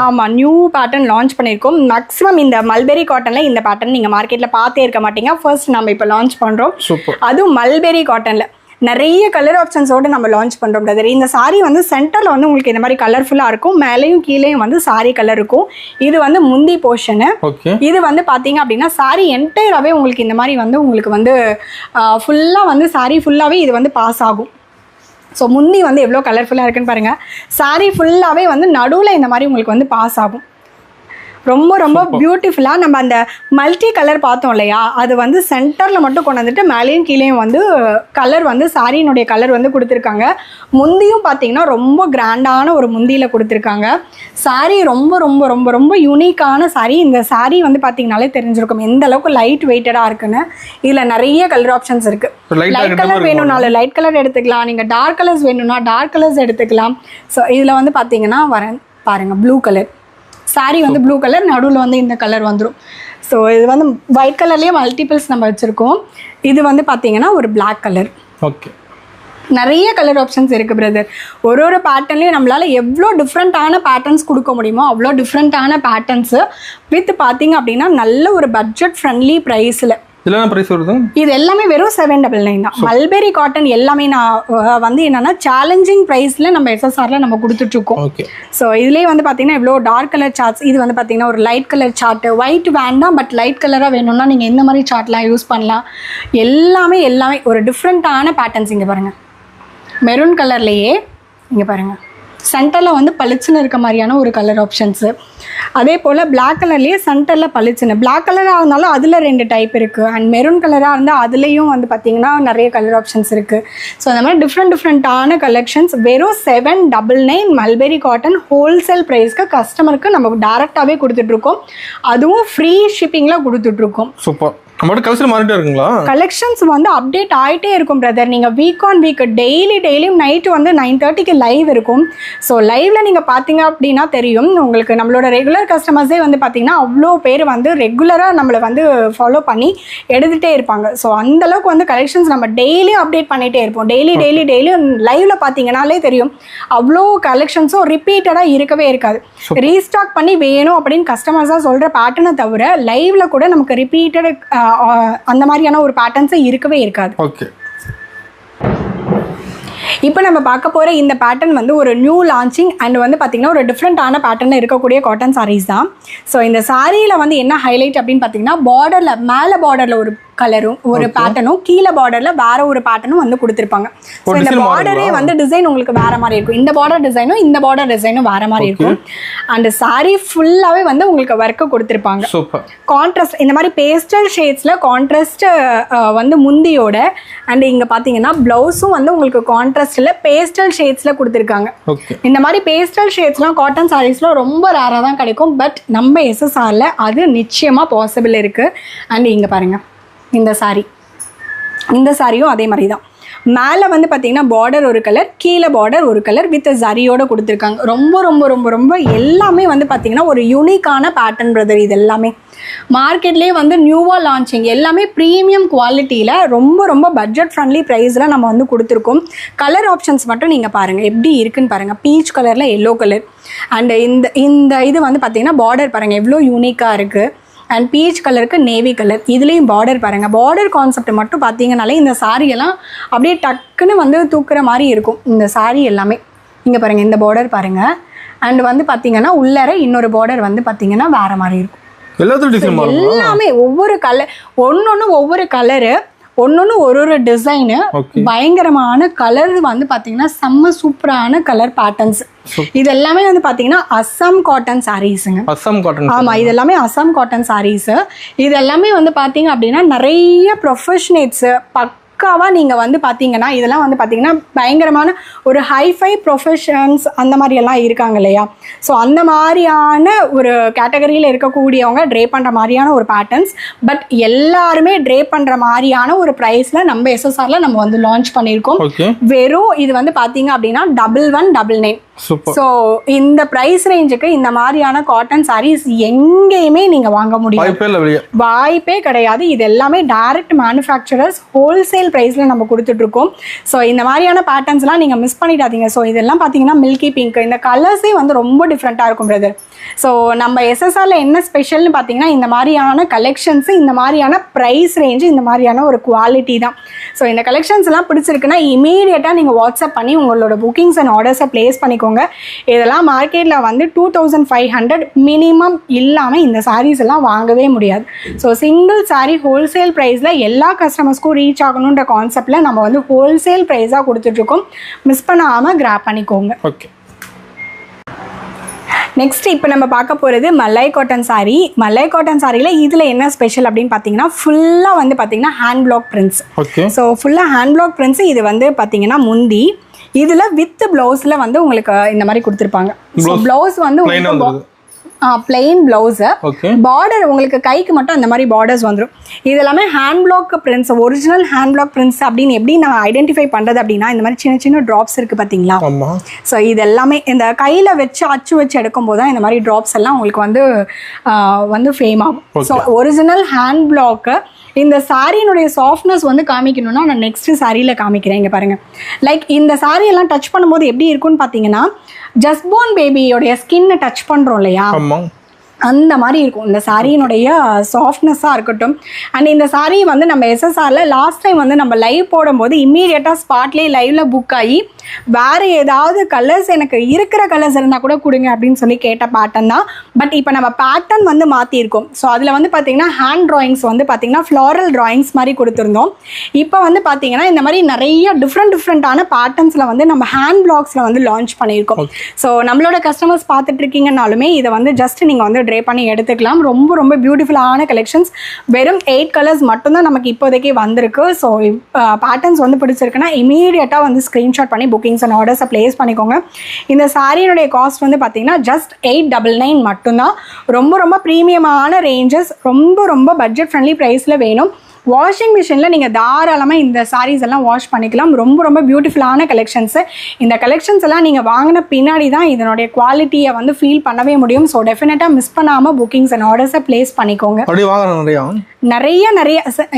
ஆமாம், நியூ பேட்டர்ன் லான்ச் பண்ணியிருக்கோம். மேக்ஸிமம் இந்த மல்பெரி காட்டனில் இந்த பேட்டர்ன் நீங்கள் மார்க்கெட்டில் பார்த்தே இருக்க மாட்டீங்க. ஃபர்ஸ்ட் நம்ம இப்போ லான்ச் பண்ணுறோம். அதுவும் மல்பெரி காட்டனில் நிறைய கலர் ஆப்ஷன்ஸோடு நம்ம லான்ச் பண்ணுறோம் பிரதர். இந்த சாரீ வந்து சென்டரில் வந்து உங்களுக்கு இந்த மாதிரி கலர்ஃபுல்லாக இருக்கும், மேலேயும் கீழேயும் வந்து சாரீ கலர் இருக்கும். இது வந்து முந்தி போர்ஷனு. இது வந்து பார்த்தீங்க அப்படின்னா சாரீ என்டையராகவே உங்களுக்கு இந்த மாதிரி வந்து உங்களுக்கு வந்து ஃபுல்லாக வந்து சாரீ ஃபுல்லாகவே இது வந்து பாஸ் ஆகும். ஸோ முந்தி வந்து எவ்வளோ கலர்ஃபுல்லாக இருக்குன்னு பாருங்கள். சாரீ ஃபுல்லாகவே வந்து நடுவில் இந்த மாதிரி உங்களுக்கு வந்து பாஸ் ஆகும். ரொம்ப ரொம்ப பியூட்டிஃபுல்லாக நம்ம அந்த மல்டி கலர் பார்த்தோம் இல்லையா, அது வந்து சென்டரில் மட்டும் கொண்டு வந்துட்டு மேலேயும் கீழேயும் வந்து கலர் வந்து சாரியினுடைய கலர் வந்து கொடுத்துருக்காங்க. முந்தியும் பார்த்தீங்கன்னா ரொம்ப கிராண்டான ஒரு முந்தியில் கொடுத்துருக்காங்க. சாரி ரொம்ப ரொம்ப ரொம்ப ரொம்ப யூனிக்கான சாரி. இந்த சாரி வந்து பார்த்தீங்கனாலே தெரிஞ்சிருக்கும் எந்த அளவுக்கு லைட் வெயிட்டடாக இருக்குன்னு. இதில் நிறைய கலர் ஆப்ஷன்ஸ் இருக்குது. லைட் கலர் வேணும்னாலும் லைட் கலர் எடுத்துக்கலாம், நீங்கள் டார்க் கலர்ஸ் வேணும்னா டார்க் கலர்ஸ் எடுத்துக்கலாம். ஸோ இதில் வந்து பார்த்தீங்கன்னா பாருங்கள் ப்ளூ கலர் சாரி வந்து ப்ளூ கலர், நடுவில் வந்து இந்த கலர் வந்துடும். ஸோ இது வந்து ஒயிட் கலர்லேயே மல்டிபிள்ஸ் நம்ம வச்சுருக்கோம். இது வந்து பார்த்தீங்கன்னா ஒரு பிளாக் கலர். ஓகே, நிறைய கலர் ஆப்ஷன்ஸ் இருக்குது பிரதர். ஒரு பேட்டர்ன்லேயும் நம்மளால் எவ்வளோ டிஃப்ரெண்ட்டான பேட்டர்ன்ஸ் கொடுக்க முடியுமோ அவ்வளோ டிஃப்ரெண்ட்டான பேட்டர்ன்ஸு வித் பார்த்தீங்க அப்படின்னா நல்ல ஒரு பட்ஜெட் ஃப்ரெண்ட்லி ப்ரைஸில். இதெல்லாம் பிரைஸ் வருது. இது எல்லாமே வெறும் 799 தான். மல்பெரி காட்டன் எல்லாமே நான் வந்து என்னன்னா சேலஞ்சிங் ப்ரைஸில் நம்ம எஸ்எஸ்ஆரில் நம்ம கொடுத்துட்ருக்கோம். ஓகே, ஸோ இதுலேயே வந்து பார்த்தீங்கன்னா இவ்வளோ டார்க் கலர் சார்ட்ஸ். இது வந்து பார்த்தீங்கன்னா ஒரு லைட் கலர் சார்ட்டு. ஒயிட் வேண்டாம், பட் லைட் கலராக வேணும்னா நீங்கள் இந்த மாதிரி சார்ட்லாம் யூஸ் பண்ணலாம். எல்லாமே ஒரு டிஃப்ரெண்ட்டான பேட்டர்ன்ஸ். இங்கே பாருங்கள், மெரூன் கலர்லேயே இங்கே பாருங்கள் சென்டரில் வந்து பளிச்சுன்னு இருக்க மாதிரியான ஒரு கலர் ஆப்ஷன்ஸு. அதே போல் பிளாக் கலர்லேயே சென்டரில் பளிச்சுன்னு. பிளாக் கலராக இருந்தாலும் அதில் 2 டைப் இருக்குது. அண்ட் மெரூன் கலராக இருந்தால் அதுலேயும் வந்து பார்த்திங்கன்னா நிறைய கலர் ஆப்ஷன்ஸ் இருக்குது. ஸோ அந்த மாதிரி டிஃப்ரெண்ட்டான கலெக்ஷன்ஸ் வெறும் 799 மல்பெரி காட்டன் ஹோல்சேல் ப்ரைஸ்க்கு கஸ்டமருக்கு நம்ம டேரெக்டாகவே கொடுத்துட்ருக்கோம். அதுவும் ஃப்ரீ ஷிப்பிங்கில் கொடுத்துட்ருக்கோம். சூப்பர். கலெக்ஷன்ஸ் வந்து அப்டேட் ஆகிட்டே இருக்கும் பிரதர். நீங்கள் வீக் ஆன் வீக் டெய்லியும் நைட்டு வந்து 9:30க்கு லைவ் இருக்கும். ஸோ லைவ்ல நீங்கள் பார்த்தீங்க அப்படின்னா தெரியும் உங்களுக்கு. நம்மளோட ரெகுலர் கஸ்டமர்ஸே வந்து பார்த்தீங்கன்னா அவ்வளோ பேர் வந்து ரெகுலராக நம்மளை வந்து ஃபாலோ பண்ணி எடுத்துகிட்டே இருப்பாங்க. ஸோ அந்தளவுக்கு வந்து கலெக்ஷன்ஸ் நம்ம டெய்லியும் அப்டேட் பண்ணிகிட்டே இருப்போம். டெய்லியும் லைவ்ல பார்த்தீங்கன்னாலே தெரியும் அவ்வளோ கலெக்ஷன்ஸும் ரிப்பீட்டடாக இருக்கவே இருக்காது. ரீஸ்டாக் பண்ணி வேணும் அப்படின்னு கஸ்டமர்ஸாக சொல்கிற பேட்டர்னை தவிர லைவ்ல கூட நமக்கு ரிப்பீட்டட் அந்த மாதிரியான ஒரு பேட்டர்ன்ஸே இருக்கவே இருக்காது. ஓகே, இப்போ நம்ம பார்க்க போகிற இந்த பேட்டர்ன் வந்து ஒரு நியூ லான்ச்சிங் அண்ட் வந்து பார்த்திங்கன்னா ஒரு டிஃப்ரெண்ட்டான பேட்டர்னில் இருக்கக்கூடிய காட்டன் சாரீஸ் தான். ஸோ இந்த சாரியில் வந்து என்ன ஹைலைட் அப்படின்னு பார்த்தீங்கன்னா பார்டரில் மேலே பார்டரில் ஒரு கலரும் ஒரு பேட்டர்னும் கீழே பார்டரில் வேற ஒரு பேட்டர்னும் வந்து கொடுத்துருப்பாங்க. ஸோ இந்த பார்டரே வந்து டிசைன் உங்களுக்கு வேற மாதிரி இருக்கும். இந்த பார்டர் டிசைனும் வேற மாதிரி இருக்கும். அண்ட் சாரி ஃபுல்லாகவே வந்து உங்களுக்கு ஒர்க்கு கொடுத்துருப்பாங்க. கான்ட்ராஸ்ட் இந்த மாதிரி பேஸ்டல் ஷேட்ஸில் கான்ட்ராஸ்ட் வந்து முந்தியோட. அண்ட் இங்கே பார்த்தீங்கன்னா ப்ளவுஸும் வந்து உங்களுக்கு கான்ட்ராஸ்டில் பேஸ்டல் ஷேட்ஸில் கொடுத்துருக்காங்க. இந்த மாதிரி பேஸ்டல் ஷேட்ஸ்லாம் காட்டன் சாரீஸில் ரொம்ப ரேராக தான் கிடைக்கும். பட் நம்ம எஸ்எஸ்ஆரில் அது நிச்சயமாக பாசிபிள் இருக்குது. அண்ட் இங்கே பாருங்கள் இந்த சாரியும் அதே மாதிரி தான். மேலே வந்து பார்த்தீங்கன்னா பார்டர் ஒரு கலர், கீழே பார்டர் ஒரு கலர் வித் ஜரியோடு கொடுத்துருக்காங்க. ரொம்ப ரொம்ப ரொம்ப ரொம்ப எல்லாமே வந்து பார்த்தீங்கன்னா ஒரு யூனிக்கான பேட்டர்ன் பிரதர். இது எல்லாமே மார்க்கெட்லேயே வந்து நியூவாக லான்ச்சிங், எல்லாமே ப்ரீமியம் குவாலிட்டியில் ரொம்ப ரொம்ப பட்ஜெட் ஃப்ரெண்ட்லி ப்ரைஸில் நம்ம வந்து கொடுத்துருக்கோம். கலர் ஆப்ஷன்ஸ் மட்டும் நீங்கள் பாருங்கள் எப்படி இருக்குன்னு பாருங்கள். பீச் கலரில் எல்லோ கலர் அண்ட் இந்த இது வந்து பார்த்தீங்கன்னா பார்டர் பாருங்கள் எவ்வளோ யூனிக்காக இருக்குது. அண்ட் பீச் கலருக்கு நேவி கலர். இதுலேயும் பார்டர் பாருங்கள். பார்டர் கான்செப்ட் மட்டும் பார்த்தீங்கனாலே இந்த சாரியெல்லாம் அப்படியே டக்குன்னு வந்து தூக்குற மாதிரி இருக்கும் இந்த சாரி எல்லாமே. இங்கே பாருங்கள் இந்த பார்டர் பாருங்கள். அண்ட் வந்து பார்த்தீங்கன்னா உள்ளர இன்னொரு பார்டர் வந்து பார்த்தீங்கன்னா வேறு மாதிரி இருக்கும். எல்லாமே ஒவ்வொரு கலர் ஒவ்வொரு கலரு ஒன்னொன்று ஒரு டிசைனு பயங்கரமான கலர் வந்து பார்த்தீங்கன்னா செம்ம சூப்பரான கலர் பேட்டர்ன்ஸ். இது எல்லாமே வந்து பார்த்தீங்கன்னா அஸ்ஸாம் காட்டன் சாரீஸுங்க. ஆமாம், இது எல்லாமே அஸ்ஸாம் காட்டன் சாரீஸு. இது எல்லாமே வந்து பார்த்தீங்க அப்படின்னா நிறைய ப்ரொஃபஷனேட்ஸு பக்காவாக நீங்கள் வந்து பார்த்தீங்கன்னா இதெல்லாம் வந்து பார்த்தீங்கன்னா பயங்கரமான ஒரு ஹைஃபை ப்ரொஃபஷன்ஸ் அந்த மாதிரி எல்லாம் இருக்காங்க இல்லையா. ஸோ அந்த மாதிரியான ஒரு கேட்டகரியில் இருக்கக்கூடியவங்க ட்ரே பண்ணுற மாதிரியான ஒரு பேட்டர்ன்ஸ். பட் எல்லாருமே ட்ரே பண்ணுற மாதிரியான ஒரு ப்ரைஸில் நம்ம எஸ்எஸ்ஆரில் நம்ம வந்து லான்ச் பண்ணியிருக்கோம். வெறும் இது வந்து பார்த்தீங்க அப்படின்னா 1199. ஸோ இந்த ப்ரைஸ் ரேஞ்சுக்கு இந்த மாதிரியான காட்டன் சாரீஸ் எங்கேயுமே நீங்கள் வாங்க முடியாது, வாய்ப்பே கிடையாது. இது எல்லாமே டைரக்ட் மேனுஃபேக்சரர்ஸ் ஹோல்சேல் ப்ரைஸில் நம்ம கொடுத்துட்ருக்கோம். ஸோ இந்த மாதிரியான பேட்டர்ன்ஸ்லாம் நீங்கள் மிஸ் பண்ணிடாதீங்க. ஸோ இதெல்லாம் பார்த்தீங்கன்னா மில்கி பிங்க், இந்த கலர்ஸே வந்து ரொம்ப டிஃப்ரெண்ட்டாக இருக்கும் பிரதர். ஸோ நம்ம எஸ்எஸ்ஆரில் என்ன ஸ்பெஷல்னு பார்த்தீங்கன்னா இந்த மாதிரியான கலெக்ஷன்ஸு, இந்த மாதிரியான ப்ரைஸ் ரேஞ்சு, இந்த மாதிரியான ஒரு குவாலிட்டி தான். ஸோ இந்த கலெக்ஷன்ஸ்லாம் பிடிச்சிருக்குன்னா இமீடியட்டாக நீங்கள் வாட்ஸ்அப் பண்ணி உங்களோட புக்கிங்ஸ் அண்ட் ஆர்டர்ஸை ப்ளேஸ் பண்ணிக்கோங்க. இதெல்லாம் மார்க்கெட்டில் வந்து 2500 மினிமம் இல்லாமல் இந்த சாரீஸ் எல்லாம் வாங்கவே முடியாது. ஸோ சிங்கிள் சாரீ ஹோல்சேல் ப்ரைஸில் எல்லா கஸ்டமர்ஸ்க்கும் ரீச் ஆகணுன்ற கான்செப்டில் நம்ம வந்து ஹோல்சேல் ப்ரைஸாக கொடுத்துட்ருக்கோம். மிஸ் பண்ணாமல் கிராப் பண்ணிக்கோங்க. ஓகே, நெக்ஸ்ட் இப்போ நம்ம பார்க்க போகிறது மல்லை காட்டன் சாரீ. மல்லை காட்டன் சாரியில் இதில் என்ன ஸ்பெஷல் அப்படின்னு பார்த்தீங்கன்னா ஃபுல்லாக வந்து பார்த்தீங்கன்னா ஹேண்ட் பிளாக் பிரிண்ட்ஸ். ஸோ ஃபுல்லாக ஹேண்ட் பிளாக் பிரிண்ட்ஸ். இது வந்து பார்த்தீங்கன்னா முந்தி இதில் வித் ப்ளவுஸில் வந்து உங்களுக்கு இந்த மாதிரி கொடுத்துருப்பாங்க. ஸோ ப்ளவுஸ் வந்து உங்களுக்கு பிளெயின் பிளவுஸு, பார்டர் உங்களுக்கு கைக்கு மட்டும் அந்த மாதிரி பார்டர்ஸ் வந்துடும். இது எல்லாமே hand black prints, original hand black prints அப்படின்னு எப்படி நான் ஐடென்டிஃபை பண்ணுறது அப்படின்னா இந்த மாதிரி சின்ன சின்ன ட்ராப்ஸ் இருக்குது பார்த்தீங்களா. ஸோ இது எல்லாமே இந்த கையில் வச்சு அச்சு வச்சு எடுக்கும்போது தான் இந்த மாதிரி ட்ராப்ஸ் எல்லாம் உங்களுக்கு வந்து ஃபேம் ஆகும். So original hand block. இந்த சாரியினுடைய சாஃப்ட்னஸ் வந்து காமிக்கணும்னா நான் நெக்ஸ்ட் சாரியில் காமிக்கிறேன். இங்கே பாருங்கள், லைக் இந்த சாரி எல்லாம் டச் பண்ணும்போது எப்படி இருக்குன்னு பார்த்தீங்கன்னா ஜஸ்ட்போர்ன் பேபியோடைய ஸ்கின்னை டச் பண்ணுறோம் இல்லையா, அந்த மாதிரி இருக்கும் இந்த சாரியினுடைய சாஃப்ட்னஸாக இருக்கட்டும். அண்ட் இந்த சாரீ வந்து நம்ம எஸ்எஸ்ஆரில் லாஸ்ட் டைம் வந்து நம்ம லைவ் போடும்போது இம்மீடியட்டாக ஸ்பாட்லேயே லைவில் புக் ஆகி வேறு ஏதாவது கலர்ஸ் எனக்கு இருக்கிற கலர்ஸ் இருந்தால் கூட கொடுங்க அப்படின்னு சொல்லி கேட்ட பேட்டர்ன் தான். பட் இப்போ நம்ம பேட்டர்ன் வந்து மாற்றிருக்கோம். ஸோ அதில் வந்து பார்த்திங்கன்னா ஹேண்ட் ட்ராயிங்ஸ் வந்து பார்த்திங்கன்னா ஃப்ளாரல் ட்ராயிங்ஸ் மாதிரி கொடுத்துருந்தோம். இப்போ வந்து பார்த்திங்கன்னா இந்த மாதிரி நிறைய டிஃப்ரெண்ட்டான பேட்டர்ன்ஸில் வந்து நம்ம ஹேண்ட் பிளாக்ஸில் வந்து லான்ச் பண்ணியிருக்கோம். ஸோ நம்மளோட கஸ்டமர்ஸ் பார்த்துட்டு இருக்கீங்கன்னாலுமே இதை வந்து ஜஸ்ட் நீங்கள் வந்து ட்ரே பண்ணி எடுத்துக்கலாம். ரொம்ப ரொம்ப பியூட்டிஃபுல்லான கலெக்ஷன்ஸ். வெறும் 8 கலர்ஸ் மட்டும்தான் நமக்கு இப்போதைக்கு வந்திருக்கு. ஸோ பேட்டர்ன்ஸ் வந்து பிடிச்சிருக்குன்னா இமீடியட்டாக வந்து ஸ்க்ரீன்ஷாட் பண்ணி புக்கிங்ஸ் அண்ட் ஆர்டர்ஸை ப்ளேஸ் பண்ணிக்கோங்க. இந்த சாரியினுடைய காஸ்ட் வந்து பார்த்தீங்கன்னா ஜஸ்ட் 899 மட்டும்தான். ரொம்ப ரொம்ப ப்ரீமியமான ரேஞ்சஸ், ரொம்ப ரொம்ப பட்ஜெட் ஃப்ரெண்ட்லி ப்ரைஸில் வேணும். வாஷிங் மிஷினில் நீங்கள் தாராளமாக இந்த சாரீஸ் எல்லாம் வாஷ் பண்ணிக்கலாம். ரொம்ப ரொம்ப பியூட்டிஃபுல்லான கலெக்ஷன்ஸு. இந்த கலெக்ஷன்ஸ் எல்லாம் நீங்கள் வாங்கின பின்னாடி தான் இதனுடைய குவாலிட்டியை வந்து ஃபீல் பண்ணவே முடியும். ஸோ டெஃபினட்டாக மிஸ் பண்ணாமல் புக்கிங்ஸ் அண்ட் ஆர்டர்ஸை ப்ளேஸ் பண்ணிக்கோங்க. நிறைய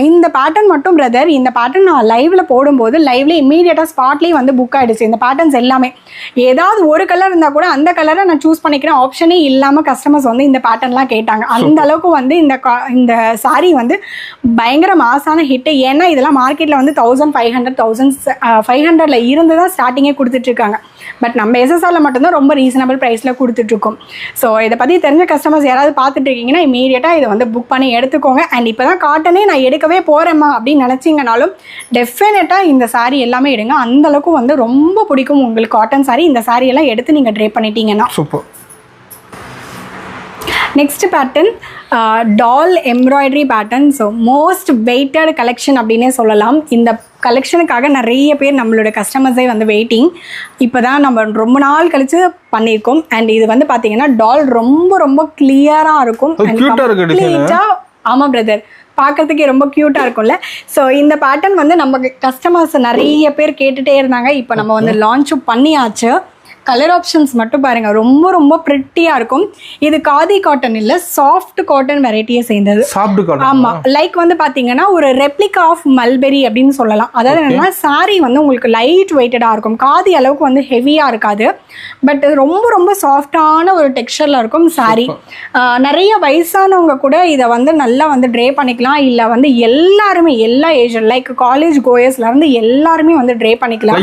இந்த பேட்டர்ன் மட்டும் பிரதர், இந்த பேட்டர்ன் நான் லைவ்ல போடும்போது லைவ்ல இம்மீடியட்டாக ஸ்பாட்லேயே வந்து புக் ஆகிடுச்சு. இந்த பேட்டர்ன்ஸ் எல்லாமே ஏதாவது ஒரு கலர் இருந்தால் கூட அந்த கலரை நான் சூஸ் பண்ணிக்கிறேன் ஆப்ஷனே இல்லாமல் கஸ்டமர்ஸ் வந்து இந்த பேட்டர்ன்லாம் கேட்டாங்க. அந்த அளவுக்கு வந்து இந்த சாரீ வந்து பயங்கர மாசான ஹிட். ஏன்னா இதெல்லாம் மார்க்கெட்டில் வந்து 1500 இருந்து தான் ஸ்டார்டிங்கே கொடுத்துட்ருக்காங்க. பட் நம்ம எஸ்எஸ்ஆரில் மட்டும்தான் ரொம்ப ரீசனபிள் ப்ரைஸில் கொடுத்துட்ருக்கோம். ஸோ இதை பற்றி தெரிஞ்ச கஸ்டமர்ஸ் யாராவது பார்த்துட்டு இருக்கீங்கன்னா இமீடியட்டாக இதை வந்து புக் பண்ணி எடுத்துக்கோங்க. அண்ட் இப்போ தான் காட்டனே நான் எடுக்கவே போகிறேம்மா அப்படின்னு நினச்சிங்கனாலும் டெஃபினட்டாக இந்த சாரீ எல்லாமே எடுங்க. அந்தளவுக்கு வந்து ரொம்ப பிடிக்கும் உங்களுக்கு காட்டன் சாரீ. இந்த சாரியெல்லாம் எடுத்து நீங்கள் ட்ரே பண்ணிட்டீங்கன்னா super. Next pattern doll embroidery pattern. So most weighted collection அப்படின்னே சொல்லலாம். இந்த கலெக்ஷனுக்காக நிறைய பேர் நம்மளோட கஸ்டமர்ஸே வந்து வெயிட்டிங். இப்போ தான் நம்ம ரொம்ப நாள் கழித்து பண்ணியிருக்கோம். அண்ட் இது வந்து பார்த்தீங்கன்னா டால் ரொம்ப ரொம்ப கிளியராக இருக்கும். ஆமாம் பிரதர், பார்க்கறதுக்கே ரொம்ப க்யூட்டாக இருக்கும்ல. ஸோ இந்த பேட்டர்ன் வந்து நம்ம கஸ்டமர்ஸ் நிறைய பேர் கேட்டுகிட்டே இருந்தாங்க. இப்போ நம்ம வந்து லான்ச்சும் பண்ணியாச்சு. கலர் ஆப்ஷன்ஸ் மட்டும் பாருங்க, ரொம்ப ரொம்ப பிரிட்டியா இருக்கும். இது காதி காட்டன் இல்ல, சாஃப்ட் காட்டன் வெரைட்டியை சேர்ந்தது. ஆமா, லைக் வந்து பாத்தீங்கன்னா ஒரு ரெப்ளிகா ஆஃப் மல்பெரி அப்படின்னு சொல்லலாம். அதாவது என்னன்னா சாரி வந்து உங்களுக்கு லைட் வெயிட்டடா இருக்கும். காதி அளவுக்கு வந்து ஹெவியா இருக்காது, பட் ரொம்ப ரொம்ப சாஃப்டான ஒரு டெக்ஸ்சர்ல இருக்கும் சாரி. நிறைய வயசானவங்க கூட இதை வந்து நல்லா வந்து ட்ரே பண்ணிக்கலாம். இல்ல வந்து எல்லாருமே எல்லா ஏஜ் லைக் காலேஜ் கோயர்ஸ்ல இருந்து எல்லாருமே வந்து ட்ரே பண்ணிக்கலாம்.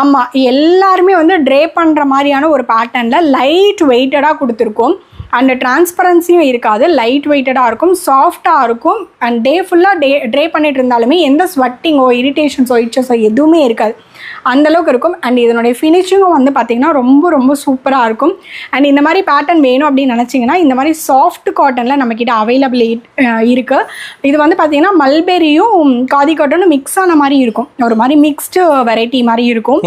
ஆமா, எல்லாருமே வந்து ட்ரே பண்ற மாதிரியான ஒரு பேட்டர்ன்ல லைட் வெயிட்டடா கொடுத்துருக்கோம். அண்ட் டிரான்ஸ்பரன்சியும் இருக்காது, லைட் வெயிட்டடாக இருக்கும், சாஃப்டாக இருக்கும். அண்ட் டே ஃபுல்லாக ட்ரே பண்ணிட்டு இருந்தாலுமே எந்த ஸ்வெட்டிங்கோ இரிட்டேஷன்ஸோ இச்சஸோ எதுவுமே இருக்காது, அந்தளவுக்கு இருக்கும். அண்ட் இதனுடைய ஃபினிஷிங்கும் வந்து பார்த்திங்கன்னா ரொம்ப ரொம்ப சூப்பராக இருக்கும். அண்ட் இந்த மாதிரி பேட்டர்ன் வேணும் அப்படின்னு நினச்சிங்கன்னா இந்த மாதிரி சாஃப்ட் காட்டனில் நம்மக்கிட்ட அவைலபிள் இருக்குது. இது வந்து பார்த்திங்கன்னா மல்பெரியும் காதி காட்டனும் மிக்ஸ் ஆன மாதிரி இருக்கும், ஒரு மாதிரி மிக்ஸ்டு வெரைட்டி மாதிரி இருக்கும்.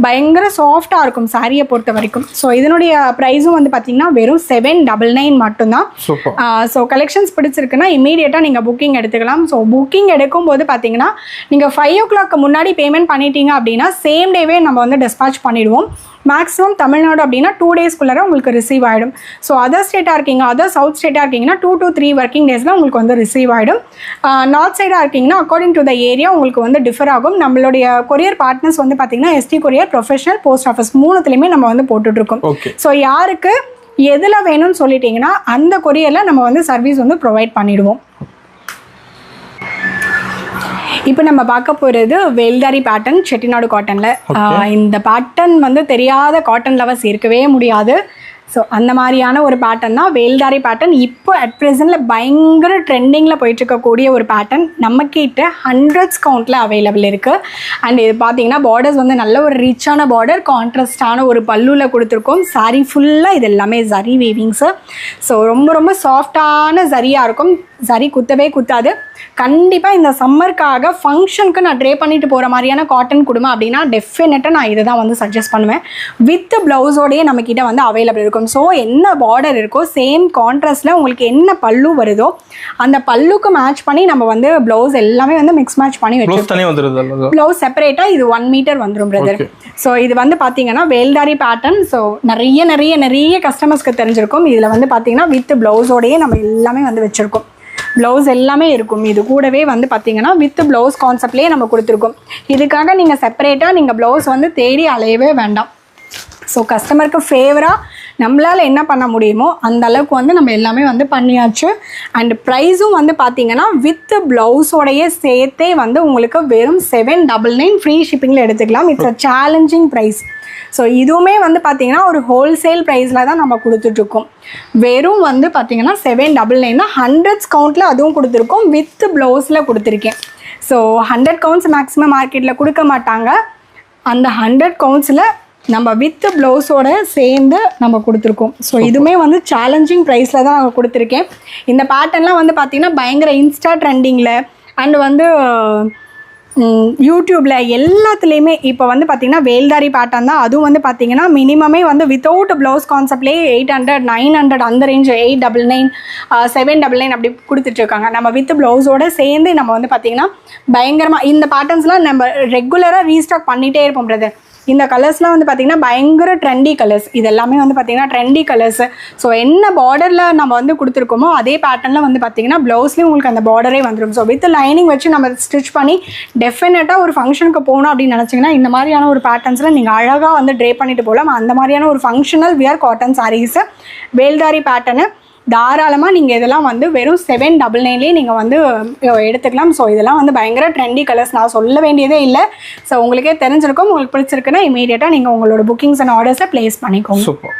பயங்கர சாஃப்டாக இருக்கும் சாரியை பொறுத்த வரைக்கும். ஸோ இதனுடைய ப்ரைஸும் வந்து பார்த்திங்கன்னா வெறும் 799 மட்டும்தான். ஸோ கலெக்ஷன்ஸ் பிடிச்சிருக்குன்னா இமீடியட்டாக நீங்கள் புக்கிங் எடுத்துக்கலாம். ஸோ புக்கிங் எடுக்கும் போது பார்த்தீங்கன்னா நீங்கள் 5 o'clock முன்னாடி பேமெண்ட் பண்ணிட்டீங்க அப்படின்னா சேம் டேவே நம்ம வந்து டிஸ்பேச் பண்ணிடுவோம். மேக்ஸிமம் தமிழ்நாடு அப்படின்னா 2 daysக்குள்ளே உங்களுக்கு ரிசீவ் ஆகிடும். ஸோ அதர் ஸ்டேட்டாக இருக்கீங்க, அதர் சவுத் ஸ்டேட்டாக இருக்கீங்கன்னா 2 to 3 working daysல உங்களுக்கு வந்து ரிசீவ் ஆகிடும். நார்த் சைடாக இருக்கீங்கன்னா அக்கார்டிங் டு த ஏரியா உங்களுக்கு வந்து டிஃபர் ஆகும். நம்மளுடைய கொரியர் பார்ட்னர்ஸ் வந்து பார்த்தீங்கன்னா ST courier, professional, post office 3த்துலையுமே நம்ம வந்து போட்டுட்ருக்கோம். ஸோ யாருக்கு எதில் வேணும்னு சொல்லிட்டீங்கன்னா அந்த கொரியரில் நம்ம வந்து சர்வீஸ் வந்து ப்ரொவைட் பண்ணிடுவோம். இப்போ நம்ம பார்க்க போகிறது வேல்தாரி பேட்டர்ன் செட்டிநாடு காட்டனில். இந்த பேட்டர்ன் வந்து தெரியாத காட்டன் லவர்ஸ் இருக்கவே முடியாது. ஸோ அந்த மாதிரியான ஒரு பேட்டர்ன் தான் வேல்தாரி பேட்டர்ன். இப்போ அட் ப்ரெசென்ட்டில் பயங்கர ட்ரெண்டிங்கில் போயிட்டுருக்கக்கூடிய ஒரு பேட்டர்ன் நம்மக்கிட்ட ஹண்ட்ரட்ஸ் கவுண்ட்டில் அவைலபிள் இருக்குது. அண்ட் இது பார்த்தீங்கன்னா பார்டர்ஸ் வந்து நல்ல ஒரு ரிச்சான பார்டர், கான்ட்ராஸ்டான ஒரு பல்லுவில் கொடுத்துருக்கோம். சாரீ ஃபுல்லாக இது எல்லாமே ஜரி வீவிங்ஸு. ஸோ ரொம்ப ரொம்ப சாஃப்டான ஜரியாக இருக்கும். சரி குத்தவே குத்தாது. கண்டிப்பாக இந்த சம்மருக்காக ஃபங்க்ஷனுக்கு நான் ட்ரே பண்ணிட்டு போகிற மாதிரியான காட்டன் கொடுமை அப்படின்னா டெஃபினட்டாக நான் இதை தான் வந்து சஜஸ்ட் பண்ணுவேன். வித் ப்ளவுஸோடையே நம்மக்கிட்ட வந்து அவைலபிள் இருக்கும். ஸோ என்ன பார்டர் இருக்கோ சேம் கான்ட்ராஸ்டில் உங்களுக்கு என்ன பல்லு வருதோ அந்த பல்லுக்கு மேட்ச் பண்ணி நம்ம வந்து ப்ளவுஸ் எல்லாமே வந்து மிக்ஸ் மேட்ச் பண்ணி வச்சுருக்கோம். ப்ளவுஸ் செப்பரேட்டாக இது 1 மீட்டர் வந்துடும் பிரதர். ஸோ இது வந்து பார்த்தீங்கன்னா வேல்தாரி பேட்டர்ன். ஸோ நிறைய கஸ்டமர்ஸ்க்கு தெரிஞ்சிருக்கும். இதில் வந்து பார்த்தீங்கன்னா வித் ப்ளவுஸோடையே நம்ம எல்லாமே வந்து வச்சுருக்கோம். ப்ளவுஸ் எல்லாமே இருக்கும். இது கூடவே வந்து பார்த்தீங்கன்னா வித் ப்ளவுஸ் கான்செப்ட்லேயே நம்ம கொடுத்துருக்கோம். இதுக்காக நீங்கள் செப்பரேட்டாக நீங்கள் ப்ளவுஸ் வந்து தேடி அலையவே வேண்டாம். ஸோ கஸ்டமருக்கு ஃபேவராக நம்மளால் என்ன பண்ண முடியுமோ அந்த அளவுக்கு வந்து நம்ம எல்லாமே வந்து பண்ணியாச்சு. அண்ட் ப்ரைஸும் வந்து பார்த்தீங்கன்னா வித் ப்ளவுஸோடையே சேர்த்தே வந்து உங்களுக்கு வெறும் 799 ஃப்ரீ ஷிப்பிங்கில் எடுத்துக்கலாம். It's a challenging price. So இதுவுமே வந்து பார்த்தீங்கன்னா ஒரு ஹோல்சேல் ப்ரைஸில் தான் நம்ம கொடுத்துட்ருக்கோம். வெறும் வந்து பார்த்தீங்கன்னா 799 தான். ஹண்ட்ரட்ஸ் கவுண்ட்டில் அதுவும் கொடுத்துருக்கோம். வித் ப்ளவுஸில் கொடுத்துருக்கேன். ஸோ 100 கவுண்ட்ஸ் மேக்ஸிமம் மார்க்கெட்டில் கொடுக்க மாட்டாங்க. அந்த 100 கவுண்ட்ஸில் நம்ம வித் ப்ளவுஸோட சேர்ந்து நம்ம கொடுத்துருக்கோம். ஸோ இதுவுமே வந்து சேலஞ்சிங் ப்ரைஸில் தான் நாங்கள் கொடுத்துருக்கேன். இந்த பேட்டர்ன்லாம் வந்து பார்த்திங்கன்னா பயங்கர இன்ஸ்டா ட்ரெண்டிங்கில் அண்ட் வந்து யூடியூப்பில் எல்லாத்துலேயுமே இப்போ வந்து பார்த்திங்கன்னா வேல்தாரி பேட்டர்ன் தான். அதுவும் வந்து பார்த்திங்கன்னா மினிமமே வந்து வித்தவுட் ப்ளவுஸ் கான்செப்ட்லேயே 800 900 அந்த ரேஞ்ச் 899 799 அப்படி கொடுத்துட்ருக்காங்க. நம்ம வித் ப்ளவுஸோடு சேர்ந்து நம்ம வந்து பார்த்திங்கன்னா பயங்கரமாக இந்த பேட்டர்ன்ஸ்லாம் நம்ம ரெகுலராக ரீஸ்டாக் பண்ணிகிட்டே இருப்போம் பிரதர். இந்த கலர்ஸ்லாம் வந்து பார்த்திங்கன்னா பயங்கர ட்ரெண்டி கலர்ஸ். இது எல்லாமே வந்து பார்த்திங்கன்னா ட்ரெண்டி கலர்ஸு. ஸோ என்ன பார்டரில் நம்ம வந்து கொடுத்துருக்கோமோ அதே பேட்டர்னில் வந்து பார்த்திங்கன்னா ப்ளவுஸ்லேயும் உங்களுக்கு அந்த பார்டரே வந்துடும். ஸோ வித் லைனிங் வச்சு நம்ம ஸ்டிச் பண்ணி டெஃபினட்டாக ஒரு ஃபங்க்ஷனுக்கு போகணும் அப்படின்னு நினச்சிங்கன்னா இந்த மாதிரியான ஒரு பேட்டர்ன்ஸில் நீங்கள் அழகாக வந்து ட்ரே பண்ணிட்டு போகலாம். அந்த மாதிரியான ஒரு ஃபங்க்ஷனல் வியர் காட்டன் சாரீஸு வேல்தாரி பேட்டர்னு தாராளமாக நீங்கள் இதெல்லாம் வந்து வெறும் 799லேயே நீங்கள் வந்து எடுத்துக்கலாம். ஸோ இதெல்லாம் வந்து பயங்கர ட்ரெண்டி கலர்ஸ், நான் சொல்ல வேண்டியதே இல்லை. ஸோ உங்களுக்கே தெரிஞ்சிருக்கும். உங்களுக்கு பிடிச்சிருக்குன்னா இமீடியட்டாக நீங்கள் உங்களோட புக்கிங்ஸ் அண்ட் ஆர்டர்ஸை ப்ளேஸ் பண்ணிக்கோங்க.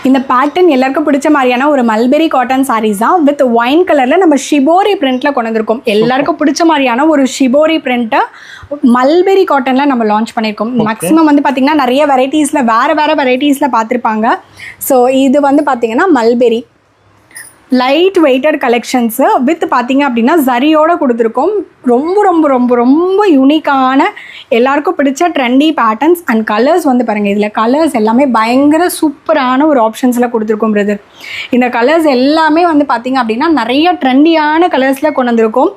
இந்த பேட்டர்ன் எல்லாருக்கும் பிடிச்ச மாதிரியான ஒரு மல்பெரி காட்டன் சாரீஸ் தான். வித் ஒயின் கலரில் நம்ம ஷிபோரி பிரிண்ட்டில் கொண்டு வந்திருக்கோம். எல்லாருக்கும் பிடிச்ச மாதிரியான ஒரு ஷிபோரி பிரிண்ட்டை மல்பெரி காட்டனில் நம்ம லான்ச் பண்ணியிருக்கோம். மேக்ஸிமம் வந்து பார்த்திங்கன்னா நிறைய வெரைட்டிஸில் வேறு வெரைட்டிஸில் பார்த்துருப்பாங்க. ஸோ இது வந்து பார்த்திங்கன்னா mulberry light weighted collections with பார்த்திங்க அப்படின்னா ஜரியோடு கொடுத்துருக்கோம். ரொம்ப ரொம்ப ரொம்ப ரொம்ப யூனிக்கான எல்லாருக்கும் பிடிச்ச ட்ரெண்டி பேட்டர்ன்ஸ் அண்ட் கலர்ஸ் வந்து பாருங்கள். இதில் கலர்ஸ் எல்லாமே பயங்கர சூப்பரான ஒரு ஆப்ஷன்ஸில் கொடுத்துருக்கோம் பிரதர். இந்த கலர்ஸ் எல்லாமே வந்து பார்த்திங்க அப்படின்னா நிறைய ட்ரெண்டியான கலர்ஸில் கொண்டு வந்திருக்கோம்.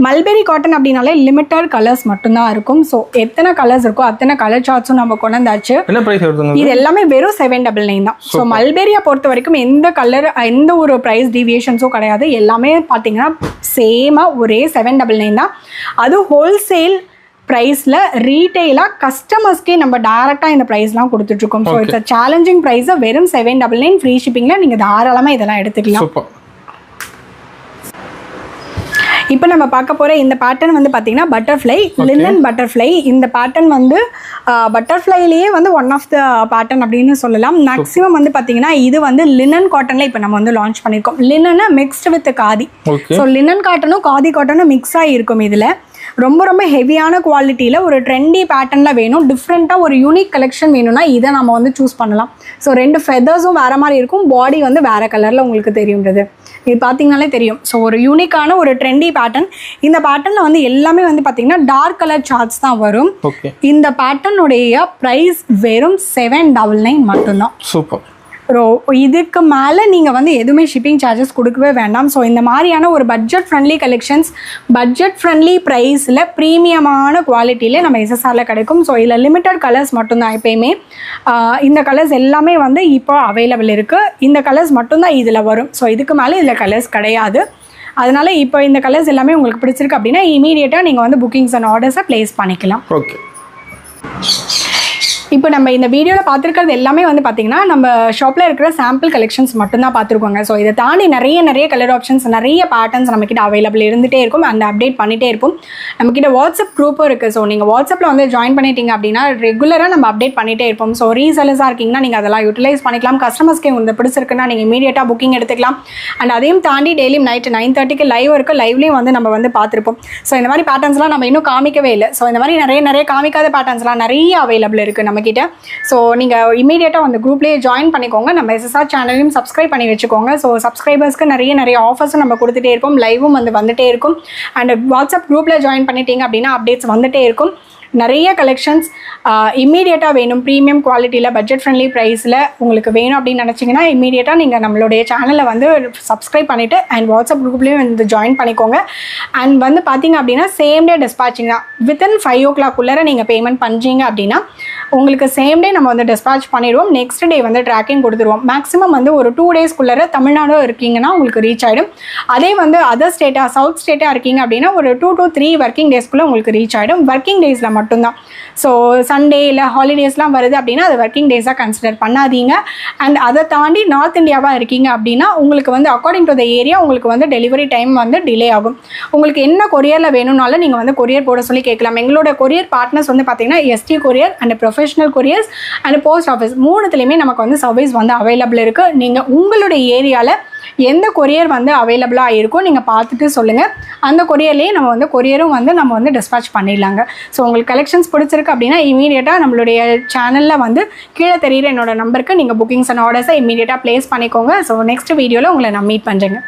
மல்பெரி காட்டன் அப்படின்னாலே லிமிட்டட் கலர்ஸ் மட்டும்தான் இருக்கும். ஸோ எத்தனை கலர்ஸ் இருக்கோ அத்தனை கலர் சார்ட்ஸும் நம்ம கொண்டு வந்தாச்சு. இது எல்லாமே வெறும் 799 தான். ஸோ மல்பெரியை பொறுத்த வரைக்கும் எந்த ஒரு ப்ரைஸ் டீவியேஷன்ஸும் கிடையாது. எல்லாமே பார்த்தீங்கன்னா சேமாக ஒரே 799 தான். அது ஹோல்சேல் ப்ரைஸில் ரீட்டெயிலாக கஸ்டமர்ஸ்க்கே நம்ம டேரெக்டாக இந்த ப்ரைஸ்லாம் கொடுத்துட்ருக்கோம். ஸோ இட்ஸ் அ சேலஞ்சிங் ப்ரைஸை வெறும் 799 ஃப்ரீ ஷிப்பிங்கில் நீங்கள் தாராளமாக இதெல்லாம் எடுத்துக்கலாம். இப்போ நம்ம பார்க்க போகிற இந்த பேட்டர்ன் வந்து பார்த்திங்கன்னா பட்டர்ஃப்ளை, லினன் பட்டர்ஃப்ளை. இந்த பேட்டர்ன் வந்து பட்டர்ஃப்ளைலேயே வந்து ஒன் ஆஃப் த பேட்டர்ன் அப்படின்னு சொல்லலாம். மேக்ஸிமம் வந்து பார்த்திங்கன்னா இது வந்து லினன் காட்டனில் இப்போ நம்ம வந்து லான்ச் பண்ணியிருக்கோம். லினனை mixed with khadi. So linen காட்டனும் காதி காட்டனும் மிக்ஸ் ஆகிருக்கும். இதில் ரொம்ப ரொம்ப ஹெவியான குவாலிட்டியில் ஒரு ட்ரெண்டி பேட்டர்னில் வேணும், டிஃப்ரெண்ட்டாக ஒரு யூனிக் கலெக்ஷன் வேணும்னா இதை நம்ம வந்து சூஸ் பண்ணலாம். ஸோ 2 ஃபெதர்ஸும் வேறு மாதிரி இருக்கும், பாடி வந்து வேறு கலரில் உங்களுக்கு தெரியுன்றது இது பார்த்தீங்கனாலே தெரியும். ஸோ ஒரு யூனிக்கான ஒரு ட்ரெண்டி பேட்டர்ன். இந்த பேட்டர்னில் வந்து எல்லாமே வந்து பார்த்தீங்கன்னா டார்க் கலர் சார்ட்ஸ் தான் வரும். இந்த பேட்டர்னுடைய ப்ரைஸ் வெறும் 799 மட்டும்தான். சூப்பர். இதுக்கு மேலே நீங்கள் வந்து எதுவுமே ஷிப்பிங் சார்ஜஸ் கொடுக்கவே வேண்டாம். ஸோ இந்த மாதிரியான ஒரு budget friendly collections budget friendly ப்ரைஸில் ப்ரீமியமான குவாலிட்டியில் நம்ம எஸ்எஸ்ஆரில் கிடைக்கும். ஸோ இதில் லிமிட்டட் கலர்ஸ் மட்டும்தான் எப்பயுமே. இந்த கலர்ஸ் எல்லாமே வந்து இப்போ அவைலபிள் இருக்குது. இந்த கலர்ஸ் மட்டும்தான் இதில் வரும். ஸோ இதுக்கு மேலே இதில் கலர்ஸ் கிடையாது. அதனால் இப்போ இந்த கலர்ஸ் எல்லாமே உங்களுக்கு பிடிச்சிருக்கு அப்படின்னா இமீடியட்டாக நீங்கள் வந்து புக்கிங்ஸ் அண்ட் ஆர்டர்ஸை ப்ளேஸ் பண்ணிக்கலாம். ஓகே. இப்போ நம்ம இந்த வீடியோவில் பார்த்துருக்கிறது எல்லாமே வந்து பார்த்தீங்கன்னா நம்ம ஷாப்பில் இருக்கிற சாம்பிள் கலெக்ஷன்ஸ் மட்டும்தான் பார்த்துருக்கோங்க. ஸோ இதை தாண்டி நிறைய கலர் ஆப்ஷன்ஸ், நிறைய பேட்டர்ன்ஸ் நம்மக்கிட்ட அவைலபிள் இருந்துகிட்டே இருக்கும். அந்த அப்டேட் பண்ணிகிட்டே இருப்போம். நம்மக்கிட்ட வாட்ஸ்அப் குரூப்பும் இருக்குது. ஸோ நீங்கள் வாட்ஸ்அப்பில் வந்து ஜாயின் பண்ணிட்டீங்க அப்படின்னா ரெகுலராக நம்ம அப்டேட் பண்ணிகிட்டே இருப்போம். ஸோ ரீசெல்லர்ஸாக இருக்கீங்கன்னா நீங்கள் அதெல்லாம் யூட்டிலைஸ் பண்ணிக்கலாம். கஸ்டமர்ஸ்க்கு உங்களுக்கு பிடிச்சிருக்குன்னா நீங்கள் இமீடியட்டாக புக்கிங் எடுத்துக்கலாம். அண்ட் அதையும் தாண்டி டெய்லியும் நைட்டு 9:30க்கு லைவ் இருக்குது. லைவ்லேயும் வந்து நம்ம வந்து பார்த்துருப்போம். ஸோ இந்த மாதிரி பேட்டர்ன்ஸ்லாம் நம்ம இன்னும் காமிக்கவே இல்லை. ஸோ இந்த மாதிரி நிறைய காமிக்காத பேட்டர்ன்ஸ்லாம் நிறைய அவைலபிள் இருக்குது நம்மக்கிட்ட. ஸோ நீங்கள் இமீடியட்டாக வந்து குரூப்லேயே ஜாயின் பண்ணிக்கோங்க. நம்ம SSR சேனலையும் சப்ஸ்கிரைப் பண்ணி வச்சுக்கோங்க. ஸோ சப்ஸ்கிரைபர்ஸ்க்கு நிறைய ஆஃபர்ஸும் நம்ம கொடுத்துட்டே இருப்போம். லைவும் வந்து வந்துட்டே இருக்கும். அண்ட் வாட்ஸ்அப் குரூப்பில் ஜாயின் பண்ணிட்டீங்க அப்படின்னா அப்டேட்ஸ் வந்துட்டே இருக்கும். நிறைய கலெக்ஷன்ஸ் இம்மீடியட்டாக வேணும், ப்ரீமியம் குவாலிட்டியில், பட்ஜெட் ஃப்ரெண்ட்லி ப்ரைஸில் உங்களுக்கு வேணும் அப்படின்னு நினச்சிங்கன்னா இம்மீடியட்டாக நீங்கள் நம்மளுடைய சேனலை வந்து சப்ஸ்கிரைப் பண்ணிவிட்டு அண்ட் வாட்ஸ்அப் குரூப்லேயும் வந்து ஜாயின் பண்ணிக்கோங்க. அண்ட் வந்து பார்த்தீங்க அப்படின்னா சேம் டே டிஸ்பேச்சிங் தான். வித்தின் 5 o'clock நீங்கள் பேமெண்ட் பண்ணுறீங்க அப்படின்னா உங்களுக்கு சேம் டே நம்ம வந்து டிஸ்பேச் பண்ணிடுவோம். நெக்ஸ்ட் டே வந்து ட்ராக்கிங் கொடுத்துருவோம். மேக்ஸிமம் வந்து ஒரு 2 days தமிழ்நாடு இருக்கீங்கன்னா உங்களுக்கு ரீச் ஆகிடும். அதே வந்து அதர் ஸ்டேட்டாக, சவுத் ஸ்டேட்டாக இருக்கீங்க அப்படின்னா ஒரு 2 to 3 working daysக்குள்ளே உங்களுக்கு ரீச் ஆகிடும். ஒர்க்கிங் டேஸில் மட்டும்தான். ஸோ சண்டே இல்லை ஹாலிடேஸ்லாம் வருது அப்படின்னா அது ஒர்க்கிங் டேஸாக கன்சிடர் பண்ணாதீங்க. அண்ட் அதை தாண்டி நார்த் இந்தியாவாக இருக்கீங்க அப்படின்னா உங்களுக்கு வந்து அக்கார்டிங் டு த ஏரியா உங்களுக்கு வந்து டெலிவரி டைம் வந்து டிலே ஆகும். உங்களுக்கு என்ன கொரியரில் வேணும்னாலும் நீங்கள் வந்து கொரியர் போட சொல்லி கேட்கலாம். எங்களோட கொரியர் பார்ட்னர்ஸ் வந்து பார்த்தீங்கன்னா ST courier and professional couriers and post office 3த்துலேயுமே நமக்கு வந்து சர்வீஸ் வந்து அவைலபிள் இருக்குது. நீங்கள் உங்களுடைய ஏரியாவில் எந்த கொரியர் வந்து அவைலபிளாக இருக்கும் நீங்கள் பார்த்துட்டு சொல்லுங்கள். அந்த கொரியர்லேயே நம்ம வந்து கொரியரும் வந்து நம்ம வந்து டிஸ்பேச் பண்ணிடலாங்க. ஸோ உங்களுக்கு கலெக்ஷன்ஸ் பிடிச்சிருக்கு அப்படின்னா இமீடியட்டாக நம்மளுடைய சேனலில் வந்து கீழே தெரியுற என்னோட நம்பருக்கு நீங்கள் புக்கிங்ஸ் அண்ட் ஆர்டர்ஸை இமீடியட்டாக ப்ளேஸ் பண்ணிக்கோங்க. ஸோ நெக்ஸ்ட் வீடியோவில் உங்களை நான் மீட் பண்ணுறேங்க.